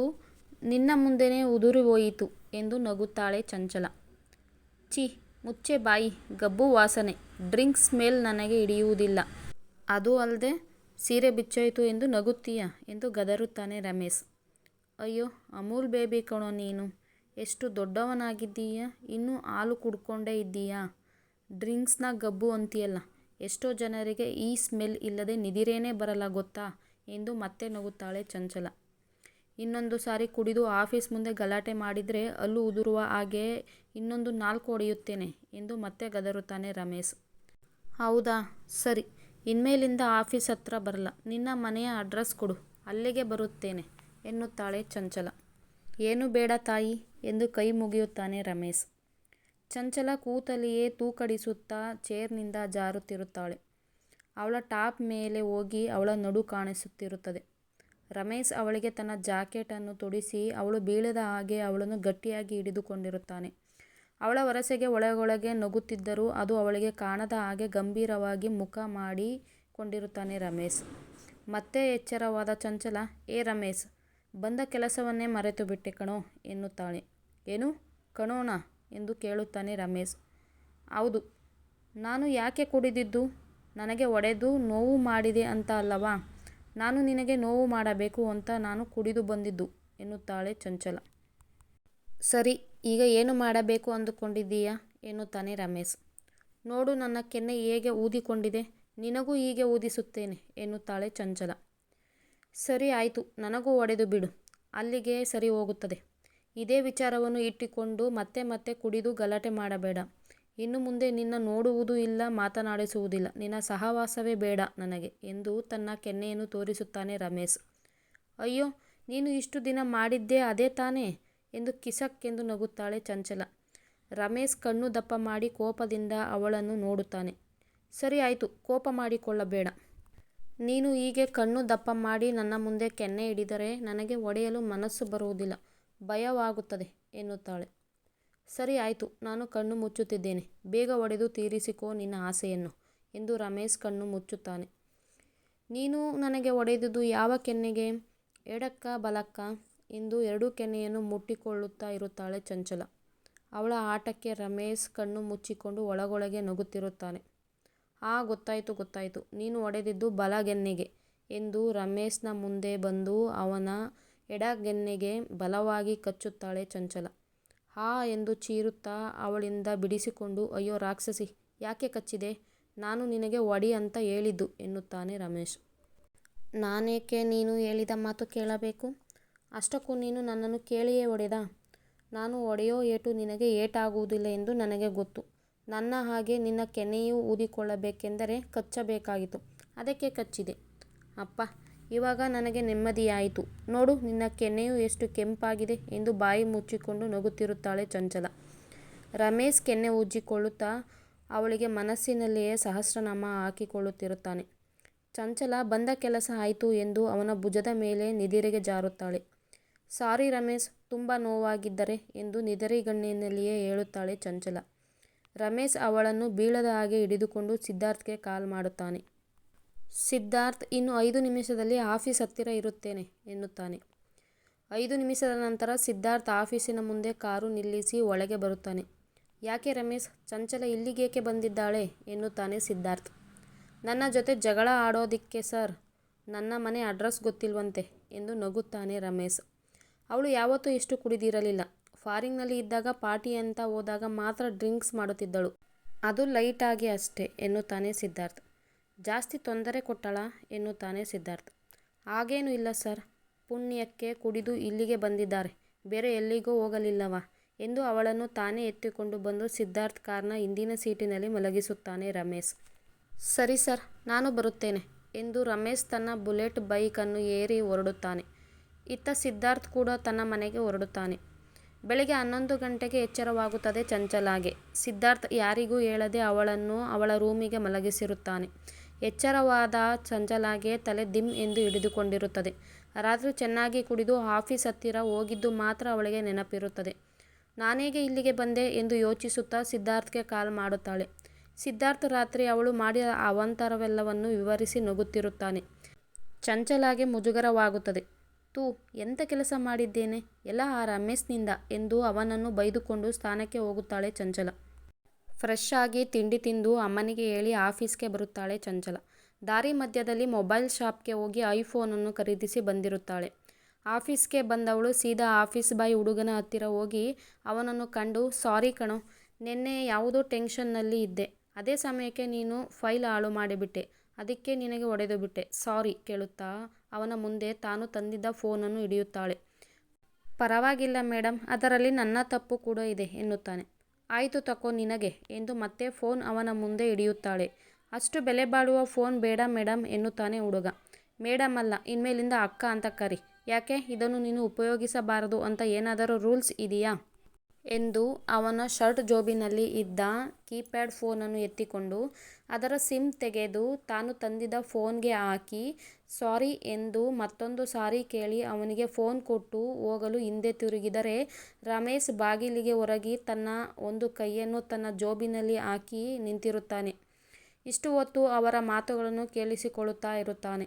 ನಿನ್ನ ಮುಂದೆನೇ ಉದುರಿ ಹೋಯಿತು ಎಂದು ನಗುತ್ತಾಳೆ ಚಂಚಲ. ಛೀ, ಮುಚ್ಚೆ ಬಾಯಿ, ಗಬ್ಬು ವಾಸನೆ, ಡ್ರಿಂಕ್ ಸ್ಮೆಲ್ ನನಗೆ ಹಿಡಿಯುವುದಿಲ್ಲ. ಅದೂ ಅಲ್ಲದೆ ಸೀರೆ ಬಿಚ್ಚೋಯ್ತು ಎಂದು ನಗುತ್ತೀಯಾ ಎಂದು ಗದರುತ್ತಾನೆ ರಮೇಶ್. ಅಯ್ಯೋ ಅಮೂಲ್ ಬೇಬಿ ಕಣೋ ನೀನು, ಎಷ್ಟು ದೊಡ್ಡವನಾಗಿದ್ದೀಯ, ಇನ್ನೂ ಹಾಲು ಕುಡ್ಕೊಂಡೇ ಇದ್ದೀಯಾ, ಡ್ರಿಂಕ್ಸ್ನ ಗಬ್ಬು ಅಂತೀಯಲ್ಲ, ಎಷ್ಟೋ ಜನರಿಗೆ ಈ ಸ್ಮೆಲ್ ಇಲ್ಲದೆ ನಿದಿರೇನೇ ಬರಲ್ಲ ಗೊತ್ತಾ ಎಂದು ಮತ್ತೆ ನಗುತ್ತಾಳೆ ಚಂಚಲ. ಇನ್ನೊಂದು ಸಾರಿ ಕುಡಿದು ಆಫೀಸ್ ಮುಂದೆ ಗಲಾಟೆ ಮಾಡಿದರೆ ಹಲ್ಲು ಉದುರುವ ಹಾಗೆ ಇನ್ನೊಂದು 4 ಹೊಡೆಯುತ್ತೇನೆ ಎಂದು ಮತ್ತೆ ಗದರುತ್ತಾನೆ ರಮೇಶ್. ಹೌದಾ ಸರಿ, ಇನ್ಮೇಲಿಂದ ಆಫೀಸ್ ಹತ್ರ ಬರಲ್ಲ, ನಿನ್ನ ಮನೆಯ ಅಡ್ರೆಸ್ ಕೊಡು, ಅಲ್ಲಿಗೆ ಬರುತ್ತೇನೆ ಎನ್ನುತ್ತಾಳೆ ಚಂಚಲ. ಏನು ಬೇಡ ತಾಯಿ ಎಂದು ಕೈ ಮುಗಿಯುತ್ತಾನೆ ರಮೇಶ್. ಚಂಚಲ ಕೂತಲ್ಲಿಯೇ ತೂಕಡಿಸುತ್ತಾ ಚೇರ್ನಿಂದ ಜಾರುತ್ತಿರುತ್ತಾಳೆ. ಅವಳ ಟಾಪ್ ಮೇಲೆ ಹೋಗಿ ಅವಳ ನಡು ಕಾಣಿಸುತ್ತಿರುತ್ತದೆ. ರಮೇಶ್ ಅವಳಿಗೆ ತನ್ನ ಜಾಕೆಟನ್ನು ತೊಡಿಸಿ ಅವಳು ಬೀಳದ ಹಾಗೆ ಅವಳನ್ನು ಗಟ್ಟಿಯಾಗಿ ಹಿಡಿದುಕೊಂಡಿರುತ್ತಾನೆ. ಅವಳ ವರಸೆಗೆ ಒಳಗೊಳಗೆ ನಗುತ್ತಿದ್ದರೂ ಅದು ಅವಳಿಗೆ ಕಾಣದ ಹಾಗೆ ಗಂಭೀರವಾಗಿ ಮುಖ ಮಾಡಿಕೊಂಡಿರುತ್ತಾನೆ ರಮೇಶ್. ಮತ್ತೆ ಎಚ್ಚರವಾದ ಚಂಚಲ, ಏ ರಮೇಶ್, ಬಂದ ಕೆಲಸವನ್ನೇ ಮರೆತು ಬಿಟ್ಟೆ ಕಣೋ ಎನ್ನುತ್ತಾಳೆ. ಏನು ಕಣೋನಾ ಎಂದು ಕೇಳುತ್ತಾನೆ ರಮೇಶ್. ಹೌದು, ನಾನು ಯಾಕೆ ಕುಡಿದಿದ್ದು, ನನಗೆ ಹೊಡೆದು ನೋವು ಮಾಡಿದೆ ಅಂತ ಅಲ್ಲವಾ, ನಾನು ನಿನಗೆ ನೋವು ಮಾಡಬೇಕು ಅಂತ ನಾನು ಕುಡಿದು ಬಂದಿದ್ದು ಎನ್ನುತ್ತಾಳೆ ಚಂಚಲ. ಸರಿ, ಈಗ ಏನು ಮಾಡಬೇಕು ಅಂದುಕೊಂಡಿದ್ದೀಯಾ ಎನ್ನುತ್ತಾನೆ ರಮೇಶ್. ನೋಡು ನನ್ನ ಕೆನ್ನೆ ಹೇಗೆ ಊದಿಕೊಂಡಿದೆ, ನಿನಗೂ ಹೀಗೆ ಊದಿಸುತ್ತೇನೆ ಎನ್ನುತ್ತಾಳೆ ಚಂಚಲ. ಸರಿ ಆಯಿತು, ನನಗೂ ಹೊಡೆದು ಬಿಡು, ಅಲ್ಲಿಗೆ ಸರಿ ಹೋಗುತ್ತದೆ. ಇದೇ ವಿಚಾರವನ್ನು ಇಟ್ಟುಕೊಂಡು ಮತ್ತೆ ಮತ್ತೆ ಕುಡಿದು ಗಲಾಟೆ ಮಾಡಬೇಡ. ಇನ್ನು ಮುಂದೆ ನಿನ್ನ ನೋಡುವುದೂ ಇಲ್ಲ, ಮಾತನಾಡಿಸುವುದಿಲ್ಲ, ನಿನ್ನ ಸಹವಾಸವೇ ಬೇಡ ನನಗೆ ಎಂದು ತನ್ನ ಕೆನ್ನೆಯನ್ನು ತೋರಿಸುತ್ತಾನೆ ರಮೇಶ್. ಅಯ್ಯೋ, ನೀನು ಇಷ್ಟು ದಿನ ಮಾಡಿದ್ದೇ ಅದೇ ತಾನೇ ಎಂದು ಕಿಸಕ್ಕೆಂದು ನಗುತ್ತಾಳೆ ಚಂಚಲ. ರಮೇಶ್ ಕಣ್ಣು ದಪ್ಪ ಮಾಡಿ ಕೋಪದಿಂದ ಅವಳನ್ನು ನೋಡುತ್ತಾನೆ. ಸರಿ ಆಯಿತು, ಕೋಪ ಮಾಡಿಕೊಳ್ಳಬೇಡ. ನೀನು ಹೀಗೆ ಕಣ್ಣು ದಪ್ಪ ಮಾಡಿ ನನ್ನ ಮುಂದೆ ಕೆನ್ನೆ ಹಿಡಿದರೆ ನನಗೆ ಹೊಡೆಯಲು ಮನಸ್ಸು ಬರುವುದಿಲ್ಲ, ಭಯವಾಗುತ್ತದೆ ಎನ್ನುತ್ತಾಳೆ. ಸರಿ ಆಯಿತು, ನಾನು ಕಣ್ಣು ಮುಚ್ಚುತ್ತಿದ್ದೇನೆ, ಬೇಗ ಹೊಡೆದು ತೀರಿಸಿಕೋ ನಿನ್ನ ಆಸೆಯನ್ನು ಎಂದು ರಮೇಶ್ ಕಣ್ಣು ಮುಚ್ಚುತ್ತಾನೆ. ನೀನು ನನಗೆ ಹೊಡೆದಿದ್ದು ಯಾವ ಕೆನ್ನೆಗೆ, ಎಡಕ್ಕ ಬಲಕ್ಕ ಎಂದು 2 ಕೆನ್ನೆಯನ್ನು ಮುಟ್ಟಿಕೊಳ್ಳುತ್ತಾ ಇರುತ್ತಾಳೆ ಚಂಚಲ. ಅವಳ ಆಟಕ್ಕೆ ರಮೇಶ್ ಕಣ್ಣು ಮುಚ್ಚಿಕೊಂಡು ಒಳಗೊಳಗೆ ನಗುತ್ತಿರುತ್ತಾನೆ. ಗೊತ್ತಾಯಿತು, ನೀನು ಹೊಡೆದಿದ್ದು ಬಲಗೆನ್ನೆಗೆ ಎಂದು ರಮೇಶ್ನ ಮುಂದೆ ಬಂದು ಅವನ ಎಡಗೆನ್ನೆಗೆ ಬಲವಾಗಿ ಕಚ್ಚುತ್ತಾಳೆ ಚಂಚಲ. ಎಂದು ಚೀರುತ್ತಾ ಅವಳಿಂದ ಬಿಡಿಸಿಕೊಂಡು, ಅಯ್ಯೋ ರಾಕ್ಷಸಿ, ಯಾಕೆ ಕಚ್ಚಿದೆ, ನಾನು ನಿನಗೆ ಹೊಡಿ ಅಂತ ಹೇಳಿದ್ದು ಎನ್ನುತ್ತಾನೆ ರಮೇಶ್. ನಾನೇಕೆ ನೀನು ಹೇಳಿದ ಮಾತು ಕೇಳಬೇಕು, ಅಷ್ಟಕ್ಕೂ ನೀನು ನನ್ನನ್ನು ಕೇಳಿಯೇ ಹೊಡೆದ. ನಾನು ಹೊಡೆಯೋ ಏಟು ನಿನಗೆ ಏಟಾಗುವುದಿಲ್ಲ ಎಂದು ನನಗೆ ಗೊತ್ತು. ನನ್ನ ಹಾಗೆ ನಿನ್ನ ಕೆನ್ನೆಯೂ ಊದಿಕೊಳ್ಳಬೇಕೆಂದರೆ ಕಚ್ಚಬೇಕಾಗಿತ್ತು, ಅದಕ್ಕೆ ಕಚ್ಚಿದೆ. ಅಪ್ಪ, ಇವಾಗ ನನಗೆ ನೆಮ್ಮದಿಯಾಯಿತು. ನೋಡು ನಿನ್ನ ಕೆನ್ನೆಯು ಎಷ್ಟು ಕೆಂಪಾಗಿದೆ ಎಂದು ಬಾಯಿ ಮುಚ್ಚಿಕೊಂಡು ನಗುತ್ತಿರುತ್ತಾಳೆ ಚಂಚಲ. ರಮೇಶ್ ಕೆನ್ನೆ ಉಜ್ಜಿಕೊಳ್ಳುತ್ತಾ ಅವಳಿಗೆ ಮನಸ್ಸಿನಲ್ಲಿಯೇ ಸಹಸ್ರನಾಮ ಹಾಕಿಕೊಳ್ಳುತ್ತಿರುತ್ತಾನೆ. ಚಂಚಲ ಬಂದ ಕೆಲಸ ಆಯಿತು ಎಂದು ಅವನ ಭುಜದ ಮೇಲೆ ನಿದಿರೆಗೆ ಜಾರುತ್ತಾಳೆ. ಸಾರಿ ರಮೇಶ್, ತುಂಬ ನೋವಾಗಿದ್ದರೆ ಎಂದು ನಿದರೆಗಣ್ಣಿನಲ್ಲಿಯೇ ಹೇಳುತ್ತಾಳೆ ಚಂಚಲ. ರಮೇಶ್ ಅವಳನ್ನು ಬೀಳದ ಹಾಗೆ ಹಿಡಿದುಕೊಂಡು ಸಿದ್ಧಾರ್ಥ್ಗೆ ಕಾಲ್ ಮಾಡುತ್ತಾನೆ. ಸಿದ್ಧಾರ್ಥ್, ಇನ್ನು 5 ನಿಮಿಷದಲ್ಲಿ ಆಫೀಸ್ ಹತ್ತಿರ ಇರುತ್ತೇನೆ ಎನ್ನುತ್ತಾನೆ. 5 ನಿಮಿಷದ ನಂತರ ಸಿದ್ಧಾರ್ಥ್ ಆಫೀಸಿನ ಮುಂದೆ ಕಾರು ನಿಲ್ಲಿಸಿ ಒಳಗೆ ಬರುತ್ತಾನೆ. ಯಾಕೆ ರಮೇಶ್, ಚಂಚಲ ಇಲ್ಲಿಗೇಕೆ ಬಂದಿದ್ದಾಳೆ ಎನ್ನುತ್ತಾನೆ ಸಿದ್ಧಾರ್ಥ್. ನನ್ನ ಜೊತೆ ಜಗಳ ಆಡೋದಿಕ್ಕೆ ಸರ್, ನನ್ನ ಮನೆ ಅಡ್ರೆಸ್ ಗೊತ್ತಿಲ್ವಂತೆ ಎಂದು ನಗುತ್ತಾನೆ ರಮೇಶ್. ಅವಳು ಯಾವತ್ತೂ ಎಷ್ಟು ಕುಡಿದಿರಲಿಲ್ಲ, ಫಾರಿನ್ನಲ್ಲಿ ಇದ್ದಾಗ ಪಾರ್ಟಿ ಅಂತ ಹೋದಾಗ ಮಾತ್ರ ಡ್ರಿಂಕ್ಸ್ ಮಾಡುತ್ತಿದ್ದಳು, ಅದು ಲೈಟಾಗಿ ಅಷ್ಟೇ ಎನ್ನುತ್ತಾನೆ ಸಿದ್ಧಾರ್ಥ್. ಜಾಸ್ತಿ ತೊಂದರೆ ಕೊಟ್ಟಳಾ ಎನ್ನುತ್ತಾನೆ ಸಿದ್ಧಾರ್ಥ್. ಹಾಗೇನೂ ಇಲ್ಲ ಸರ್, ಪುಣ್ಯಕ್ಕೆ ಕುಡಿದು ಇಲ್ಲಿಗೆ ಬಂದಿದ್ದಾರೆ, ಬೇರೆ ಎಲ್ಲಿಗೂ ಹೋಗಲಿಲ್ಲವಾ ಎಂದು ಅವಳನ್ನು ತಾನೇ ಎತ್ತಿಕೊಂಡು ಬಂದು ಸಿದ್ಧಾರ್ಥ್ ಕಾರ್ನ ಹಿಂದಿನ ಸೀಟಿನಲ್ಲಿ ಮಲಗಿಸುತ್ತಾನೆ ರಮೇಶ್. ಸರಿ ಸರ್, ನಾನು ಬರುತ್ತೇನೆ ಎಂದು ರಮೇಶ್ ತನ್ನ ಬುಲೆಟ್ ಬೈಕನ್ನು ಏರಿ ಹೊರಡುತ್ತಾನೆ. ಇತ್ತ ಸಿದ್ಧಾರ್ಥ್ ಕೂಡ ತನ್ನ ಮನೆಗೆ ಹೊರಡುತ್ತಾನೆ. ಬೆಳಗ್ಗೆ 11 ಗಂಟೆಗೆ ಎಚ್ಚರವಾಗುತ್ತದೆ ಚಂಚಲಾಗೆ. ಸಿದ್ಧಾರ್ಥ್ ಯಾರಿಗೂ ಹೇಳದೆ ಅವಳನ್ನು ಅವಳ ರೂಮಿಗೆ ಮಲಗಿಸಿರುತ್ತಾನೆ. ಎಚ್ಚರವಾದ ಚಂಚಲಾಗೆ ತಲೆ ದಿಮ್ ಎಂದು ಹಿಡಿದುಕೊಂಡಿರುತ್ತದೆ. ರಾತ್ರಿ ಚೆನ್ನಾಗಿ ಕುಡಿದು ಆಫೀಸ್ ಹತ್ತಿರ ಹೋಗಿದ್ದು ಮಾತ್ರ ಅವಳಿಗೆ ನೆನಪಿರುತ್ತದೆ. ನಾನೇಗೆ ಇಲ್ಲಿಗೆ ಬಂದೆ ಎಂದು ಯೋಚಿಸುತ್ತಾ ಸಿದ್ಧಾರ್ಥ್ಗೆ ಕಾಲ್ ಮಾಡುತ್ತಾಳೆ. ಸಿದ್ಧಾರ್ಥ್ ರಾತ್ರಿ ಅವಳು ಮಾಡಿದ ಅವಾಂತರವೆಲ್ಲವನ್ನು ವಿವರಿಸಿ ನಗುತ್ತಿರುತ್ತಾನೆ. ಚಂಚಲಾಗೆ ಮುಜುಗರವಾಗುತ್ತದೆ. ತೂ ಎಂಥ ಕೆಲಸ ಮಾಡಿದ್ದೇನೆ ಎಲ್ಲ ಆ ರಮೇಶ್ನಿಂದ ಎಂದು ಅವನನ್ನು ಬೈದುಕೊಂಡು ಸ್ಥಾನಕ್ಕೆ ಹೋಗುತ್ತಾಳೆ ಚಂಚಲ. ಫ್ರೆಶ್ ಆಗಿ ತಿಂಡಿ ತಿಂದು ಅಮ್ಮನಿಗೆ ಹೇಳಿ ಆಫೀಸ್ಗೆ ಬರುತ್ತಾಳೆ ಚಂಚಲ. ದಾರಿ ಮಧ್ಯದಲ್ಲಿ ಮೊಬೈಲ್ ಶಾಪ್ಗೆ ಹೋಗಿ ಐಫೋನನ್ನು ಖರೀದಿಸಿ ಬಂದಿರುತ್ತಾಳೆ. ಆಫೀಸ್ಗೆ ಬಂದವಳು ಸೀದಾ ಆಫೀಸ್ ಬಾಯ್ ಹುಡುಗನ ಹತ್ತಿರ ಹೋಗಿ ಅವನನ್ನು ಕಂಡು, ಸಾರಿ ಕಣೋ, ನೆನ್ನೆ ಯಾವುದೋ ಟೆನ್ಷನ್ನಲ್ಲಿ ಇದ್ದೆ, ಅದೇ ಸಮಯಕ್ಕೆ ನೀನು ಫೈಲ್ ಹಾಳು ಮಾಡಿಬಿಟ್ಟೆ, ಅದಕ್ಕೆ ನಿನಗೆ ಹೊಡೆದು ಬಿಟ್ಟೆ, ಸಾರಿ ಕೇಳುತ್ತಾ ಅವನ ಮುಂದೆ ತಾನು ತಂದಿದ್ದ ಫೋನನ್ನು ಹಿಡಿಯುತ್ತಾಳೆ. ಪರವಾಗಿಲ್ಲ ಮೇಡಮ್, ಅದರಲ್ಲಿ ನನ್ನ ತಪ್ಪು ಕೂಡ ಇದೆ ಎನ್ನುತ್ತಾನೆ. ಆಯಿತು ತಕೋ ನಿನಗೆ ಎಂದು ಮತ್ತೆ ಫೋನ್ ಅವನ ಮುಂದೆ ಹಿಡಿಯುತ್ತಾಳೆ. ಅಷ್ಟು ಬೆಲೆ ಬಾಳುವ ಫೋನ್ ಬೇಡ ಮೇಡಮ್ ಎನ್ನುತ್ತಾನೆ ಹುಡುಗ. ಮೇಡಮ್ ಅಲ್ಲ, ಇನ್ಮೇಲಿಂದ ಅಕ್ಕ ಅಂತ ಕರಿ. ಯಾಕೆ, ಇದನ್ನು ನೀನು ಉಪಯೋಗಿಸಬಾರದು ಅಂತ ಏನಾದರೂ ರೂಲ್ಸ್ ಇದೆಯಾ ಎಂದು ಅವನ ಶರ್ಟ್ ಜೋಬಿನಲ್ಲಿ ಇದ್ದ ಕೀಪ್ಯಾಡ್ ಫೋನನ್ನು ಎತ್ತಿಕೊಂಡು ಅದರ ಸಿಮ್ ತೆಗೆದು ತಾನು ತಂದಿದ್ದ ಫೋನ್ಗೆ ಹಾಕಿ ಸಾರಿ ಎಂದು ಮತ್ತೊಂದು ಸಾರಿ ಕೇಳಿ ಅವನಿಗೆ ಫೋನ್ ಕೊಟ್ಟು ಹೋಗಲು ಹಿಂದೆ ತಿರುಗಿದರೆ ರಮೇಶ್ ಬಾಗಿಲಿಗೆ ಹೊರಗಿ ತನ್ನ ಒಂದು ಕೈಯನ್ನು ತನ್ನ ಜೋಬಿನಲ್ಲಿ ಹಾಕಿ ನಿಂತಿರುತ್ತಾನೆ. ಇಷ್ಟು ಹೊತ್ತು ಅವರ ಮಾತುಗಳನ್ನು ಕೇಳಿಸಿಕೊಳ್ಳುತ್ತಾ ಇರುತ್ತಾನೆ.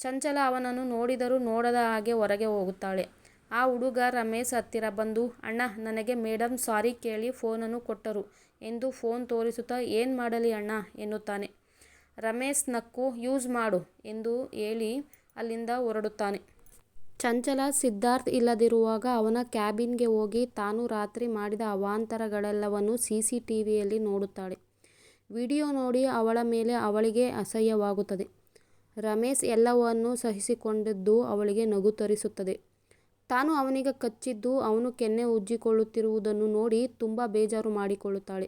ಚಂಚಲ ಅವನನ್ನು ನೋಡಿದರೂ ನೋಡದ ಹಾಗೆ ಹೊರಗೆ ಹೋಗುತ್ತಾಳೆ. ಆ ಹುಡುಗ ರಮೇಶ್ ಹತ್ತಿರ ಬಂದು, ಅಣ್ಣ, ನನಗೆ ಮೇಡಮ್ ಸಾರಿ ಕೇಳಿ ಫೋನನ್ನು ಕೊಟ್ಟರು ಎಂದು ಫೋನ್ ತೋರಿಸುತ್ತಾ, ಏನು ಮಾಡಲಿ ಅಣ್ಣ ಎನ್ನುತ್ತಾನೆ. ರಮೇಶ್ ನಕ್ಕು, ಯೂಸ್ ಮಾಡು ಎಂದು ಹೇಳಿ ಅಲ್ಲಿಂದ ಹೊರಡುತ್ತಾನೆ. ಚಂಚಲ ಸಿದ್ಧಾರ್ಥ್ ಇಲ್ಲದಿರುವಾಗ ಅವನ ಕ್ಯಾಬಿನ್ಗೆ ಹೋಗಿ ತಾನು ರಾತ್ರಿ ಮಾಡಿದ ಅವಾಂತರಗಳೆಲ್ಲವನ್ನು CCTVಯಲ್ಲಿ ನೋಡುತ್ತಾಳೆ. ವಿಡಿಯೋ ನೋಡಿ ಅವಳ ಮೇಲೆ ಅವಳಿಗೆ ಅಸಹ್ಯವಾಗುತ್ತದೆ. ರಮೇಶ್ ಎಲ್ಲವನ್ನೂ ಸಹಿಸಿಕೊಂಡಿದ್ದು ಅವಳಿಗೆ ನಗು ತರಿಸುತ್ತದೆ. ತಾನು ಅವನಿಗೆ ಕಚ್ಚಿದ್ದು ಅವನು ಕೆನ್ನೆ ಉಜ್ಜಿಕೊಳ್ಳುತ್ತಿರುವುದನ್ನು ನೋಡಿ ತುಂಬ ಬೇಜಾರು ಮಾಡಿಕೊಳ್ಳುತ್ತಾಳೆ.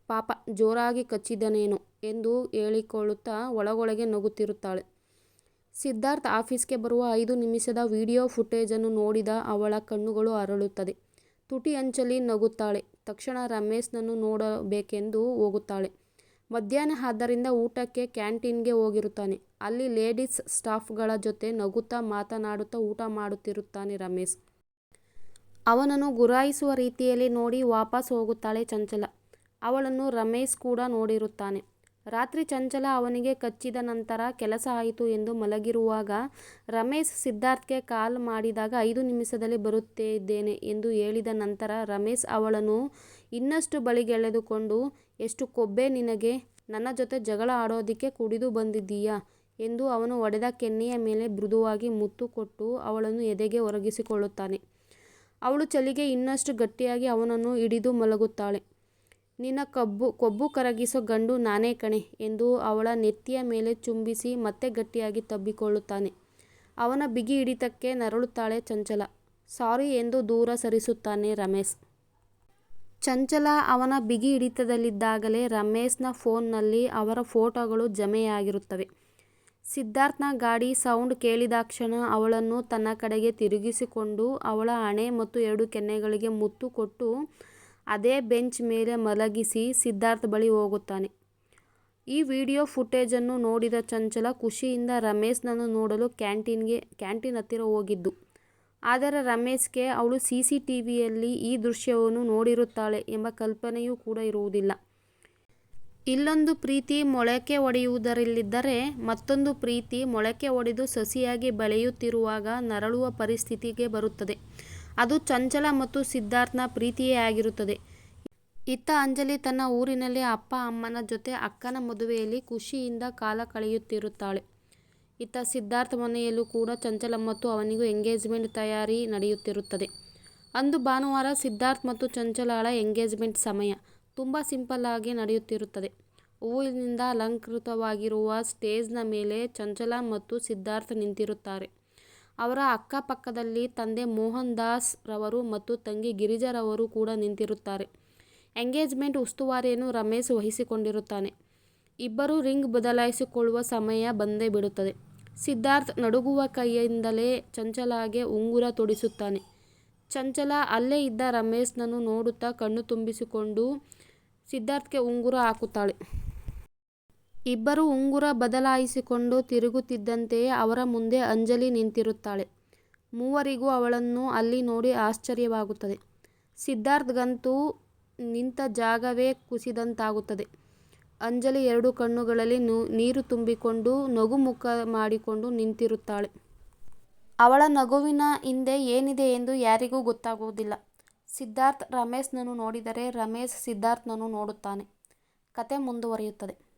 ಪಾಪ, ಜೋರಾಗಿ ಕಚ್ಚಿದನೇನೋ ಎಂದು ಹೇಳಿಕೊಳ್ಳುತ್ತಾ ಒಳಗೊಳಗೆ ನಗುತ್ತಿರುತ್ತಾಳೆ. ಸಿದ್ಧಾರ್ಥ್ ಆಫೀಸ್ಗೆ ಬರುವ 5 ನಿಮಿಷದ ವಿಡಿಯೋ ಫುಟೇಜನ್ನು ನೋಡಿದ ಅವಳ ಕಣ್ಣುಗಳು ಅರಳುತ್ತದೆ. ತುಟಿ ಅಂಚಲಿ ನಗುತ್ತಾಳೆ. ತಕ್ಷಣ ರಮೇಶ್ನನ್ನು ನೋಡಬೇಕೆಂದು ಹೋಗುತ್ತಾಳೆ. ಮಧ್ಯಾಹ್ನ ಆದ್ದರಿಂದ ಊಟಕ್ಕೆ ಕ್ಯಾಂಟೀನ್ಗೆ ಹೋಗಿರುತ್ತಾನೆ. ಅಲ್ಲಿ ಲೇಡೀಸ್ ಸ್ಟಾಫ್ಗಳ ಜೊತೆ ನಗುತ್ತಾ ಮಾತನಾಡುತ್ತಾ ಊಟ ಮಾಡುತ್ತಿರುತ್ತಾನೆ ರಮೇಶ್. ಅವನನ್ನು ಗುರಾಯಿಸುವ ರೀತಿಯಲ್ಲಿ ನೋಡಿ ವಾಪಸ್ ಹೋಗುತ್ತಾಳೆ ಚಂಚಲ. ಅವಳನ್ನು ರಮೇಶ್ ಕೂಡ ನೋಡಿರುತ್ತಾನೆ. ರಾತ್ರಿ ಚಂಚಲ ಅವನಿಗೆ ಕಚ್ಚಿದ ನಂತರ ಕೆಲಸ ಆಯಿತು ಎಂದು ಮಲಗಿರುವಾಗ ರಮೇಶ್ ಸಿದ್ಧಾರ್ಥ್ಗೆ ಕಾಲ್ ಮಾಡಿದಾಗ 5 ನಿಮಿಷದಲ್ಲಿ ಬರುತ್ತಿದ್ದೇನೆ ಎಂದು ಹೇಳಿದ ನಂತರ ರಮೇಶ್ ಅವಳನ್ನು ಇನ್ನಷ್ಟು ಬಳಿಗೆಳೆದುಕೊಂಡು, ಎಷ್ಟು ಕೊಬ್ಬೆ ನಿನಗೆ, ನನ್ನ ಜೊತೆ ಜಗಳ ಆಡೋದಕ್ಕೆ ಕುಡಿದು ಬಂದಿದ್ದೀಯಾ ಎಂದು ಅವನು ಹೊಡೆದ ಕೆನ್ನೆಯ ಮೇಲೆ ಮೃದುವಾಗಿ ಮುತ್ತು ಕೊಟ್ಟು ಅವಳನ್ನು ಎದೆಗೆ ಒರಗಿಸಿಕೊಳ್ಳುತ್ತಾನೆ. ಅವಳು ಚಳಿಗೆ ಇನ್ನಷ್ಟು ಗಟ್ಟಿಯಾಗಿ ಅವನನ್ನು ಹಿಡಿದು ಮಲಗುತ್ತಾಳೆ. ನಿನ್ನ ಕೊಬ್ಬು ಕರಗಿಸೋ ಗಂಡು ನಾನೇ ಕಣೆ ಎಂದು ಅವಳ ನೆತ್ತಿಯ ಮೇಲೆ ಚುಂಬಿಸಿ ಮತ್ತೆ ಗಟ್ಟಿಯಾಗಿ ತಬ್ಬಿಕೊಳ್ಳುತ್ತಾನೆ. ಅವನ ಬಿಗಿ ಹಿಡಿತಕ್ಕೆ ನರಳುತ್ತಾಳೆ ಚಂಚಲ. ಸಾರಿ ಎಂದು ದೂರ ಸರಿಸುತ್ತಾನೆ ರಮೇಶ್. ಚಂಚಲ ಅವನ ಬಿಗಿ ಹಿಡಿತದಲ್ಲಿದ್ದಾಗಲೇ ರಮೇಶ್ನ ಫೋನ್ನಲ್ಲಿ ಅವರ ಫೋಟೋಗಳು ಜಮೆಯಾಗಿರುತ್ತವೆ. ಸಿದ್ಧಾರ್ಥ್ನ ಗಾಡಿ ಸೌಂಡ್ ಕೇಳಿದಾಕ್ಷಣ ಅವಳನ್ನು ತನ್ನ ಕಡೆಗೆ ತಿರುಗಿಸಿಕೊಂಡು ಅವಳ ಹಣೆ ಮತ್ತು 2 ಕೆನ್ನೆಗಳಿಗೆ ಮುತ್ತು ಕೊಟ್ಟು ಅದೇ ಬೆಂಚ್ ಮೇಲೆ ಮಲಗಿಸಿ ಸಿದ್ಧಾರ್ಥ್ ಬಳಿ ಹೋಗುತ್ತಾನೆ. ಈ ವಿಡಿಯೋ ಫುಟೇಜನ್ನು ನೋಡಿದ ಚಂಚಲ ಖುಷಿಯಿಂದ ರಮೇಶ್ನನ್ನು ನೋಡಲು ಕ್ಯಾಂಟೀನ್ ಹತ್ತಿರ ಹೋಗಿದ್ದು. ಆದರೆ ರಮೇಶ್ಗೆ ಅವಳು CCTVಯಲ್ಲಿ ಈ ದೃಶ್ಯವನ್ನು ನೋಡಿರುತ್ತಾಳೆ ಎಂಬ ಕಲ್ಪನೆಯೂ ಕೂಡ ಇರುವುದಿಲ್ಲ. ಇಲ್ಲೊಂದು ಪ್ರೀತಿ ಮೊಳಕೆ ಒಡೆಯುವುದರಲ್ಲಿದ್ದರೆ ಮತ್ತೊಂದು ಪ್ರೀತಿ ಮೊಳಕೆ ಒಡೆದು ಸಸಿಯಾಗಿ ಬೆಳೆಯುತ್ತಿರುವಾಗ ನರಳುವ ಪರಿಸ್ಥಿತಿಗೆ ಬರುತ್ತದೆ. ಅದು ಚಂಚಲ ಮತ್ತು ಸಿದ್ಧಾರ್ಥ್ನ ಪ್ರೀತಿಯೇ ಆಗಿರುತ್ತದೆ. ಇತ್ತ ಅಂಜಲಿ ತನ್ನ ಊರಿನಲ್ಲಿ ಅಪ್ಪ ಅಮ್ಮನ ಜೊತೆ ಅಕ್ಕನ ಮದುವೆಯಲ್ಲಿ ಖುಷಿಯಿಂದ ಕಾಲ ಕಳೆಯುತ್ತಿರುತ್ತಾಳೆ. ಇತ್ತ ಸಿದ್ಧಾರ್ಥ್ ಮನೆಯಲ್ಲೂ ಕೂಡ ಚಂಚಲ ಮತ್ತು ಅವನಿಗೂ ಎಂಗೇಜ್ಮೆಂಟ್ ತಯಾರಿ ನಡೆಯುತ್ತಿರುತ್ತದೆ. ಅಂದು ಭಾನುವಾರ ಸಿದ್ಧಾರ್ಥ್ ಮತ್ತು ಚಂಚಲಳ ಎಂಗೇಜ್ಮೆಂಟ್ ಸಮಯ ತುಂಬ ಸಿಂಪಲ್ ಆಗಿ ನಡೆಯುತ್ತಿರುತ್ತದೆ. ಹೂವಿನಿಂದ ಅಲಂಕೃತವಾಗಿರುವ ಸ್ಟೇಜ್ನ ಮೇಲೆ ಚಂಚಲ ಮತ್ತು ಸಿದ್ಧಾರ್ಥ್ ನಿಂತಿರುತ್ತಾರೆ. ಅವರ ಅಕ್ಕಪಕ್ಕದಲ್ಲಿ ತಂದೆ ಮೋಹನ್ ದಾಸ್ ರವರು ಮತ್ತು ತಂಗಿ ಗಿರಿಜಾರವರು ಕೂಡ ನಿಂತಿರುತ್ತಾರೆ. ಎಂಗೇಜ್ಮೆಂಟ್ ಉಸ್ತುವಾರಿಯನ್ನು ರಮೇಶ್ ವಹಿಸಿಕೊಂಡಿರುತ್ತಾನೆ. ಇಬ್ಬರೂ ರಿಂಗ್ ಬದಲಾಯಿಸಿಕೊಳ್ಳುವ ಸಮಯ ಬಂದೇ ಬಿಡುತ್ತದೆ. ಸಿದ್ಧಾರ್ಥ್ ನಡುಗುವ ಕೈಯಿಂದಲೇ ಚಂಚಲಾಗೆ ಉಂಗುರ ತೊಡಿಸುತ್ತಾನೆ. ಚಂಚಲ ಅಲ್ಲೇ ಇದ್ದ ರಮೇಶ್ನನ್ನು ನೋಡುತ್ತಾ ಕಣ್ಣು ತುಂಬಿಸಿಕೊಂಡು ಸಿದ್ಧಾರ್ಥ್ಗೆ ಉಂಗುರ ಹಾಕುತ್ತಾಳೆ. ಇಬ್ಬರು ಉಂಗುರ ಬದಲಾಯಿಸಿಕೊಂಡು ತಿರುಗುತ್ತಿದ್ದಂತೆಯೇ ಅವರ ಮುಂದೆ ಅಂಜಲಿ ನಿಂತಿರುತ್ತಾಳೆ. ಮೂವರಿಗೂ ಅವಳನ್ನು ಅಲ್ಲಿ ನೋಡಿ ಆಶ್ಚರ್ಯವಾಗುತ್ತದೆ. ಸಿದ್ಧಾರ್ಥ್ಗಂತೂ ನಿಂತ ಜಾಗವೇ ಕುಸಿದಂತಾಗುತ್ತದೆ. ಅಂಜಲಿ 2 ಕಣ್ಣುಗಳಲ್ಲಿ ನೀರು ತುಂಬಿಕೊಂಡು ನಗುಮುಖ ಮಾಡಿಕೊಂಡು ನಿಂತಿರುತ್ತಾಳೆ. ಅವಳ ನಗುವಿನ ಹಿಂದೆ ಏನಿದೆ ಎಂದು ಯಾರಿಗೂ ಗೊತ್ತಾಗುವುದಿಲ್ಲ. ಸಿದ್ಧಾರ್ಥ್ ರಮೇಶ್ನನ್ನು ನೋಡಿದರೆ ರಮೇಶ್ ಸಿದ್ಧಾರ್ಥ್ನನ್ನು ನೋಡುತ್ತಾನೆ. ಕತೆ ಮುಂದುವರಿಯುತ್ತದೆ.